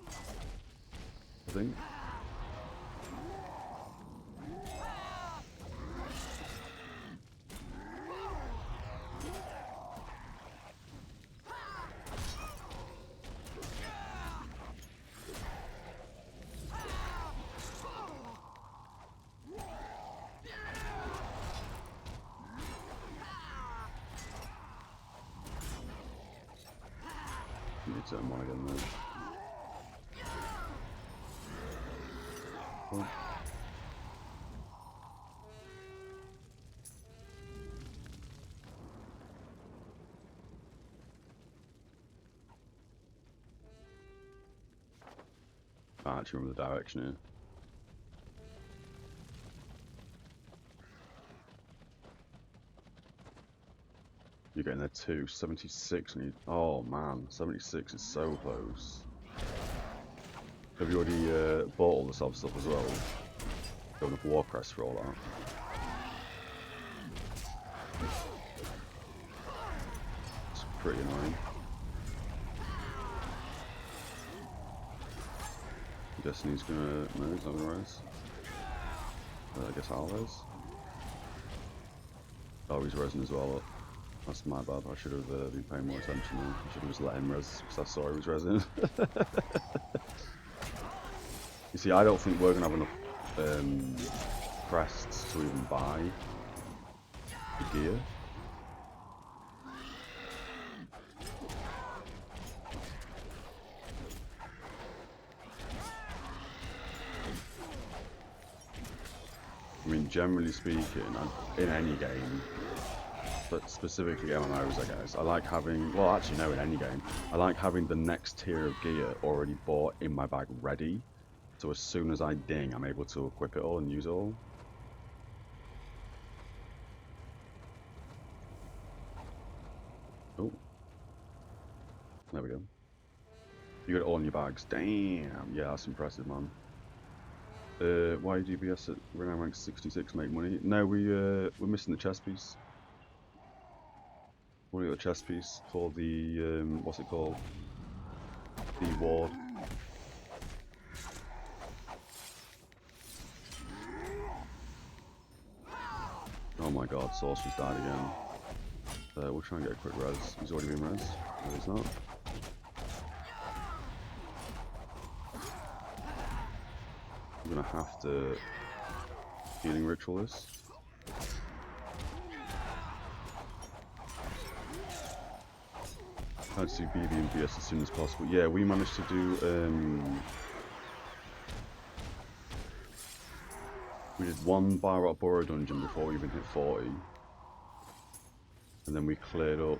I think. Need to M1 again then. Oh. I actually remember the direction here. You're getting there too. 76 and you... Oh man, 76 is so close. Have you already bought all the sub stuff as well? Got enough war crest for all that. It's pretty annoying. I'm guessing he's gonna... No, he's not gonna res. I guess I'll res. Oh, he's resing as well. That's my bad. I should have been paying more attention. I should have just let him res because I saw he was resing. You see, I don't think we're gonna have enough crests to even buy the gear. I mean, generally speaking, in any game, but specifically MMOs, I guess, I like having, well actually no, in any game, I like having the next tier of gear already bought in my bag ready, so as soon as I ding, I'm able to equip it all and use it all. Oh. There we go. You got it all in your bags. Damn, yeah, that's impressive, man. Why DBS at renown rank 66 make money? No, we're missing the chest piece. We got the chest piece for the what's it called? The ward. Oh my god, Sorcerer's died again. We'll try and get a quick res. He's already been res. No, he's not. I'm gonna have to healing ritual this. I'd do BB and BS as soon as possible. Yeah, we managed to do we did one Byrot Burrow dungeon before we even hit 40. And then we cleared up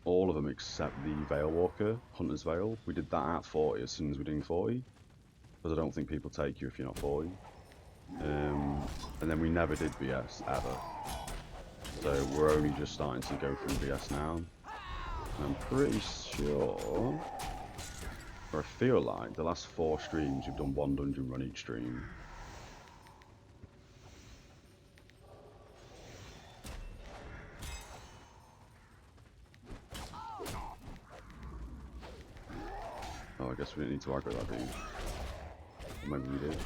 all of them except the Veil Walker, Hunter's Veil. We did that at 40 as soon as we're doing 40. Because I don't think people take you if you're not 40. And then we never did BS ever. So we're only just starting to go through BS now. And I'm pretty sure, or I feel like the last 4 streams you've done 1 dungeon run each stream. Oh, I guess we didn't need to aggro that, do you? Or maybe we did.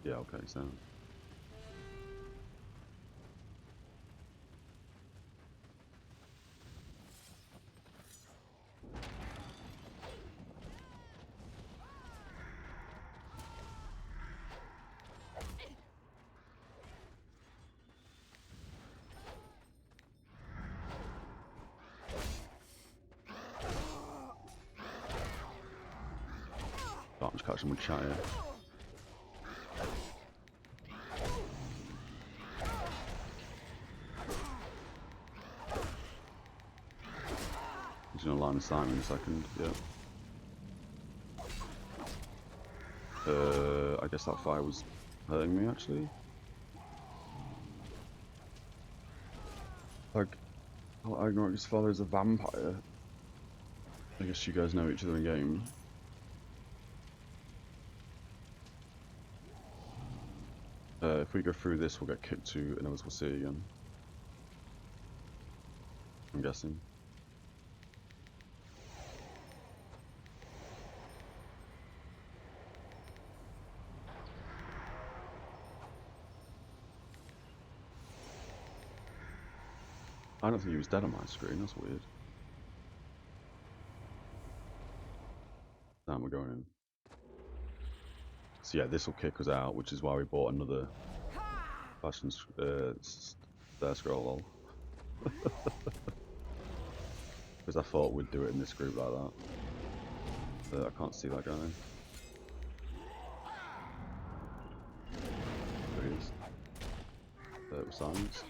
Yeah, okay, so. I'm just catching with chat here. He's gonna line of sight in a second, yeah. I guess that fire was hurting me actually. Like, Agnoric's father is a vampire. I guess you guys know each other in game. If we go through this, we'll get kicked to Inevitable Sea again. I'm guessing. I don't think he was dead on my screen, that's weird. Damn, we're going in. So yeah, this will kick us out, which is why we bought another Bastion Stair scroll. Because I thought we'd do it in this group like that. But I can't see that guy. There he is. With silence.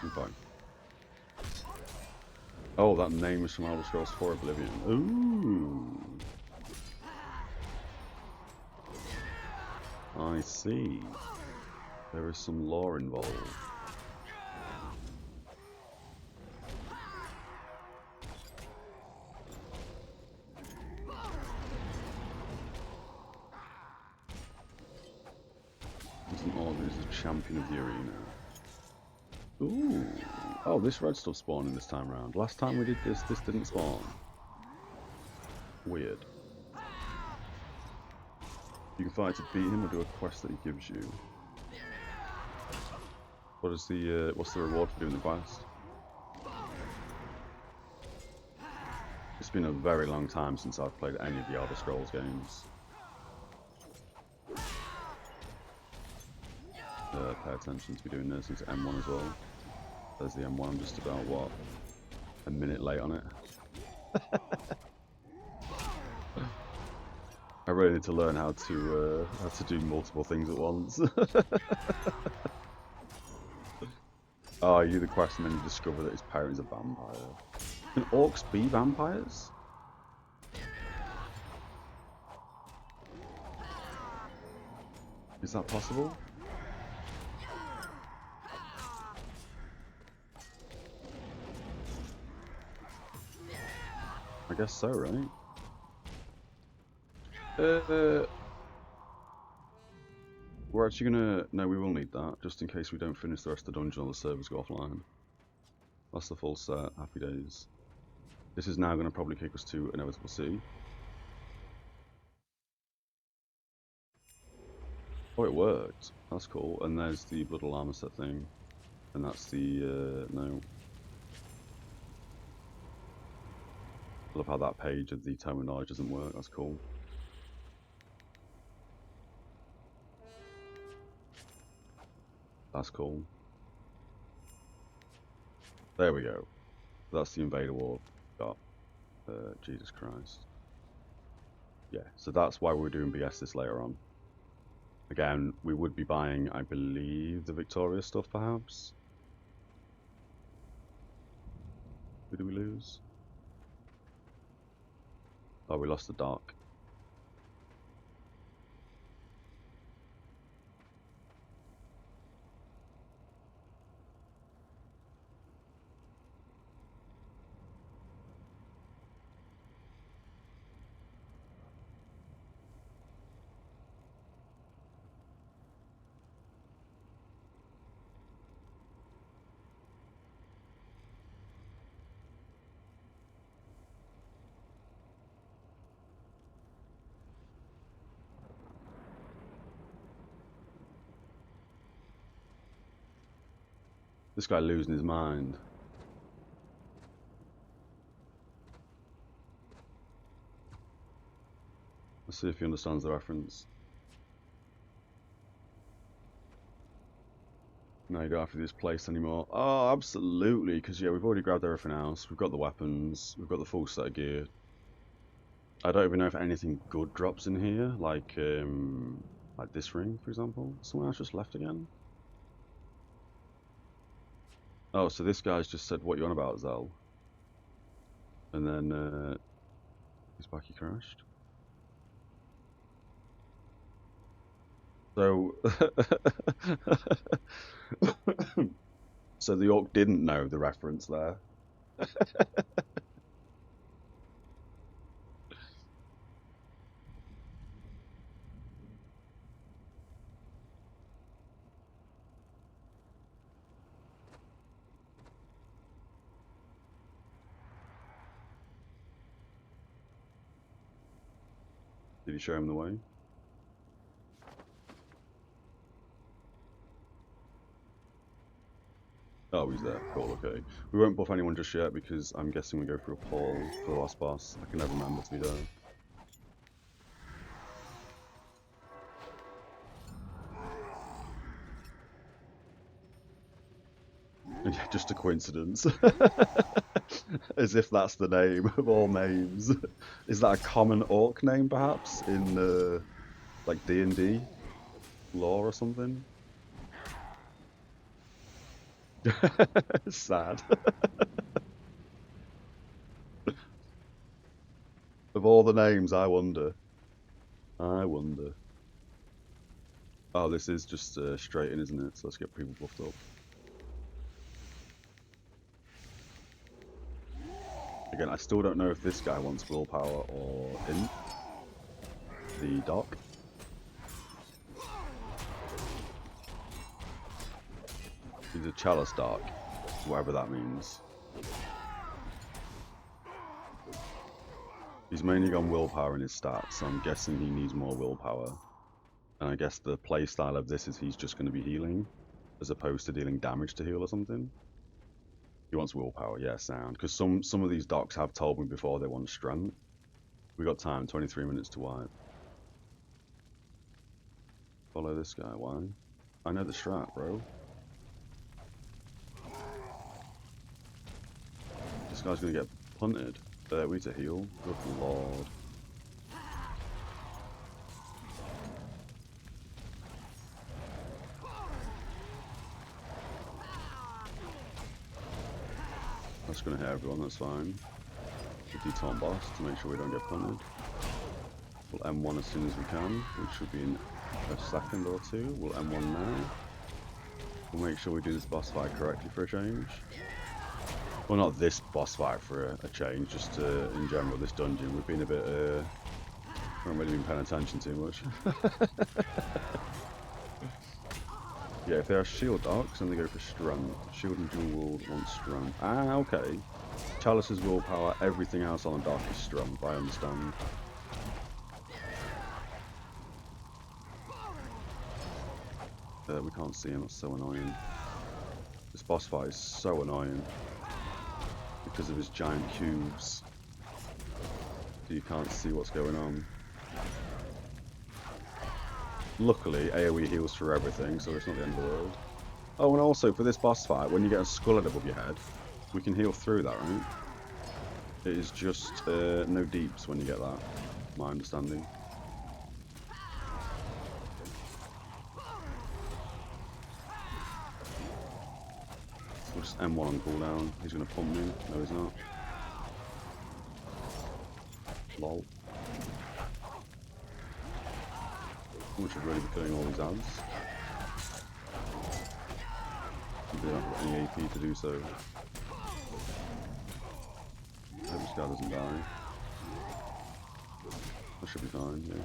I'm fine. Oh, that name is from Elder Scrolls 4 Oblivion. Ooh. I see. There is some lore involved. Isn't Order is the champion of the arena? Ooh. Oh, this red stuff spawning this time around. Last time we did this didn't spawn. Weird. You can fight to beat him or do a quest that he gives you. What is the what's the reward for doing the quest? It's been a very long time since I've played any of the Elder Scrolls games. Pay attention to be doing this. It's M1 as well. There's the M1. I'm just about what, a minute late on it. I really need to learn how to do multiple things at once. Oh, you do the quest and then you discover that his parent is a vampire. Can orcs be vampires? Is that possible? I guess so, right? We're actually gonna... No, we will need that, just in case we don't finish the rest of the dungeon or the servers go offline. That's the full set. Happy days. This is now going to probably kick us to Inevitable Sea. Oh, it worked. That's cool. And there's the Blood Alarm set thing. And that's the... no. I love how that page of the Tome of Knowledge doesn't work. That's cool. That's cool. There we go. That's the Invader War. Got Jesus Christ. Yeah, so that's why we're doing BS this later on. Again, we would be buying, I believe, the Victoria stuff perhaps. Who do we lose? Oh, we lost the Dark. This guy losing his mind. Let's see if he understands the reference. No, you don't have to do this place anymore. Oh, absolutely, because yeah, we've already grabbed everything else. We've got the weapons, we've got the full set of gear. I don't even know if anything good drops in here, like this ring, for example. Someone else just left again. Oh, so this guy's just said, "What you on about, Zell?" And then he's back. He crashed. So, so the orc didn't know the reference there. Did he show him the way? Oh, he's there. Cool, okay. We won't buff anyone just yet because I'm guessing we go through a poll for the last boss. I can never remember, to be there. Yeah, just a coincidence. As if that's the name of all names. Is that a common orc name, perhaps, in like D&D lore or something? Sad. Of all the names, I wonder. I wonder. Oh, this is just straight in, isn't it? So let's get people buffed up. Again, I still don't know if this guy wants willpower or int. The doc. He's a chalice doc, whatever that means. He's mainly gone willpower in his stats, so I'm guessing he needs more willpower. And I guess the playstyle of this is he's just going to be healing, as opposed to dealing damage to heal or something. He wants willpower, yeah, sound. Because some of these docs have told me before they want strength. We got time, 23 minutes to wipe. Follow this guy, why? I know the strat, bro. This guy's gonna get punted. There, we need to heal. Good lord. That's gonna hit everyone, that's fine. The D-Tom boss to make sure we don't get punted. We'll M1 as soon as we can, which should be in a second or two. We'll M1 now. We'll make sure we do this boss fight correctly for a change. Well, not this boss fight for a change, just in general, this dungeon. We've been a bit, haven't really been paying attention too much. Yeah, if they are shield docs, then they go for strength. Shield and dual want strength. Ah, okay. Chalice's willpower, everything else on the dock is strength, I understand. We can't see him, that's so annoying. This boss fight is so annoying. Because of his giant cubes. So you can't see what's going on. Luckily, AoE heals for everything, so it's not the end of the world. Oh, and also for this boss fight, when you get a skull head above your head, we can heal through that, right? It is just no deeps when you get that, my understanding. We'll just M1 on cooldown. He's going to pump me. No, he's not. Lol. We should really be killing all these ads. We don't have any AP to do so. I hope this guy doesn't die. That should be fine, yeah.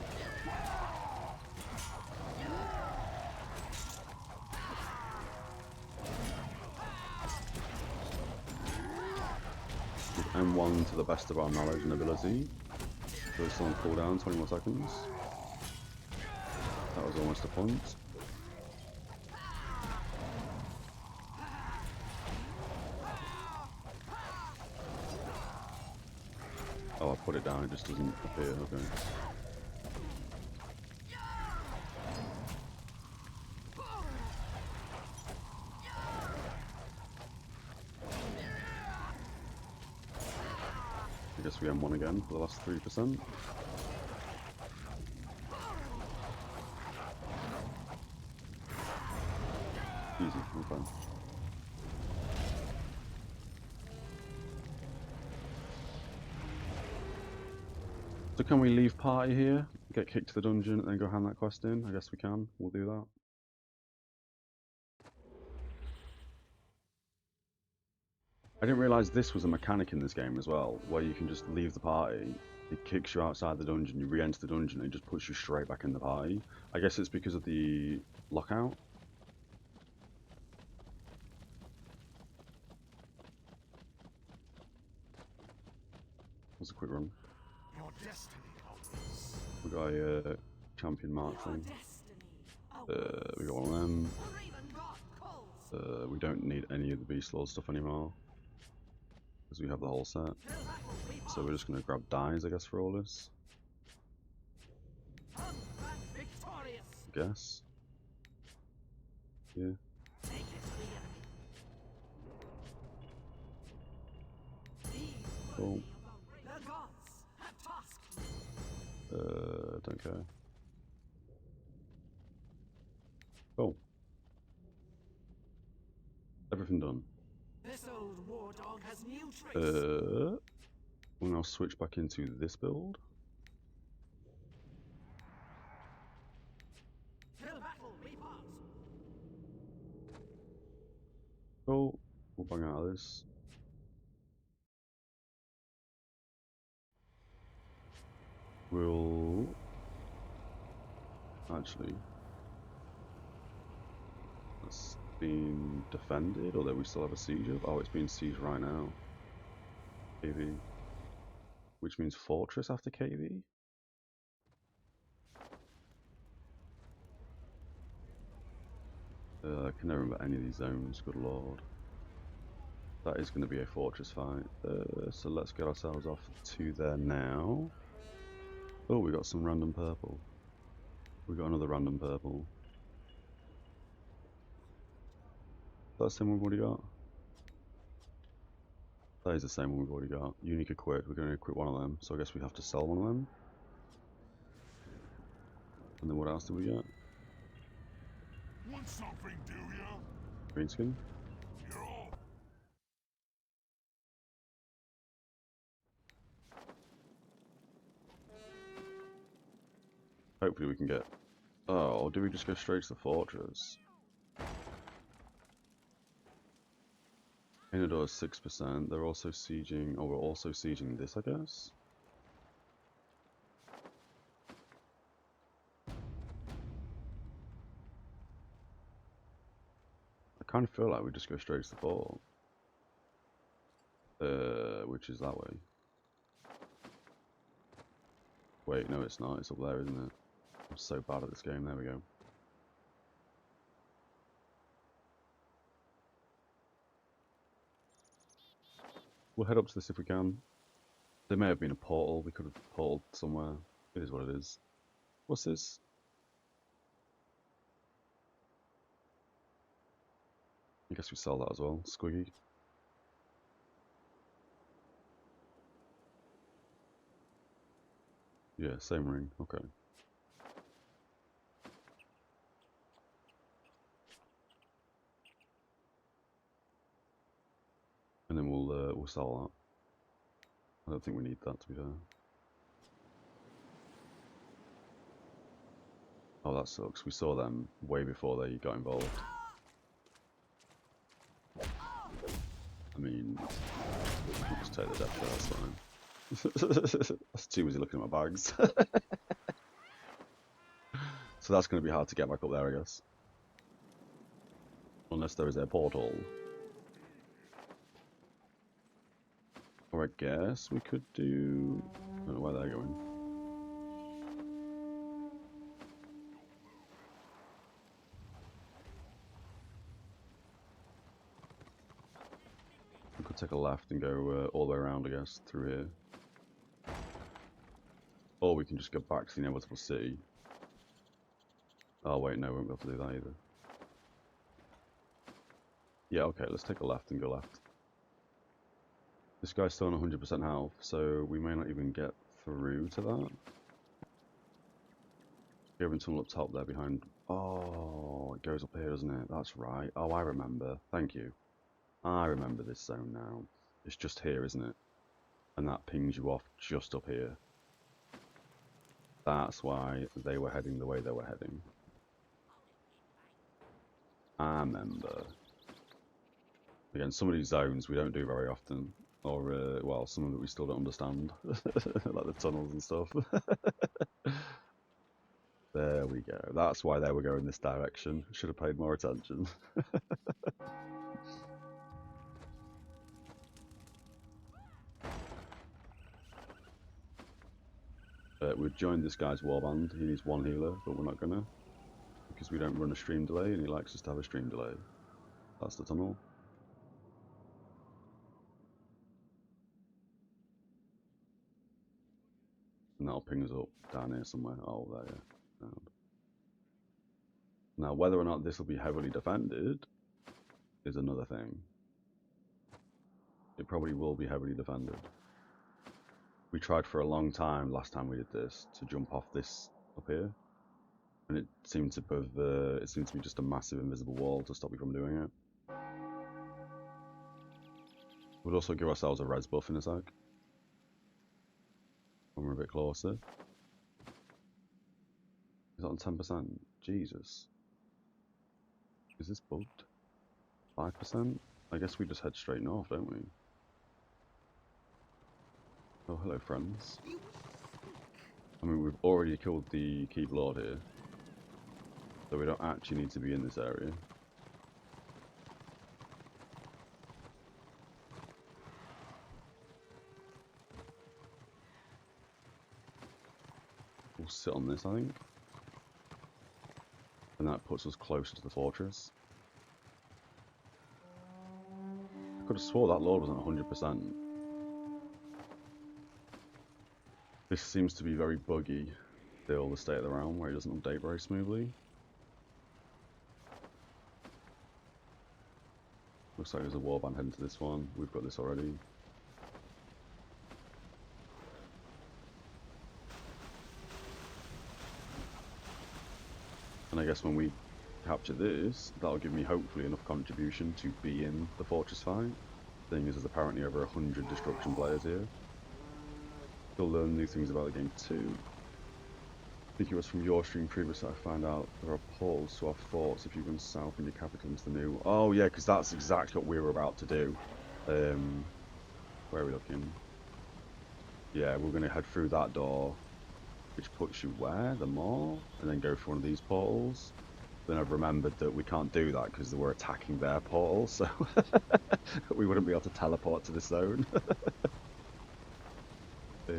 M1 to the best of our knowledge and ability. So it's still on cooldown, 20 more seconds. That was almost a point. put it down, it just doesn't appear. Okay. I guess we M1 again for the last 3%. Easy, okay. So can we leave party here, get kicked to the dungeon, and then go hand that quest in? I guess we can. We'll do that. I didn't realise this was a mechanic in this game as well, where you can just leave the party, it kicks you outside the dungeon, you re-enter the dungeon, and it just puts you straight back in the party. I guess it's because of the lockout. That's a quick run. Your destiny awaits. We got a champion mark Your thing. destiny We got one of them. or even God calls. We don't need any of the Beast Lord stuff anymore, because we have the whole set. Till battle we So we're just going to grab dies, I guess, for all this. come back victorious. I guess. Yeah. Take it to the enemy. Be Cool. worthy of the gods have tasked you. Don't care. Cool. Everything done. This old war dog has new tricks. We'll now switch back into this build. Till battle we pass. Cool. We'll bang out of this. We'll actually. That's been defended, although we still have a siege of. Oh, it's being sieged right now. KV. Which means fortress after KV? I can never remember any of these zones, good lord. That is going to be a fortress fight. So let's get ourselves off to there now. Oh, we got some random purple. We got another random purple. That's the same one we've already got. That is the same one we've already got. Unique equip. We're going to equip one of them, so I guess we have to sell one of them. And then what else did we get? Want something, do ya? Green skin. You're all Hopefully we can get... Oh, or do we just go straight to the fortress? Inador is 6%. They're also sieging... Oh, we're also sieging this, I guess? I kind of feel like we just go straight to the fort. Which is that way. Wait, no it's not. It's up there, isn't it? I'm so bad at this game. There we go. We'll head up to this if we can. There may have been a portal. We could have portaled somewhere. It is what it is. What's this? I guess we sell that as well. Squiggy. Yeah, same ring. Okay. And then we'll sell that. I don't think we need that, to be fair. Oh, that sucks. We saw them way before they got involved. I mean, we'll just take the death shot, that's fine. That's too busy looking at my bags. So that's going to be hard to get back up there, I guess. Unless there is a portal. Or I guess we could do... I don't know where they're going. We could take a left and go all the way around, I guess, through here. Or we can just go back to the inevitable city. Oh wait, no, we won't be able to do that either. Yeah, okay, let's take a left and go left. This guy's still on 100% health, so we may not even get through to that. Going tunnel up top there behind. Oh, it goes up here, doesn't it? That's right. Oh, I remember. Thank you. I remember this zone now. It's just here, isn't it? And that pings you off just up here. That's why they were heading the way they were heading. I remember. Again, some of these zones we don't do very often. Or, well, some of it we still don't understand. Like the tunnels and stuff. There we go. That's why they were going this direction. Should have paid more attention. We've joined this guy's warband. He needs one healer, but we're not gonna. Because we don't run a stream delay, and he likes us to have a stream delay. That's the tunnel. And that'll ping us up down here somewhere. Oh, there, yeah. Down. Now, whether or not this will be heavily defended is another thing. It probably will be heavily defended. We tried for a long time last time we did this to jump off this up here, and it seemed to be just a massive invisible wall to stop you from doing it. We'll also give ourselves a res buff in a sec when we're a bit closer. Is that on 10%? Jesus. Is this bugged? 5%? I guess we just head straight north, don't we? Oh, hello, friends. I mean, we've already killed the Keep Lord here, so we don't actually need to be in this area. We'll sit on this, I think. And that puts us closer to the fortress. I could have swore that Lord wasn't 100%. This seems to be very buggy, still, the state of the realm, where it doesn't update very smoothly. Looks like there's a warband heading to this one. We've got this already. And I guess when we capture this, that'll give me hopefully enough contribution to be in the fortress fight. Thing is, there's apparently over 100 destruction players here. You'll learn new things about the game too. I think it was from your stream previously I found out there are portals to our forts if you run south in your capital into the new... Oh yeah, because that's exactly what we were about to do. Where are we looking? Yeah, we're going to head through that door, which puts you where? The mall? And then go through one of these portals. Then I've remembered that we can't do that because we're attacking their portal, so we wouldn't be able to teleport to this zone. Yeah.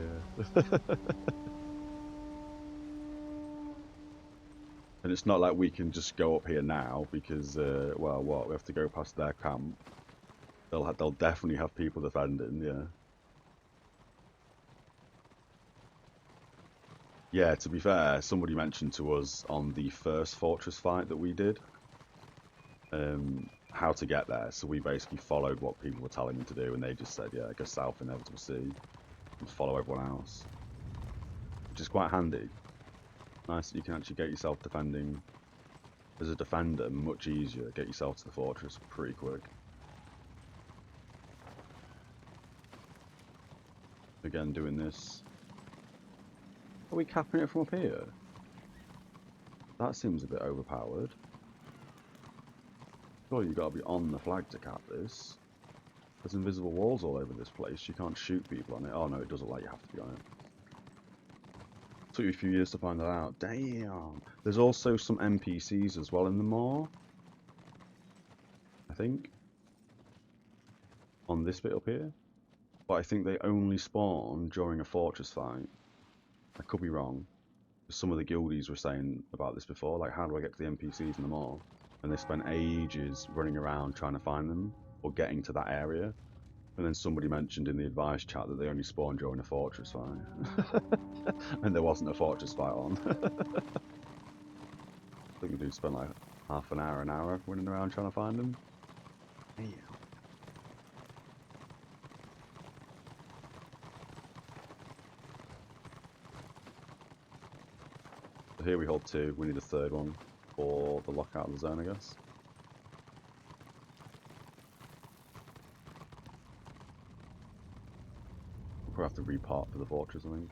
And it's not like we can just go up here now because, well, what? We have to go past their camp. They'll definitely have people defending, yeah. Yeah, to be fair, somebody mentioned to us on the first fortress fight that we did how to get there. So we basically followed what people were telling me to do, and they just said, yeah, go south Inevitable Sea and follow everyone else, which is quite handy. Nice that you can actually get yourself defending as a defender much easier. Get yourself to the fortress pretty quick. Again, doing this. Are we capping it from up here? That seems a bit overpowered. Surely you've got to be on the flag to cap this. There's invisible walls all over this place. You can't shoot people on it. Oh no, it doesn't let you have to be on it. Took you a few years to find that out. Damn. There's also some NPCs as well in the mall, I think. On this bit up here. But I think they only spawn during a fortress fight. I could be wrong. Some of the guildies were saying about this before, like how do I get to the NPCs in the mall? And they spent ages running around trying to find them, or getting to that area. And then somebody mentioned in the advice chat that they only spawn during a fortress fight. And there wasn't a fortress fight on. I think we do spend like half an hour running around trying to find them. Yeah. So here we hold 2, we need a 3rd one for the lockout of the zone, I guess. We'll probably have to repart for the fortress, I think.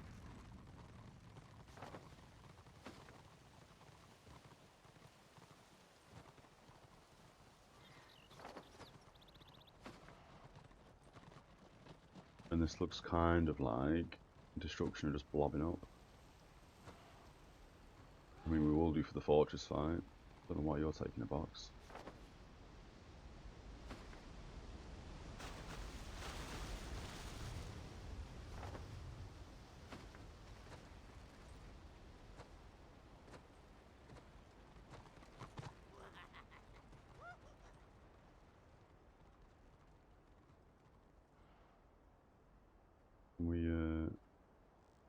And this looks kind of like destruction are just blobbing up. I mean, we will do for the fortress fight. Don't know why you're taking a box.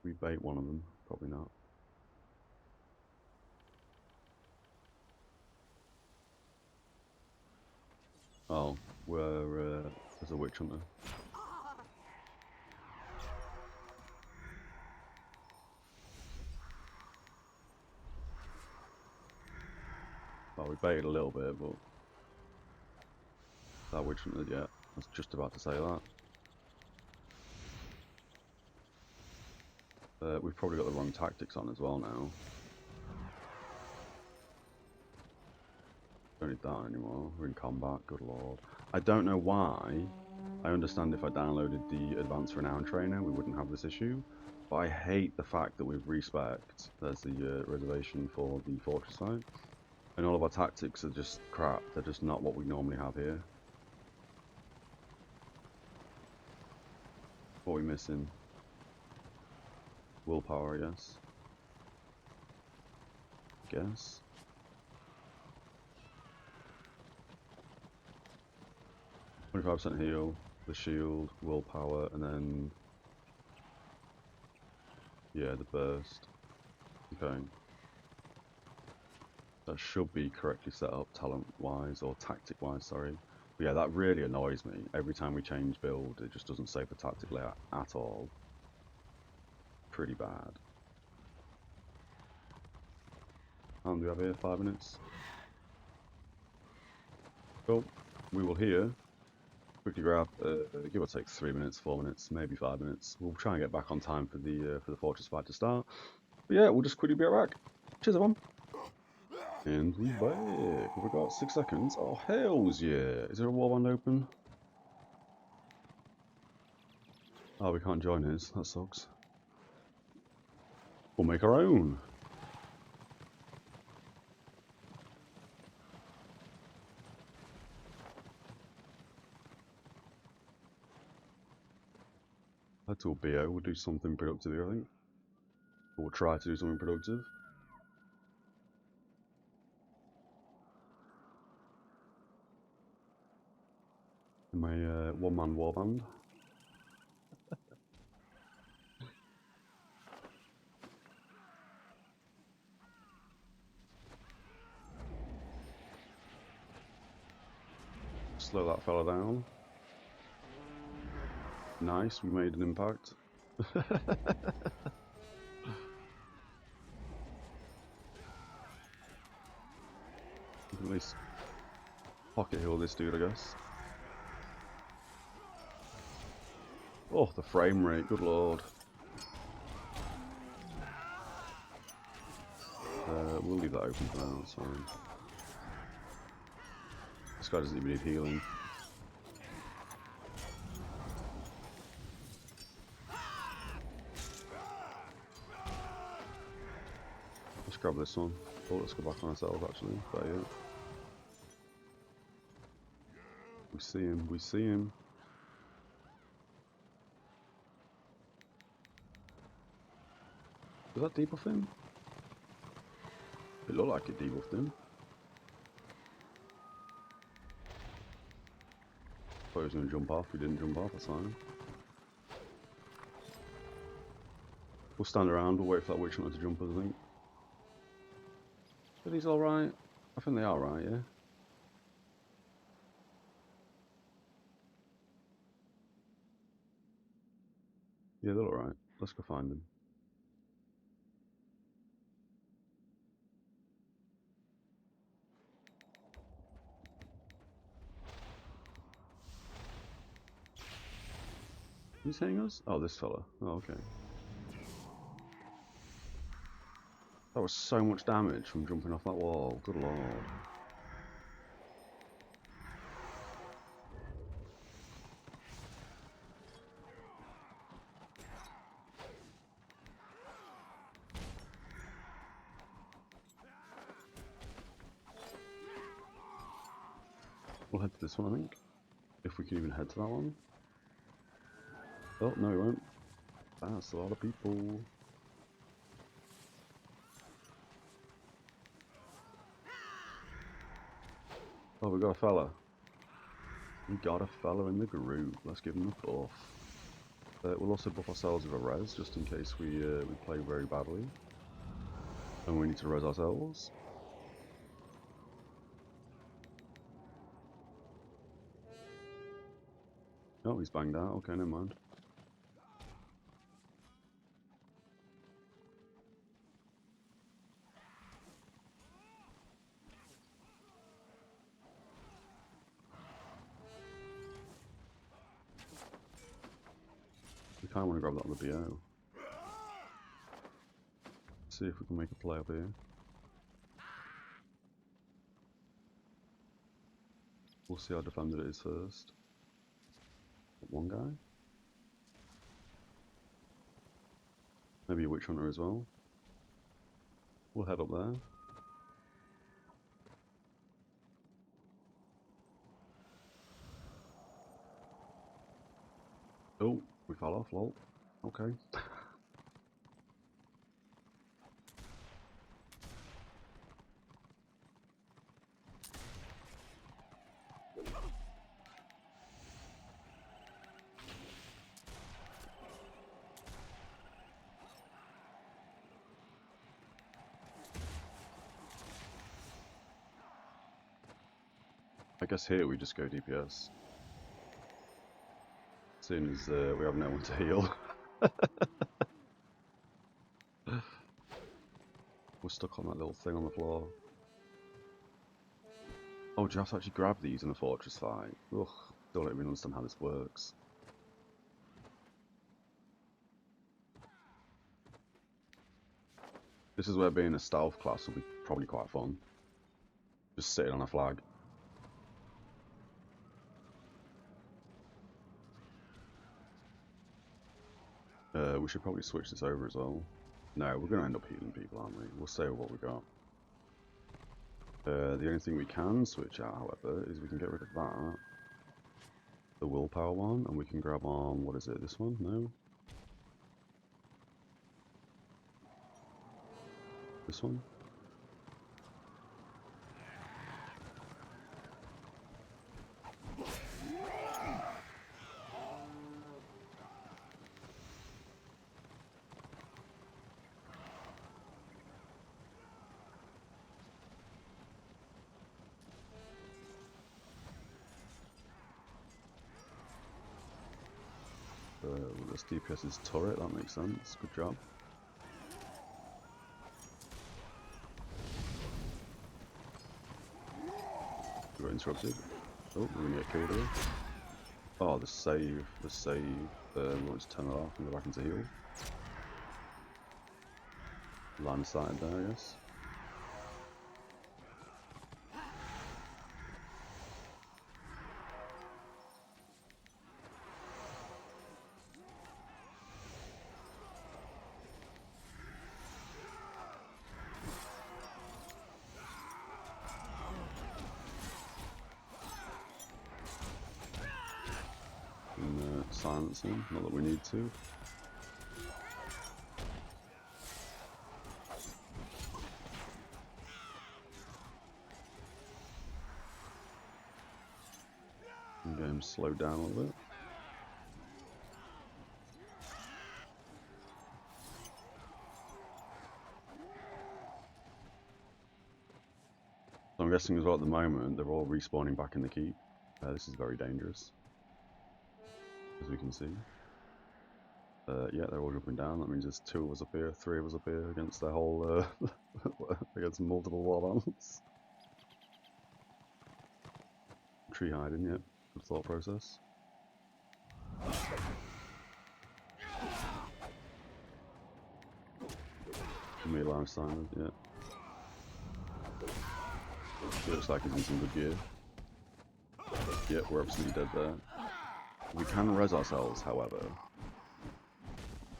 We bait one of them, probably not. Oh, there's a witch hunter. Well, we baited a little bit, but that witch hunter yet. I was just about to say that. We've probably got the wrong tactics on as well now. Don't need that anymore. We're in combat, good lord. I don't know why. I understand if I downloaded the advanced renown trainer, we wouldn't have this issue. But I hate the fact that we've respec'd. There's the reservation for the fortress fight. And all of our tactics are just crap. They're just not what we normally have here. What are we missing? Willpower, I guess. 25% heal, the shield, willpower, and then yeah, the burst. Okay. That should be correctly set up talent-wise, or tactic-wise, sorry. But yeah, that really annoys me. Every time we change build, it just doesn't save the tactic layout at all. Pretty bad. How long do we have here? 5 minutes? Cool. We will here quickly grab, give or take 3 minutes, 4 minutes, maybe 5 minutes. We'll try and get back on time for the fortress fight to start. But yeah, we'll just quickly be right back. Cheers, everyone. And we back. We've got 6 seconds. Oh, hells yeah. Is there a warband open? Oh, we can't join his. That sucks. We'll make our own. Head to a BO. We'll do something productive here, I think. Or we'll try to do something productive. In my one-man warband. Slow that fella down. Nice, we made an impact. At least pocket heal this dude, I guess. Oh, the frame rate, good lord. We'll leave that open for now, that's fine. This guy doesn't even need healing. Let's grab this one. Oh, let's go back on ourselves actually. But yeah. We see him, we see him. Does that debuff him? It looked like it debuffed him. thought he was going to jump off. He didn't jump off, that's fine. We'll stand around, we'll wait for that witch hunter to jump us, I think. Are these alright? I think they are right, yeah? Yeah, they're alright. Let's go find them. Who's hitting us? Oh, this fella. Oh, okay. That was so much damage from jumping off that wall. Good lord. We'll head to this one, I think. If we can even head to that one. Oh, no, we won't. That's a lot of people. Oh, we got a fella. We got a fella in the group. Let's give him a buff. We'll also buff ourselves with a res, just in case we play very badly. And we need to res ourselves. Oh, he's banged out. Okay, never mind. We kind of want to grab that on the BO. See if we can make a play up here. We'll see how defended it is first. One guy. Maybe a witch hunter as well. We'll head up there. Oh, we fell off, lol. Okay. I guess here we just go DPS. Soon as we have no one to heal. We're stuck on that little thing on the floor. Oh, do you have to actually grab these in a fortress fight? Ugh, still don't even understand how this works. This is where being a stealth class will be probably quite fun. Just sitting on a flag. We should probably switch this over as well. No, we're going to end up healing people, aren't we? We'll stay with what we got. The only thing we can switch out, however, is we can get rid of that. The willpower one, and we can grab on, what is it, this one? No? This one? This DPS is turret, that makes sense. Good job. We got interrupted. Oh, we're gonna get killed here. Oh, the save, the save. We'll just turn it off and go back into heal. Line of sight there, I guess. Silence him, not that we need to. Game slowed down a little bit. So I'm guessing as well at the moment they're all respawning back in the keep. This is very dangerous, as we can see. Yeah, they're all jumping down. That means there's 2 of us up here, 3 of us up here against their whole, against multiple warbands. Tree hiding, yep. Good thought process. Me Simon, yeah. He looks like he's in some good gear. Yep, we're absolutely dead there. We can res ourselves, however.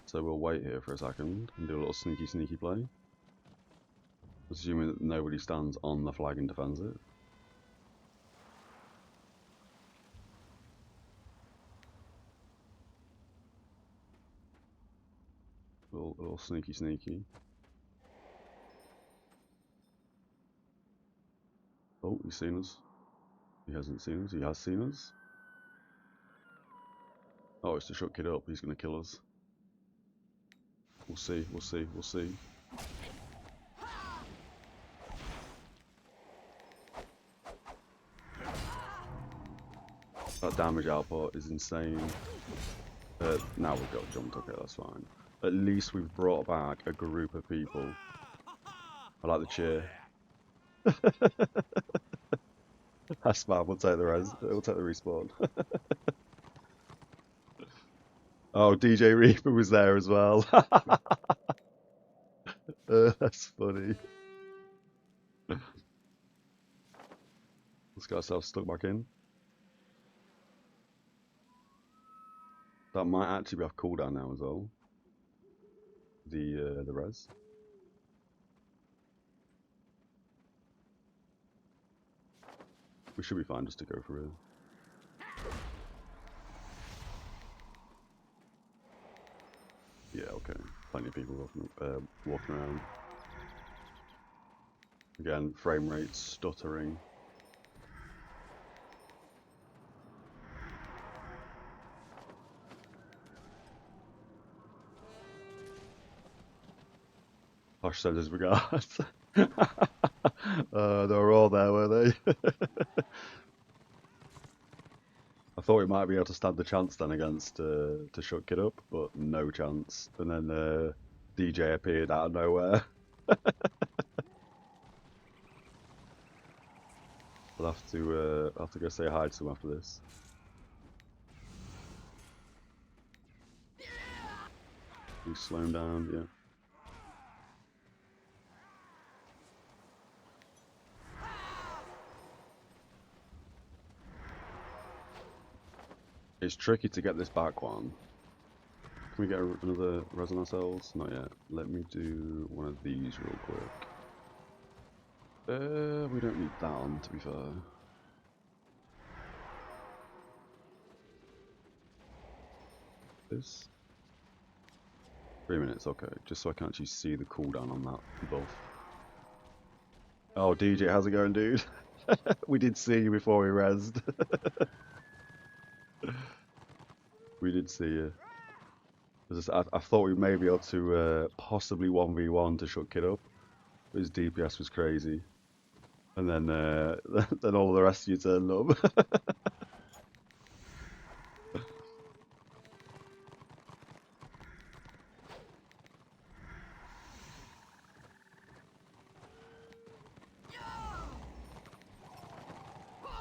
So we'll wait here for a second and do a little sneaky play. Assuming that nobody stands on the flag and defends it. A little sneaky. Oh, he's seen us. He hasn't seen us. He has seen us. Oh, it's to shut Kid up. He's going to kill us. We'll see. That damage output is insane. Now we've got jumped. Okay, that's fine. At least we've brought back a group of people. I like the cheer. That's fine. We'll take the res. We'll take the respawn. Oh, DJ Reaper was there as well. That's funny. Let's get ourselves stuck back in. That might actually be off cooldown now as well. The res. We should be fine just to go for it. Yeah, okay. Plenty of people walking around. Again, frame rate stuttering. Posh sends his regards. They were all there, were they? I thought we might be able to stand the chance then against to shut Kid up, but no chance. And then DJ appeared out of nowhere. I'll have to go say hi to him after this. He's slowing down, yeah. It's tricky to get this back one. Can we get another res on ourselves? Not yet. Let me do one of these real quick. We don't need that on, to be fair. This? 3 minutes, okay. Just so I can actually see the cooldown on that buff. Oh, DJ, how's it going, dude? We did see you before we rezzed. We did see you. I thought we may be able to possibly 1v1 to shut Kid up. But his DPS was crazy. And then then all the rest of you turned up.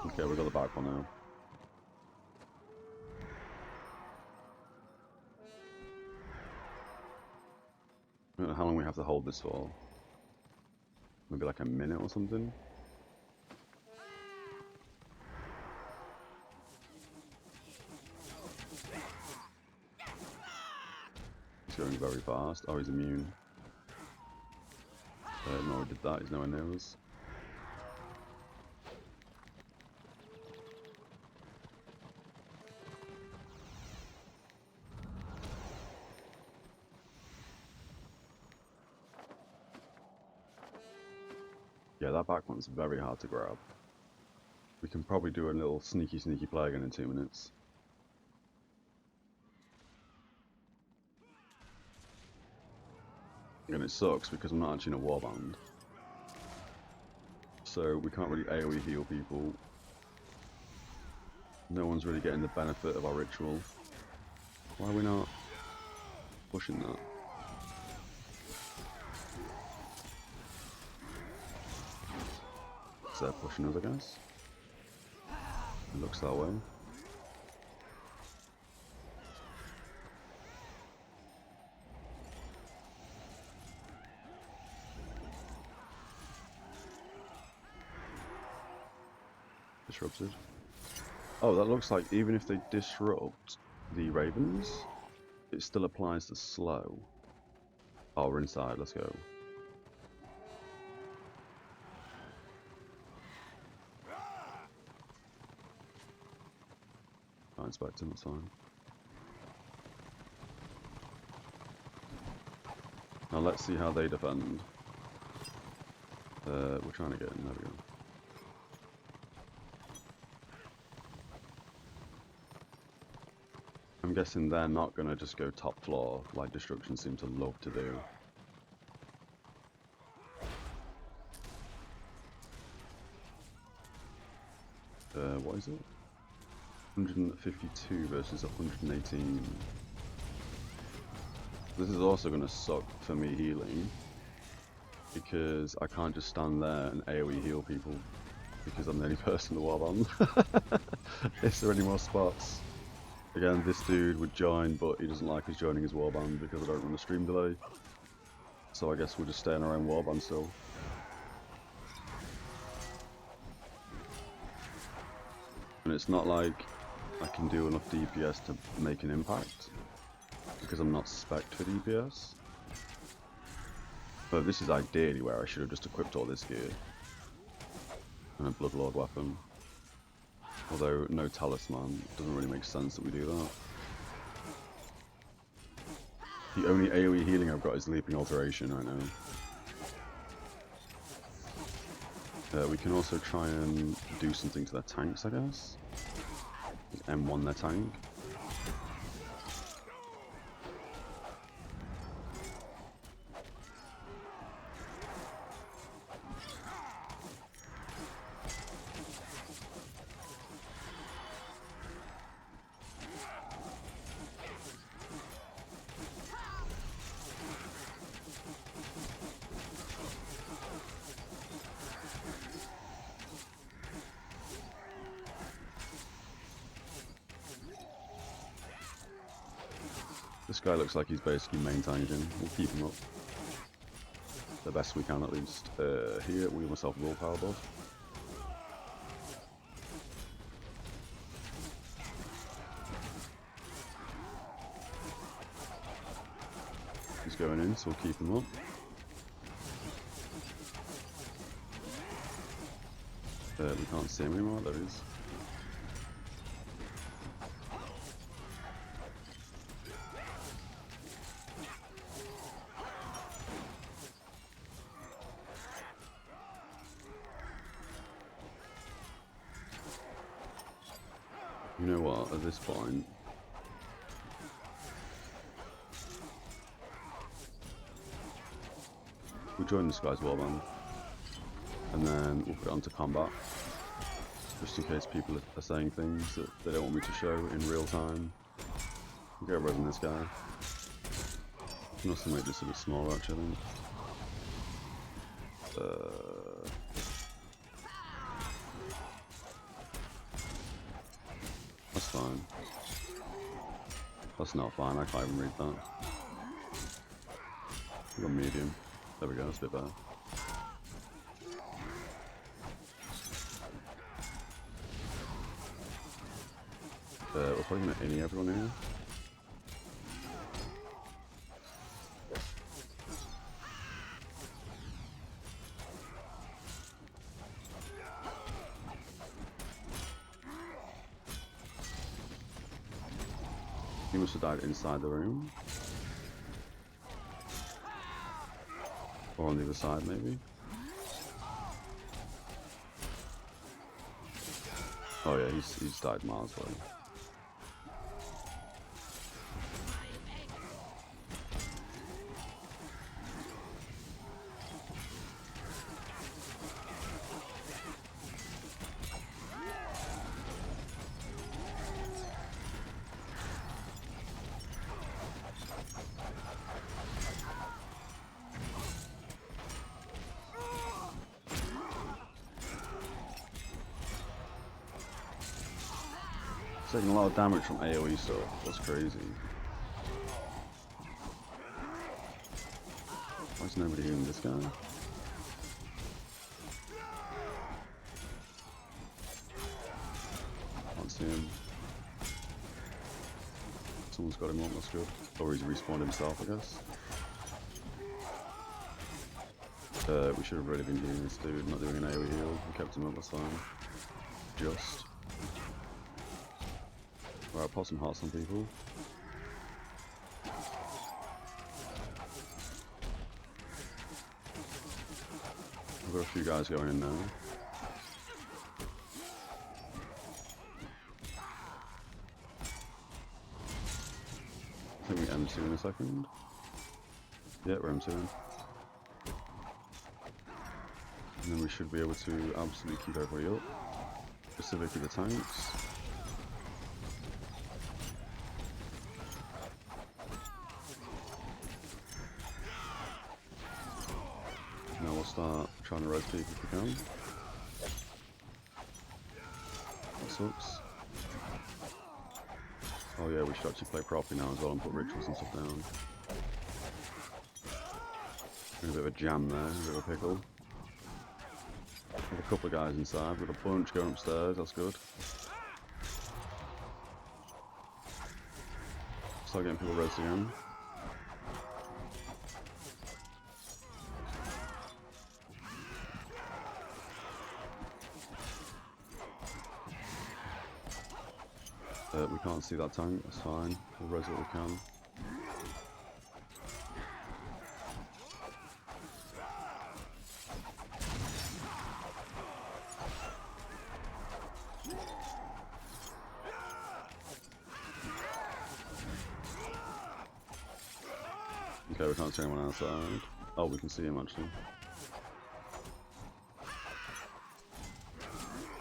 Okay, we got the back one now. I don't know how long we have to hold this for. Maybe like a minute or something. He's going very fast. Oh, he's immune. No, he did that. He's nowhere near us. Yeah, that back one's very hard to grab. We can probably do a little sneaky play again in 2 minutes. And it sucks because I'm not actually in a warband. So we can't really AoE heal people. No one's really getting the benefit of our ritual. Why are we not pushing that? Is that pushing us, I guess? It looks that way. Disrupted. Oh, that looks like even if they disrupt the ravens, it still applies to slow. Oh, we're inside, let's go. Can't inspect him, that's fine. Now let's see how they defend. We're trying to get in, there we go. I'm guessing they're not going to just go top floor like Destruction seem to love to do. What is it? 152 versus 118. This is also going to suck for me healing, because I can't just stand there and AoE heal people because I'm the only person in the warband. Is there any more spots? Again, this dude would join, but he doesn't like us joining his warband because I don't run a stream delay. So I guess we'll just stay in our own warband still. And it's not like I can do enough DPS to make an impact, because I'm not spec'd for DPS. But this is ideally where I should have just equipped all this gear. And a Bloodlord weapon. Although, no talisman, doesn't really make sense that we do that. The only AoE healing I've got is Leaping Alteration right now. We can also try and do something to their tanks, I guess. M1 their tank. This guy looks like he's basically main tanking. We'll keep him up the best we can, at least. Here, we myself willpower buff. He's going in, so we'll keep him up. We can't see him anymore, there he is. You know what, at this point, we'll join this guy's warband, and then we'll put it onto combat, just in case people are saying things that they don't want me to show in real time. We'll get rid of this guy. We can also make this a bit smaller, actually, I think. That's fine. That's not fine, I can't even read that. We got medium. There we go, that's a bit better. We're probably going to any everyone here. He must have died inside the room. Or on the other side, maybe. Oh yeah, he's died miles away. Taking a lot of damage from AoE stuff. That's crazy. Why is nobody hitting this guy? Can't see him. Someone's got him on, that's good. Or he's respawned himself, I guess. We should have really been healing this dude, not doing an AoE heal. We kept him up, that's fine. Just. Alright, I'll pop some hearts on people. We've got a few guys going in now. I think we M2 in a second. Yeah, we're M2ing. And then we should be able to absolutely keep everybody up. Specifically the tanks. Now we'll start trying to res people if we can. That sucks. Oh yeah, we should actually play properly now as well and put rituals and stuff down. A bit of a jam there, a bit of a pickle. Got a couple of guys inside, we've got a bunch going upstairs, that's good. Start getting people res again. We can't see that tank, that's fine. We'll res what we can. Okay, we can't see anyone outside. Oh, we can see him actually.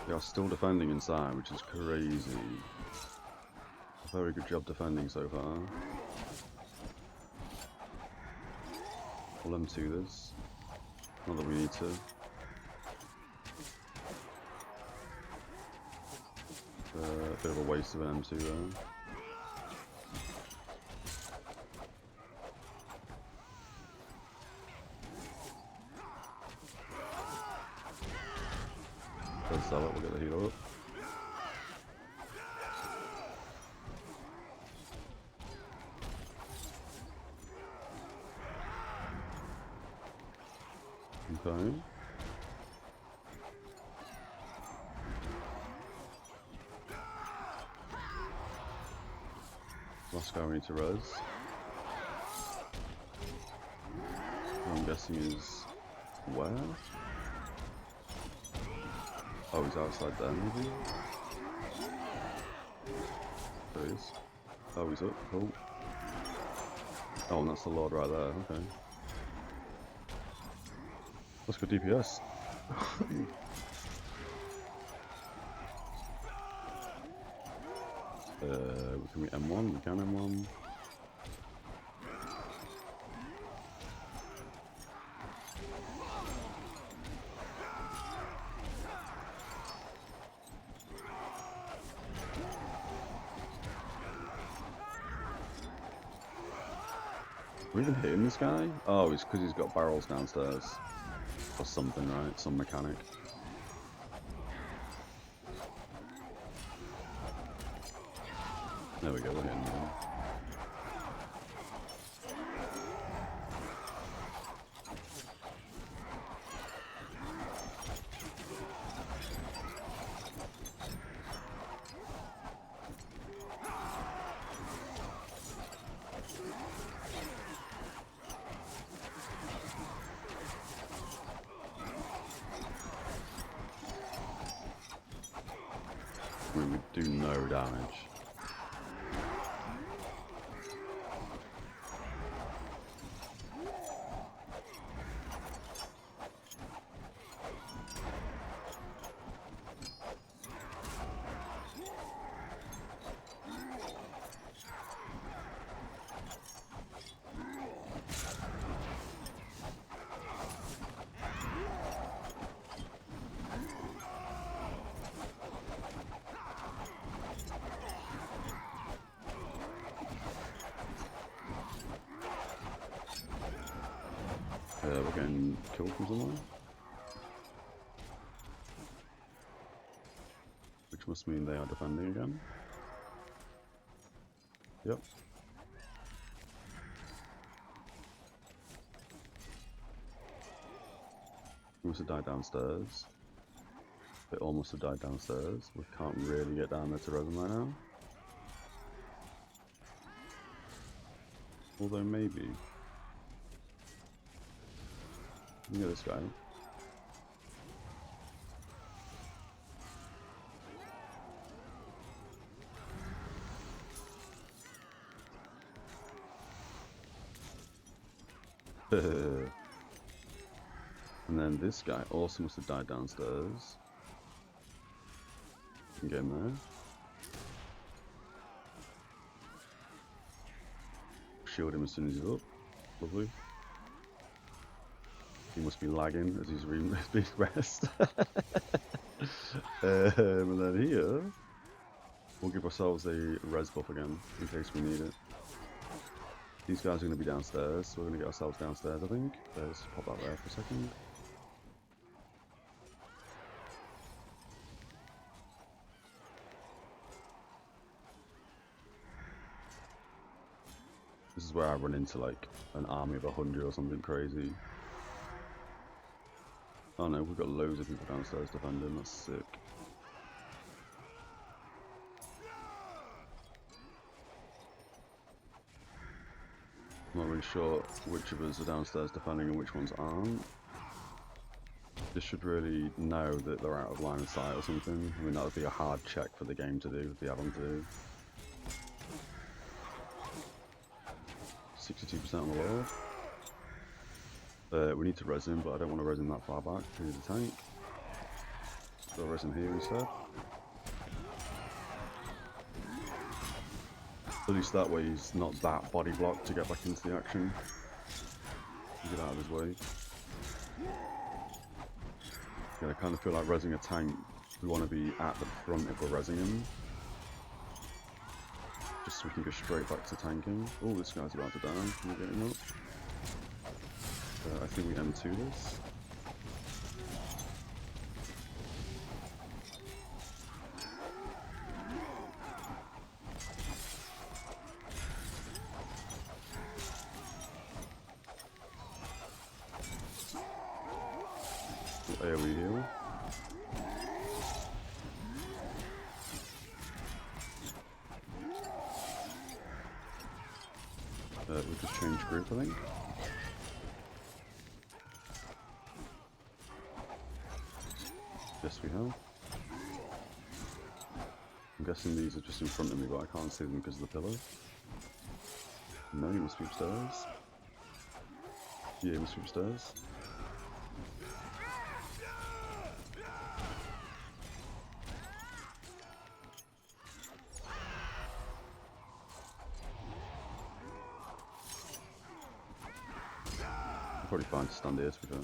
They are still defending inside, which is crazy. Very good job defending so far. We'll M2 this. Not that we need to. A bit of a waste of an M2 there. Let's sell it, we'll get the healer up. Okay. Last guy we need to res. I'm guessing is where? Oh, he's outside there maybe? There he is. Oh, he's up, cool. Oh, and that's the Lord right there, okay. Let's go DPS. Can we M1? We can M1. Are we even hitting this guy? Oh, it's because he's got barrels downstairs. Or something, right? Some mechanic. There we go, we're hitting him. I mean, we do no damage. We're getting killed from somewhere. Which must mean they are defending again. Yep. We must have died downstairs. They almost have died downstairs. We can't really get down there to res them right now. Although maybe. Look at this guy. And then this guy also must have died downstairs. You can get him there. Shield him as soon as he's up. Lovely. He must be lagging as he's being rest. And then here, we'll give ourselves a res buff again, in case we need it. These guys are going to be downstairs, so we're going to get ourselves downstairs, I think. Let's pop that there for a second. This is where I run into like an army of 100 or something crazy. Oh no, we've got loads of people downstairs defending, that's sick. I'm not really sure which of us are downstairs defending and which ones aren't. This should really know that they're out of line of sight or something. I mean, that would be a hard check for the game to do, if they have them to do. 62% on the world. We need to res him, but I don't want to res him that far back. Here's the tank. So I'll res him here instead. At least that way he's not that body blocked to get back into the action. Get out of his way. Yeah, I kind of feel like resing a tank, we want to be at the front if we're resing him. Just so we can go straight back to tanking. Oh, this guy's about to die. Can we get him up? I think we M2 this. AoE heal. We just changed group, I think. Yes, we have. I'm guessing these are just in front of me, but I can't see them because of the pillar. No, he must be upstairs. Yeah, he must be upstairs. I'm probably fine to stand here, to be fair.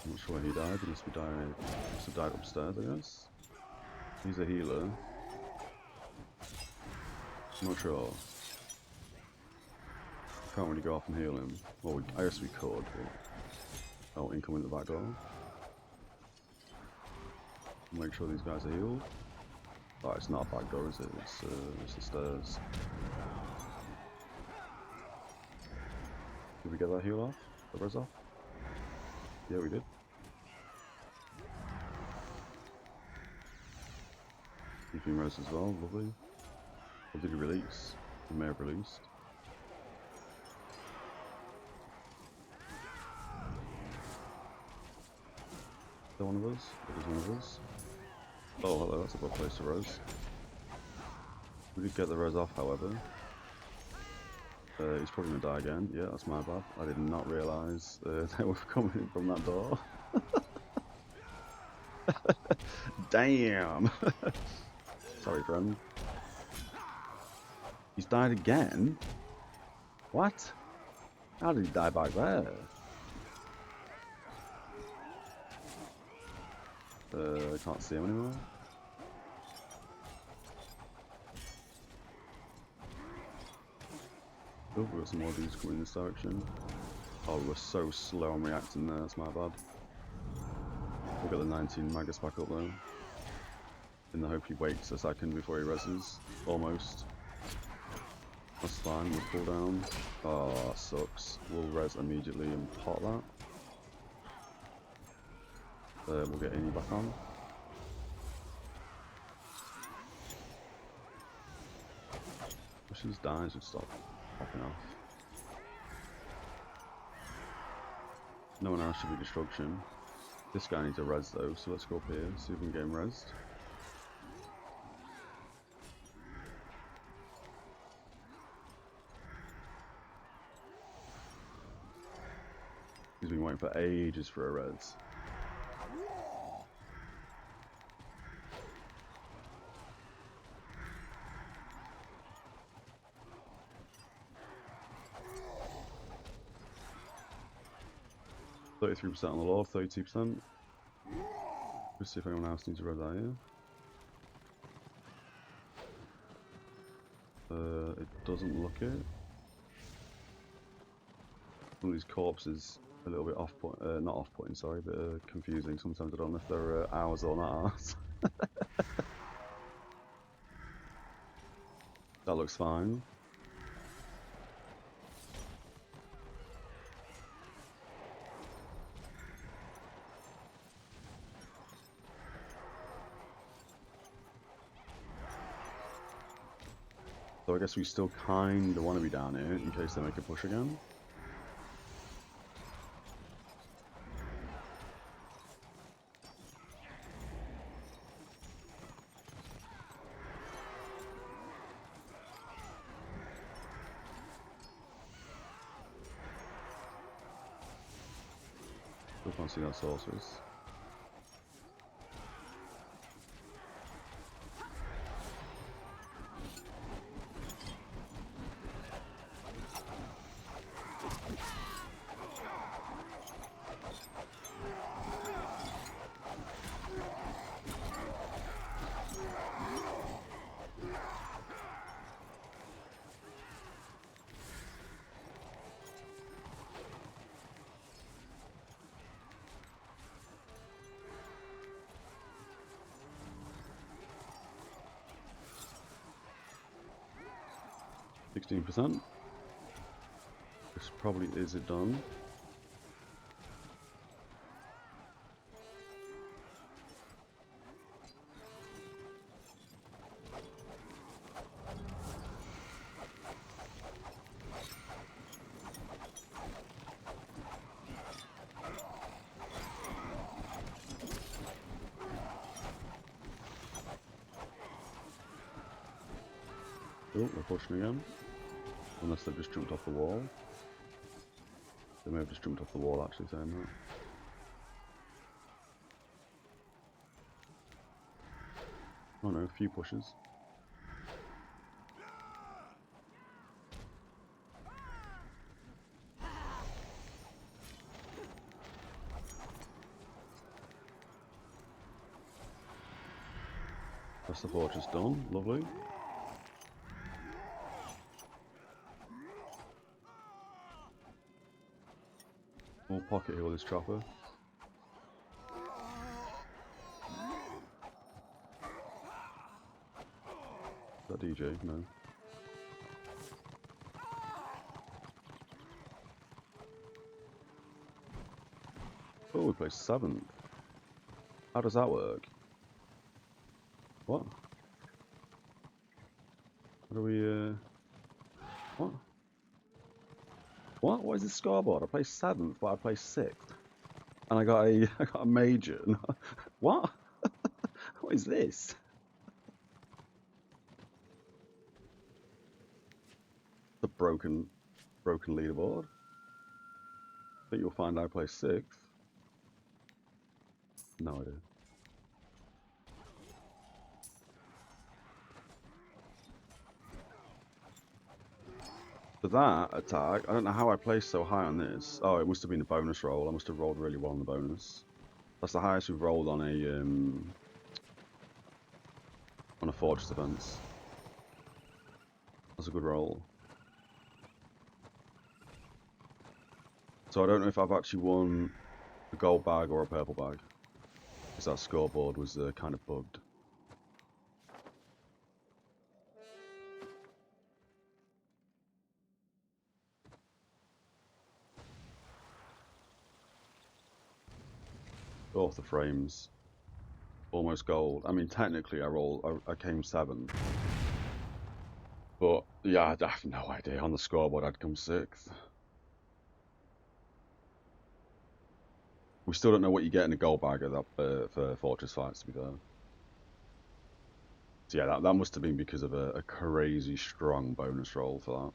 I'm not sure where he died, he must have died upstairs, I guess. He's a healer. I'm not sure. Can't really go off and heal him. Well, I guess we could, but... Oh, incoming at the back door. Make sure these guys are healed. Oh, it's not a back door, is it? It's the stairs. get that heal off? The res off? Yeah, we did. He's been res as well, lovely. Or did he release? He may have released. Is that one of us? It is one of us. Oh, hello, that's a good place to res. We did get the res off, however. He's probably gonna die again. Yeah, that's my bad. I did not realise they were coming in from that door. Damn! Sorry, friend. He's died again? What? How did he die back there? I can't see him anymore. Oh, we've got some more dudes coming in this direction. Oh, we were so slow on reacting there, that's my bad. We'll get the 19 Magus back up though. In the hope he waits a second before he reses. Almost. That's fine, we'll pull down. Oh, that sucks. We'll res immediately and pot that. We'll get Innie back on. Wish these dies would stop popping off. No one else should be destruction. This guy needs a res though, so let's go up here, see if we can get him resed. He's been waiting for ages for a res. %33% on the law, 32%. Let's see if anyone else needs a res out here. It doesn't look it. One of these corpses a little bit not off-putting, sorry, but confusing. Sometimes I don't know if they're ours or not ours. That looks fine. So I guess we still kinda want to be down here in case they make a push again. Still can't see that sorceress. %. This probably is it done. Oh, we're pushing again. Unless they've just jumped off the wall. They may have just jumped off the wall actually saying that. Oh no, a few pushes. That's the fortress done, lovely. We'll pocket heal this chopper. Is that DJ? No. Oh, we placed 7th. How does that work? What? How do we, what? What? What is this scoreboard? I placed 7th, but I placed 6th. And I got a, I got a major. What? What is this? The broken leaderboard. I think you'll find I placed 6th. No idea. For that attack, I don't know how I placed so high on this. Oh, it must have been a bonus roll. I must have rolled really well on the bonus. That's the highest we've rolled on a fortress defense. That's a good roll. So I don't know if I've actually won a gold bag or a purple bag, because that scoreboard was kind of bugged. Oh, the frames. Almost gold. I mean, technically I came 7th. But, yeah, I have no idea. On the scoreboard, I'd come 6th. We still don't know what you get in a gold bag of that, for Fortress fights, to be fair. So, yeah, that must have been because of a crazy strong bonus roll for that.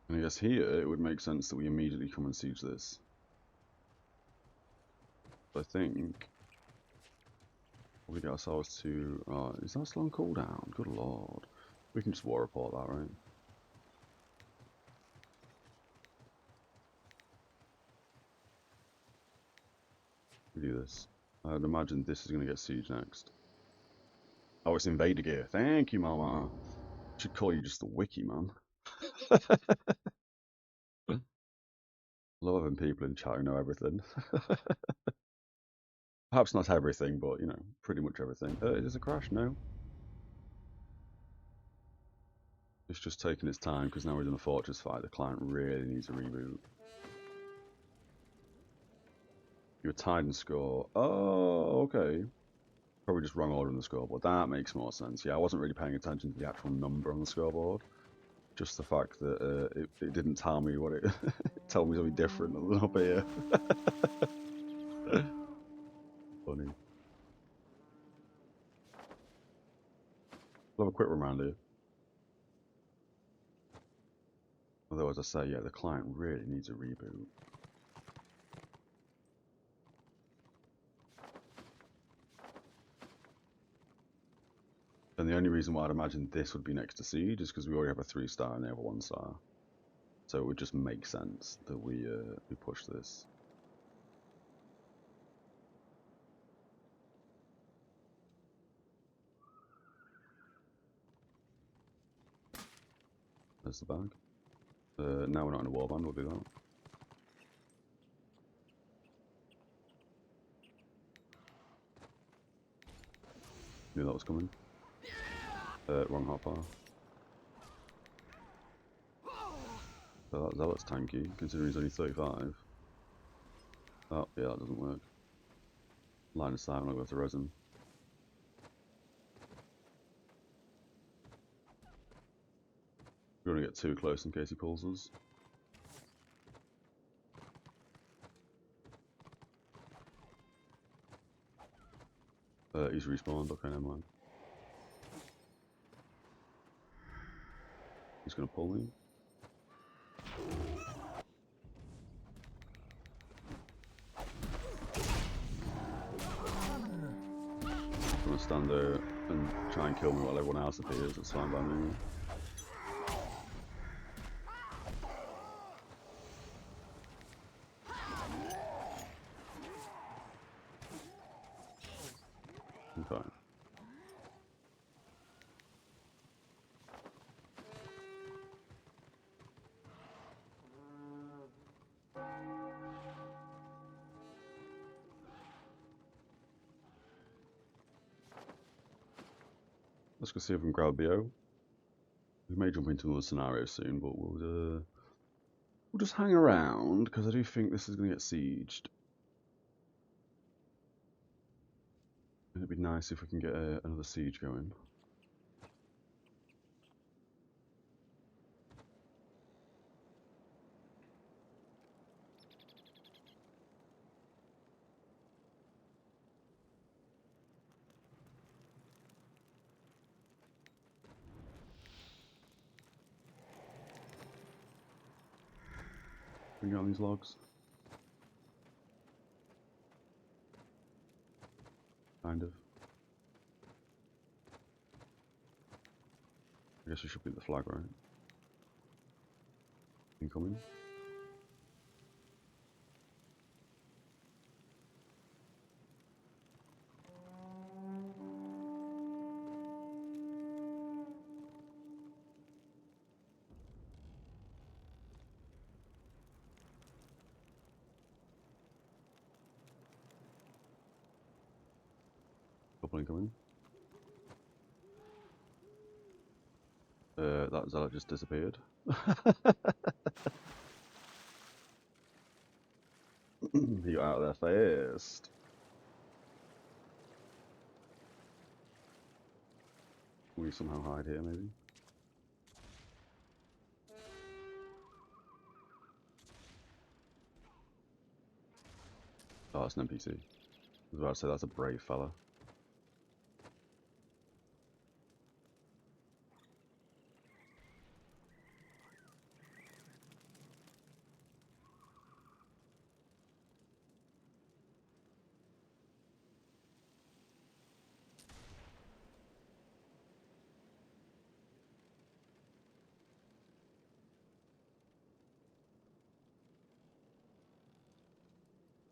And I guess here, it would make sense that we immediately come and siege this. I think we get ourselves to... is that still on cooldown? Good lord. We can just war report that, right? We do this. I'd imagine this is going to get siege next. Oh, it's Invader Gear. Thank you, Mama. Should call you just the Wiki, man. Love having people in chat who know everything. Perhaps not everything, but, you know, pretty much everything. Is this a crash? No. It's just taking its time, because now we're in a fortress fight. The client really needs a reboot. You're tied in score. Oh, okay. Probably just wrong order on the scoreboard. That makes more sense. Yeah, I wasn't really paying attention to the actual number on the scoreboard. Just the fact that it didn't tell me what it... it told me something different than up here. Funny. I'll have a quick reminder. Although, as I say, yeah, the client really needs a reboot. And the only reason why I'd imagine this would be next to Siege is because we already have a 3-star and they have a 1-star. So it would just make sense that we push this. There's the bag. Now we're not in a warband, we'll do that. Knew that was coming. Wrong hotbar. So that looks tanky, considering he's only 35. Oh, yeah, that doesn't work. Line of sight, I'm not going to resin. We don't want to get too close in case he pulls us. He's respawned, okay, never mind. He's going to pull me. I'm going to stand there and try and kill me while everyone else appears, it's fine by me. Okay. Let's go see if we can grab BO. We may jump into another scenario soon, but we'll just hang around because I do think this is going to get sieged. And it'd be nice if we can get another siege going. Bring out these logs. Kind of. I guess we should beat the flag, right? Incoming. Couple incoming. That zealot just disappeared. He got out of there fast. Can we somehow hide here, maybe? Oh, it's an NPC. I was about to say that's a brave fella.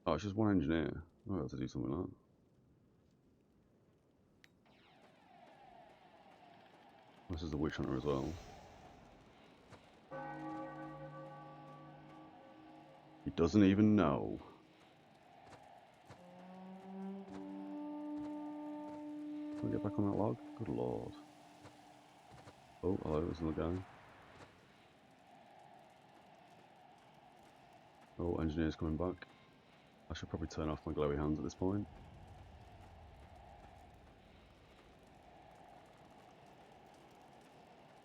Oh, it's just one engineer. I might have to do something like that. This is the witch hunter as well. He doesn't even know. Can we get back on that log? Good lord. Oh, hello, there's another guy. Oh, engineer's coming back. I should probably turn off my glowy hands at this point.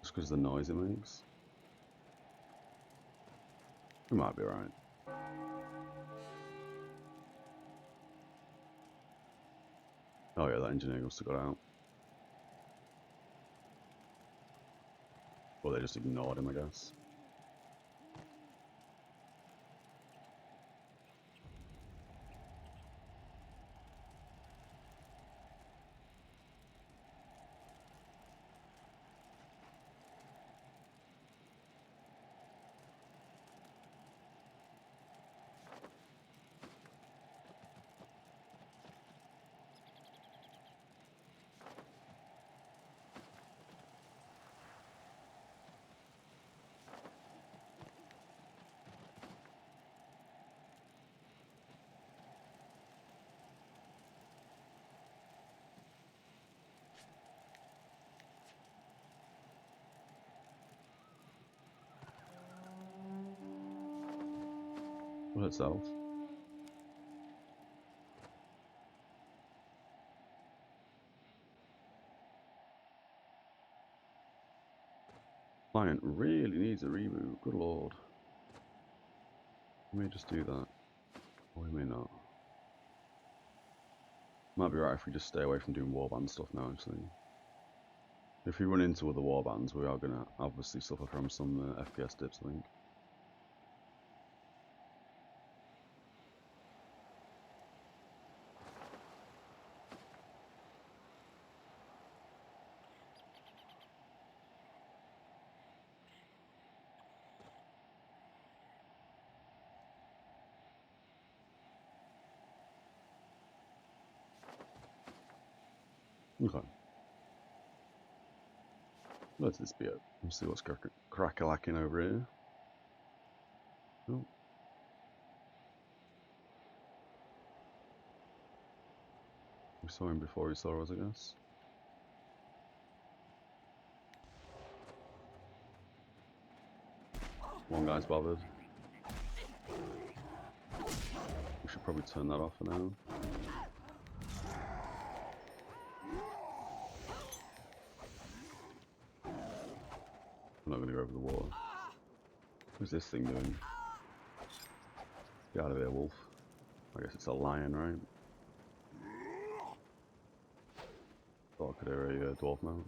Just because of the noise it makes. We might be right. Oh yeah, that engineer must have got out. Or they just ignored him, I guess. Well, itself. Client really needs a reboot, good lord. We may just do that. Or we may not. Might be right if we just stay away from doing warband stuff now, actually. If we run into other warbands, we are going to obviously suffer from some FPS dips, I think. Okay. Let's this be it. Let's see what's crack-a-lacking over here. Oh. We saw him before he saw us, I guess. One guy's bothered. We should probably turn that off for now. I'm not going to go over the water. What's this thing doing? Get out of there, wolf. I guess it's a lion, right? Thought I could hear a dwarf mount.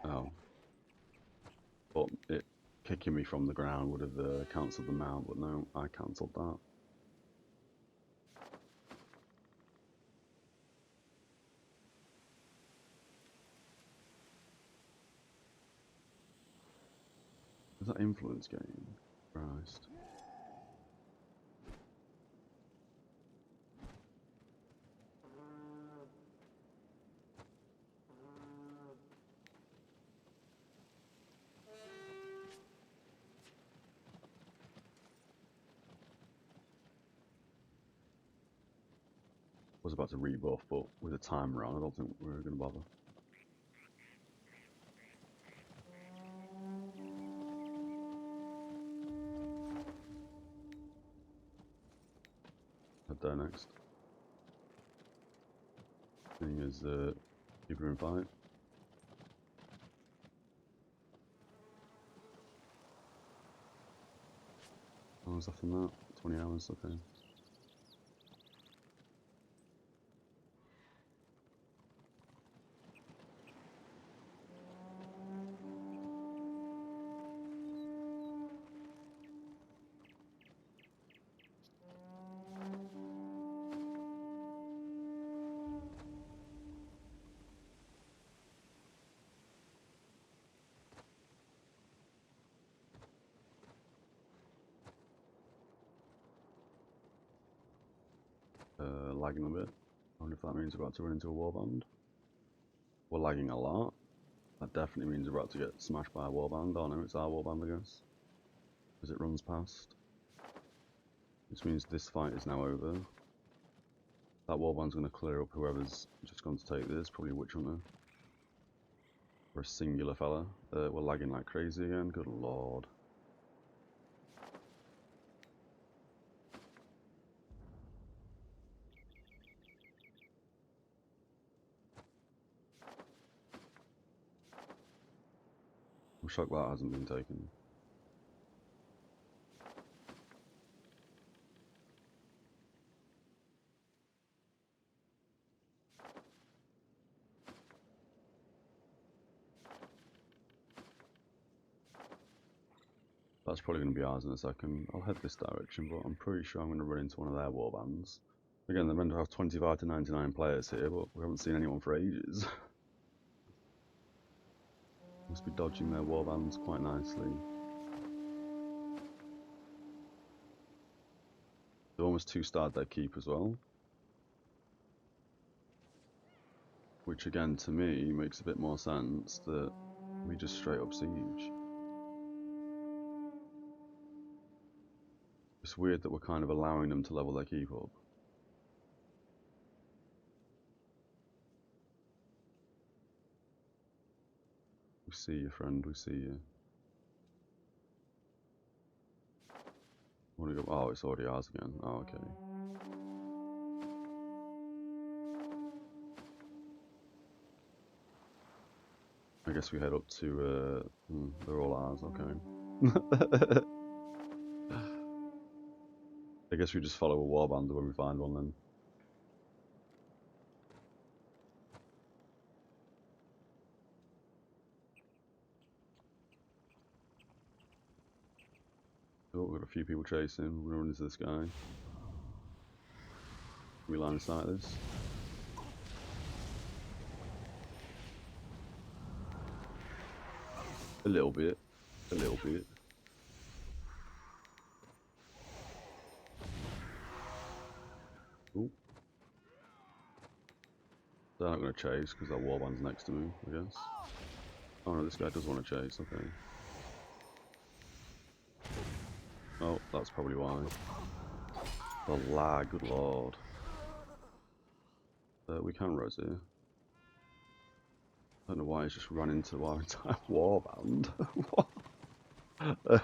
Oh. But it kicking me from the ground would have cancelled the mount, but no, I cancelled that. Is that influence game? Christ. I was about to rebuff, but with a timer on, I don't think we're going to bother. Head there next. Thing is, keeper in fight. How long is left on that? 20 hours, okay. Lagging a bit. I wonder if that means we're about to run into a warband. We're lagging a lot. That definitely means we're about to get smashed by a warband. Oh no, it's our warband, I guess. As it runs past. Which means this fight is now over. That warband's going to clear up whoever's just gone to take this, probably a witch hunter. Or a singular fella. We're lagging like crazy again, good lord. I'm shocked that hasn't been taken. That's probably going to be ours in a second. I'll head this direction, but I'm pretty sure I'm going to run into one of their warbands. Again, they're meant to have 25 to 99 players here, but we haven't seen anyone for ages. Must be dodging their warbands quite nicely. They've almost 2-starred their keep as well. Which again, to me, makes a bit more sense that we just straight up siege. It's weird that we're kind of allowing them to level their keep up. We see you, friend, we see you. Want to go? Oh, it's already ours again. Oh, okay. I guess we head up to, they're all ours, okay. I guess we just follow a warband when we find one then. Oh, we've got a few people chasing. We're gonna run into this guy. Can we line of sight this? A little bit. A little bit. Ooh. They're not going to chase because that warband's next to me, I guess. Oh no, this guy does want to chase, okay. Oh, that's probably why. The lag, good lord. We can res here. I don't know why he's just run into our entire warband. What?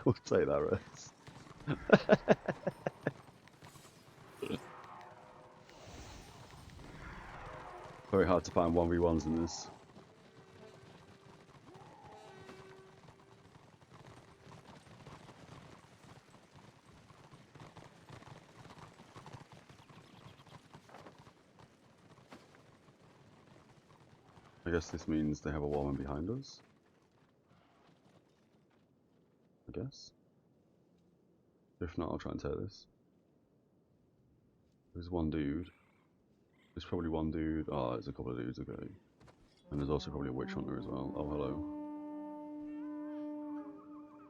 We'll take that res. Very hard to find 1v1s in this. I guess this means they have a wallman behind us. I guess. If not, I'll try and take this. There's one dude. There's probably one dude. Oh, there's a couple of dudes, okay. And there's also probably a witch hunter as well. Oh, hello.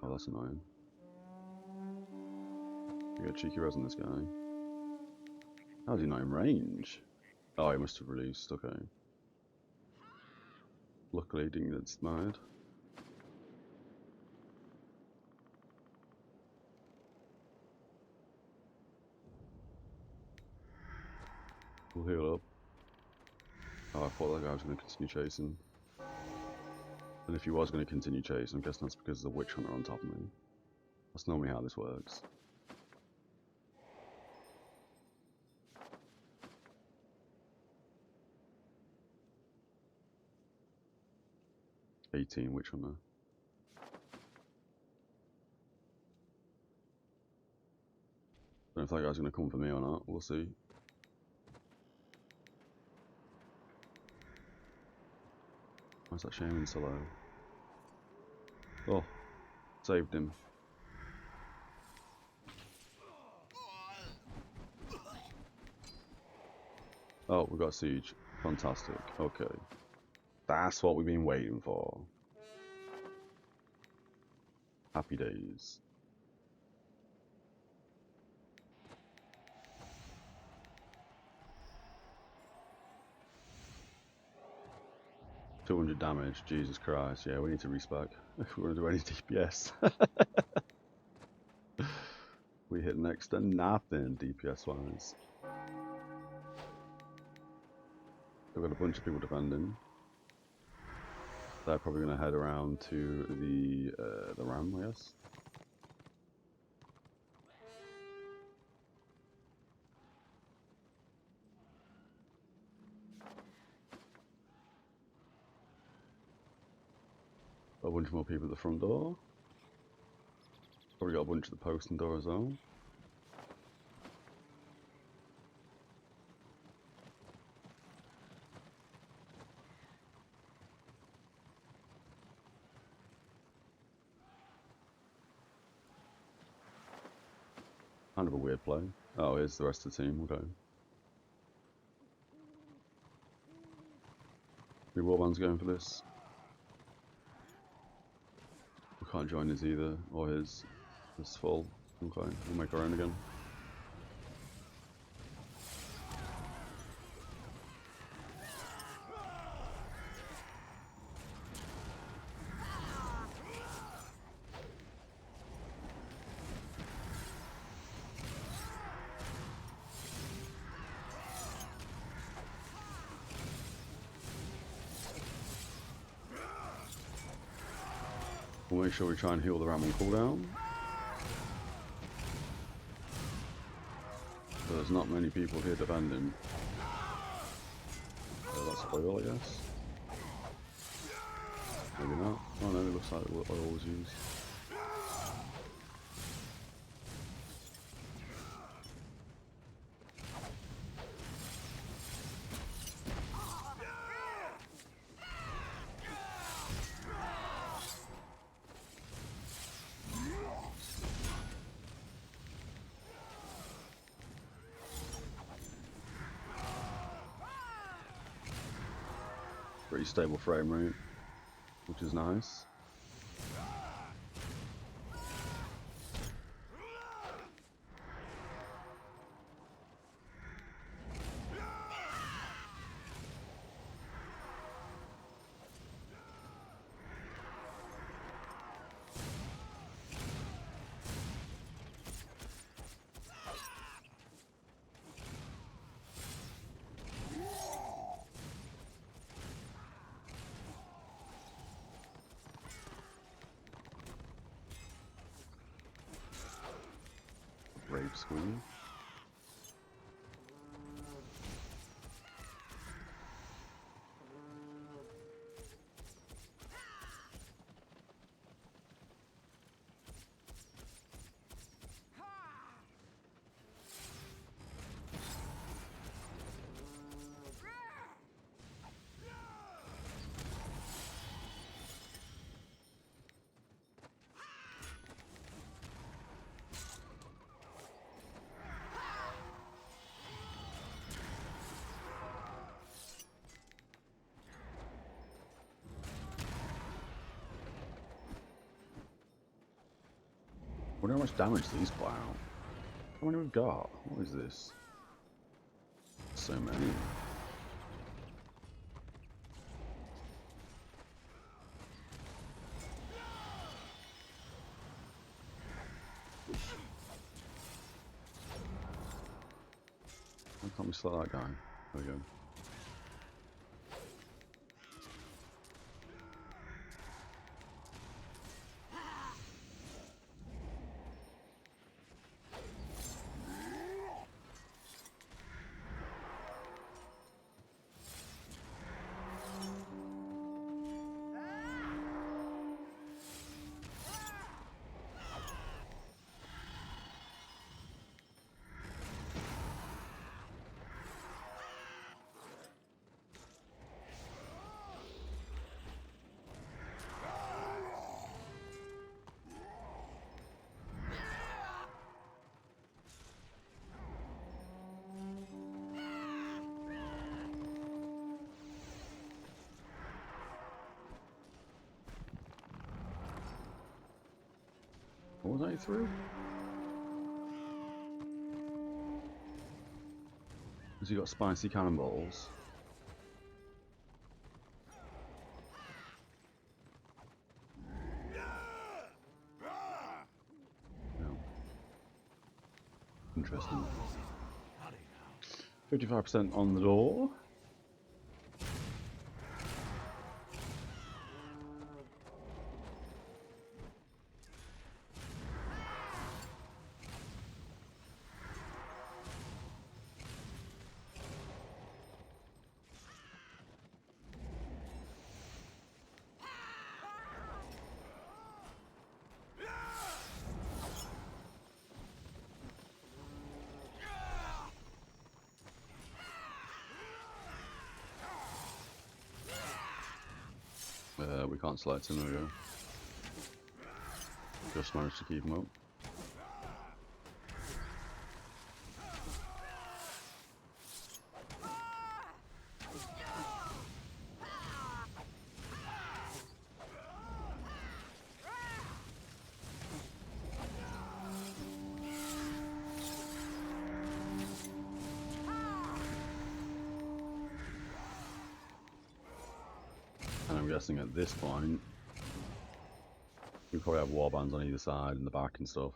Oh, that's annoying. We got cheeky res on this guy. How is he not in range? Oh, he must have released, okay. Luckily, he didn't get smited. We'll heal up. Oh, I thought that guy was going to continue chasing. And if he was going to continue chasing, I'm guessing that's because there's a witch hunter on top of me. That's normally how this works. Witch hunter. Don't know if that guy's going to come for me or not. We'll see. Why's that shaman so low? Oh, saved him. Oh, we got a siege. Fantastic. Okay. That's what we've been waiting for. Happy days. $200 damage, Jesus Christ. Yeah, we need to respec if we want to do any DPS. We hit next to nothing DPS wise. We've got a bunch of people defending. They're probably going to head around to the ram, I guess. A bunch more people at the front door. Probably got a bunch at the post and door as well. Kind of a weird play. Oh, here's the rest of the team. Okay. The warband's going for this. We can't join his either, or his. It's full. Okay, we'll make our own again. We'll make sure we try and heal the ram on cooldown. So there's not many people here defending. So that's oil, I guess. Maybe not. Oh no, it looks like what oil was used. Pretty stable frame rate, which is nice. Brave Squeeze. I wonder how much damage these plow. How many we've got? What is this? So many. Why can't we slow that guy? There we go. What was I through? Has he got spicy cannonballs? No. Interesting. 55% on the door. We can't select him, there we go. Just managed to keep him up. And I'm guessing at this point, we probably have warbands on either side in the back and stuff.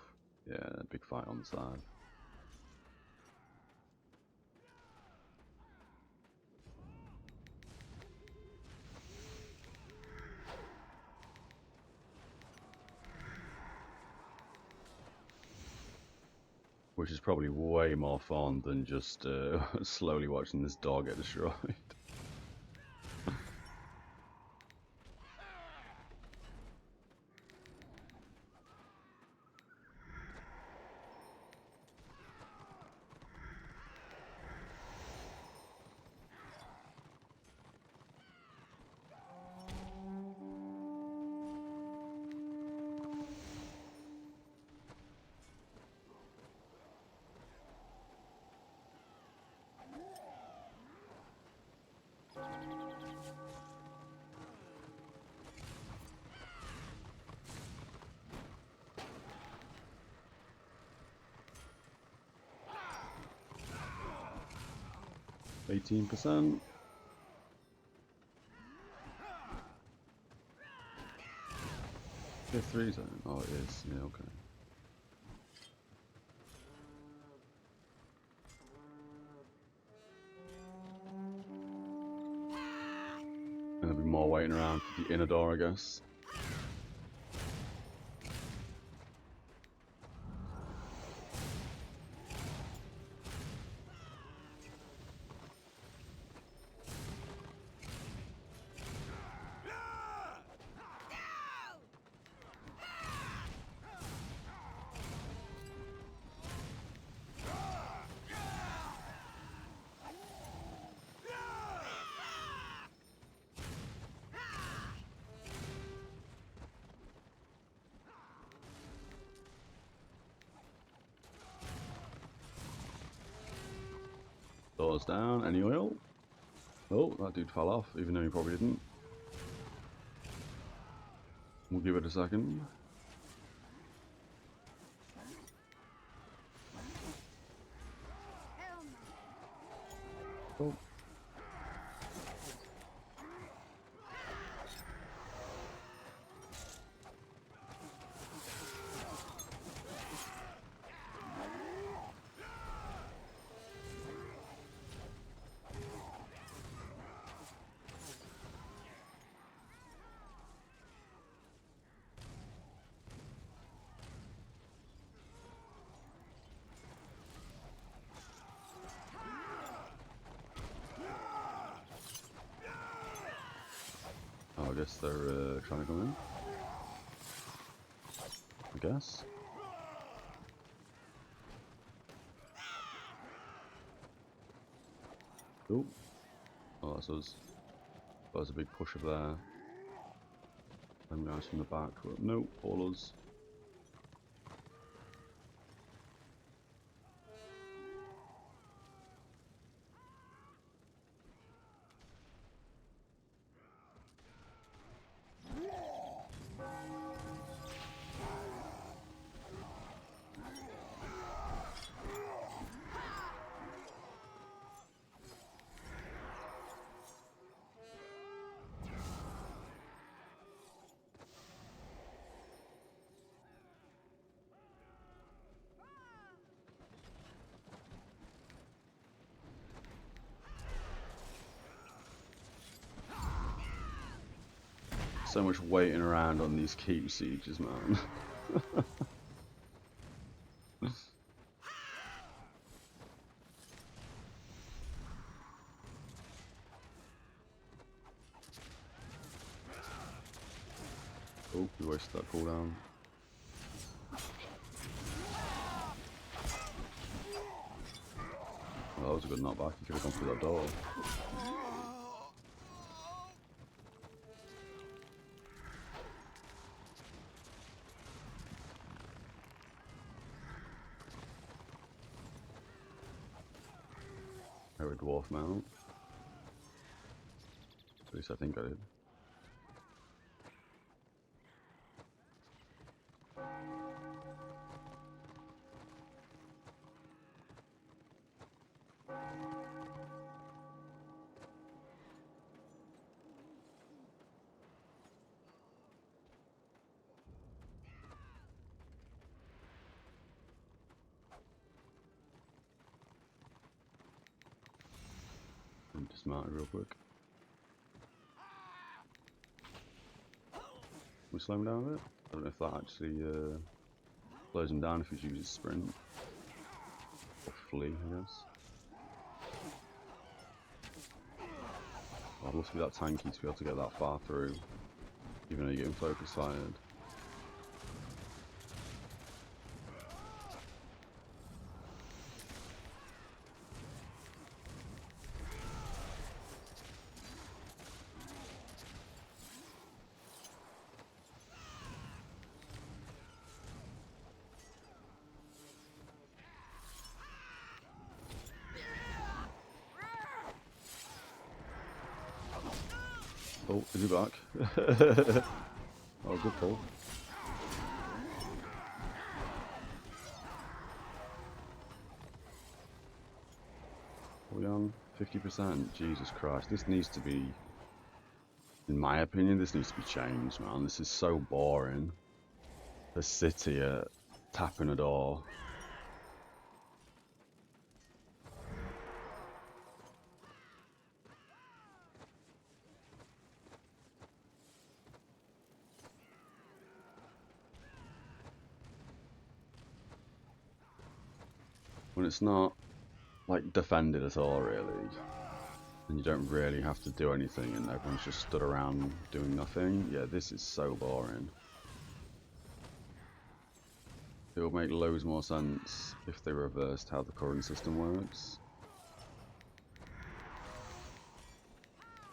Yeah, big fight on the side. Which is probably way more fun than just slowly watching this dog get destroyed. %. Tier 3 zone? Oh, it is. Yeah, okay. And there'll be more waiting around for the inner door, I guess. Doors down. Any oil? Oh, that dude fell off, even though he probably didn't. We'll give it a second. Oh. Oh, I guess they're trying to come in. I guess. Oh, oh, that's us. That was a big push up there. Them guys from the back. Nope, all us. So much waiting around on these keep sieges, man. Oh, we wasted that cooldown. Oh, that was a good knockback. You could have gone through that door. Very dwarf mount. At least I think I did. Dismount real quick. We slow him down a bit. I don't know if that actually slows him down if he uses sprint or flee, I guess. Oh, I'd love to be that tanky to be able to get that far through, even though you're getting focus fired. Oh, is he back? Oh, good pull. Are we on 50%? Jesus Christ, this needs to be, in my opinion, this needs to be changed, man. This is so boring. The city tapping a door. When it's not like defended at all, really, and you don't really have to do anything and everyone's just stood around doing nothing. Yeah, this is so boring. It would make loads more sense if they reversed how the current system works,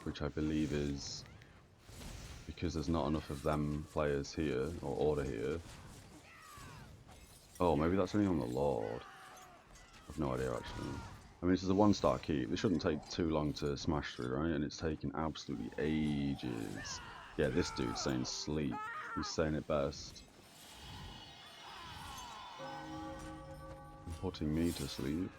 which I believe is because there's not enough of them players here, or order here. Oh, maybe that's only on the Lord. I've no idea actually. I mean, this is a 1-star keep. This shouldn't take too long to smash through, right? And it's taking absolutely ages. Yeah, this dude's saying sleep. He's saying it best. And putting me to sleep.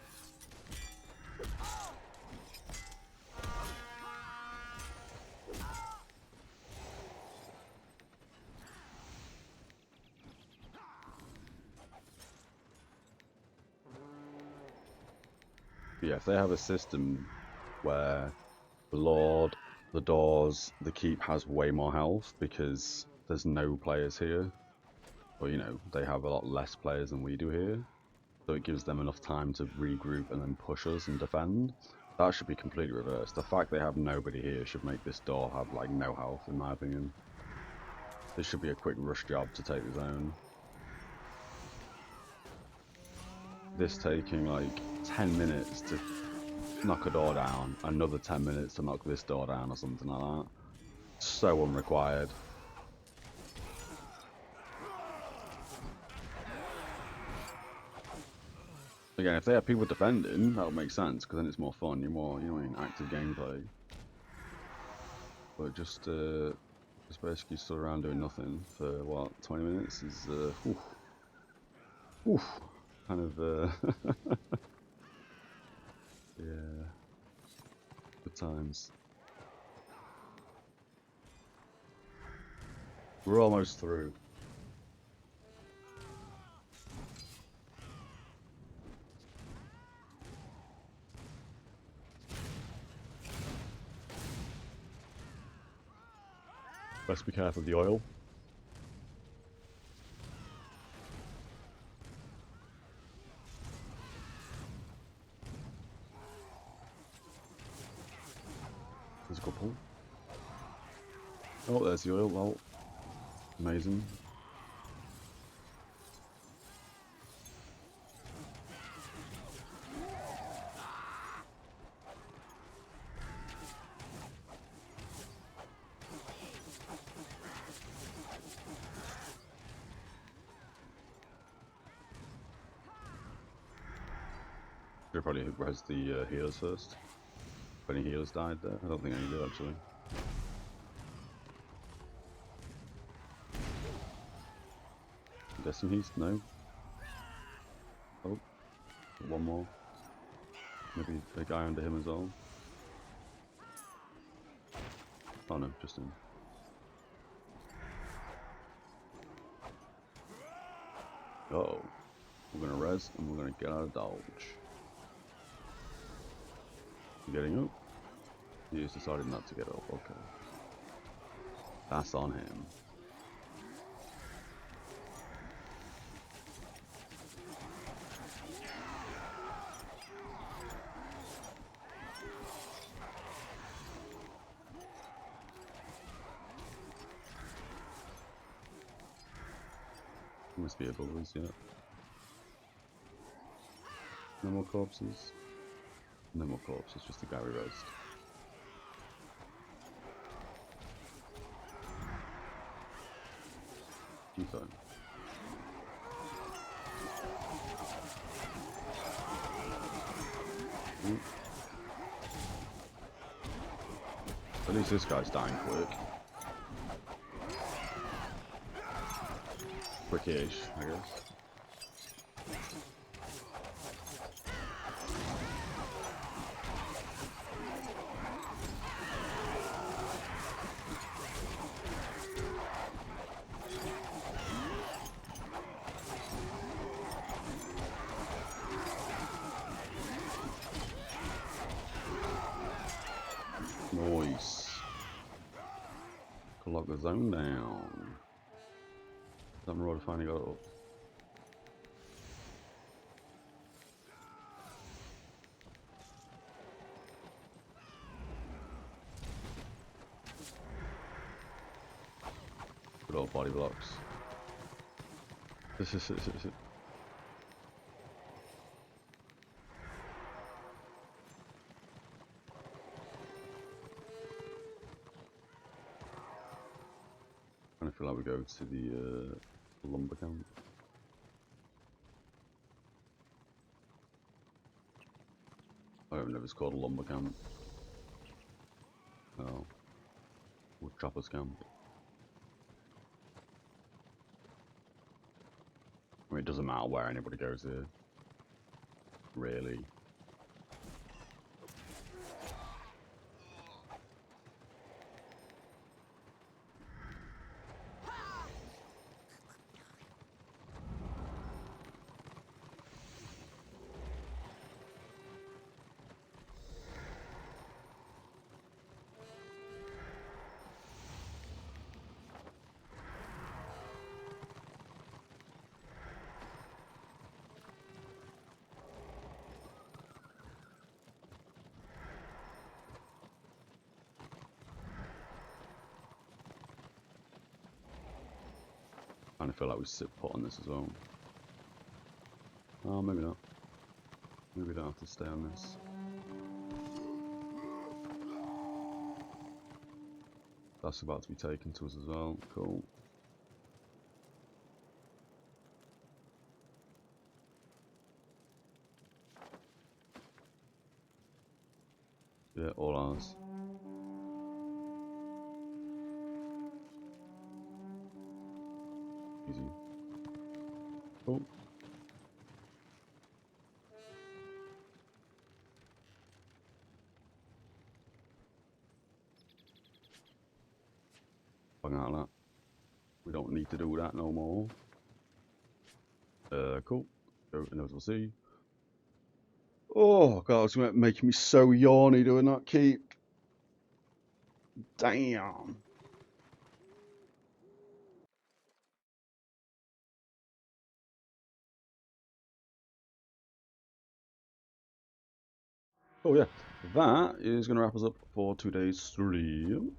But yeah, if they have a system where the Lord, the doors, the keep has way more health because there's no players here, or you know, they have a lot less players than we do here, so it gives them enough time to regroup and then push us and defend. That should be completely reversed. The fact they have nobody here should make this door have like no health, in my opinion. This should be a quick rush job to take the zone. This taking like 10 minutes to knock a door down, another 10 minutes to knock this door down or something like that. So unrequired. Again, if they have people defending, that would make sense, because then it's more fun, you're more, you know, in active gameplay. But just basically stood around doing nothing for, what, 20 minutes is, kind of, yeah, good times. We're almost through. Best be careful of the oil. There's a couple. Oh, there's the oil. Well, amazing. Should probably res the healers first. If any healers died there, I don't think any did actually. I'm guessing he's no. Oh, one more. Maybe a guy under him as well. Oh no, just him. Oh, we're gonna res and we're gonna get out of dodge. Getting up? He has decided not to get up, okay. That's on him. Must be above us, yeah. No more corpses. No more corpses, just the guy we rezzed. You fine. Ooh. At least this guy's dying quick. Quick-ish, I guess. Nice. Can lock the zone down. That marauder finally got it up. Good old body blocks. I feel like we go to the lumber camp. don't even know if it's called a lumber camp. Oh. Wood choppers camp. I mean, it doesn't matter where anybody goes here. Really. I feel like we sit put on this as well. Oh, maybe not. Maybe we don't have to stay on this. That's about to be taken to us as well. Cool. Yeah, all ours. Easy. Cool. Bang out of that. We don't need to do that no more. Cool. Go to Invisible Sea. Oh god, it's making me so yawny doing that keep. Damn. Oh yeah, that is going to wrap us up for today's stream.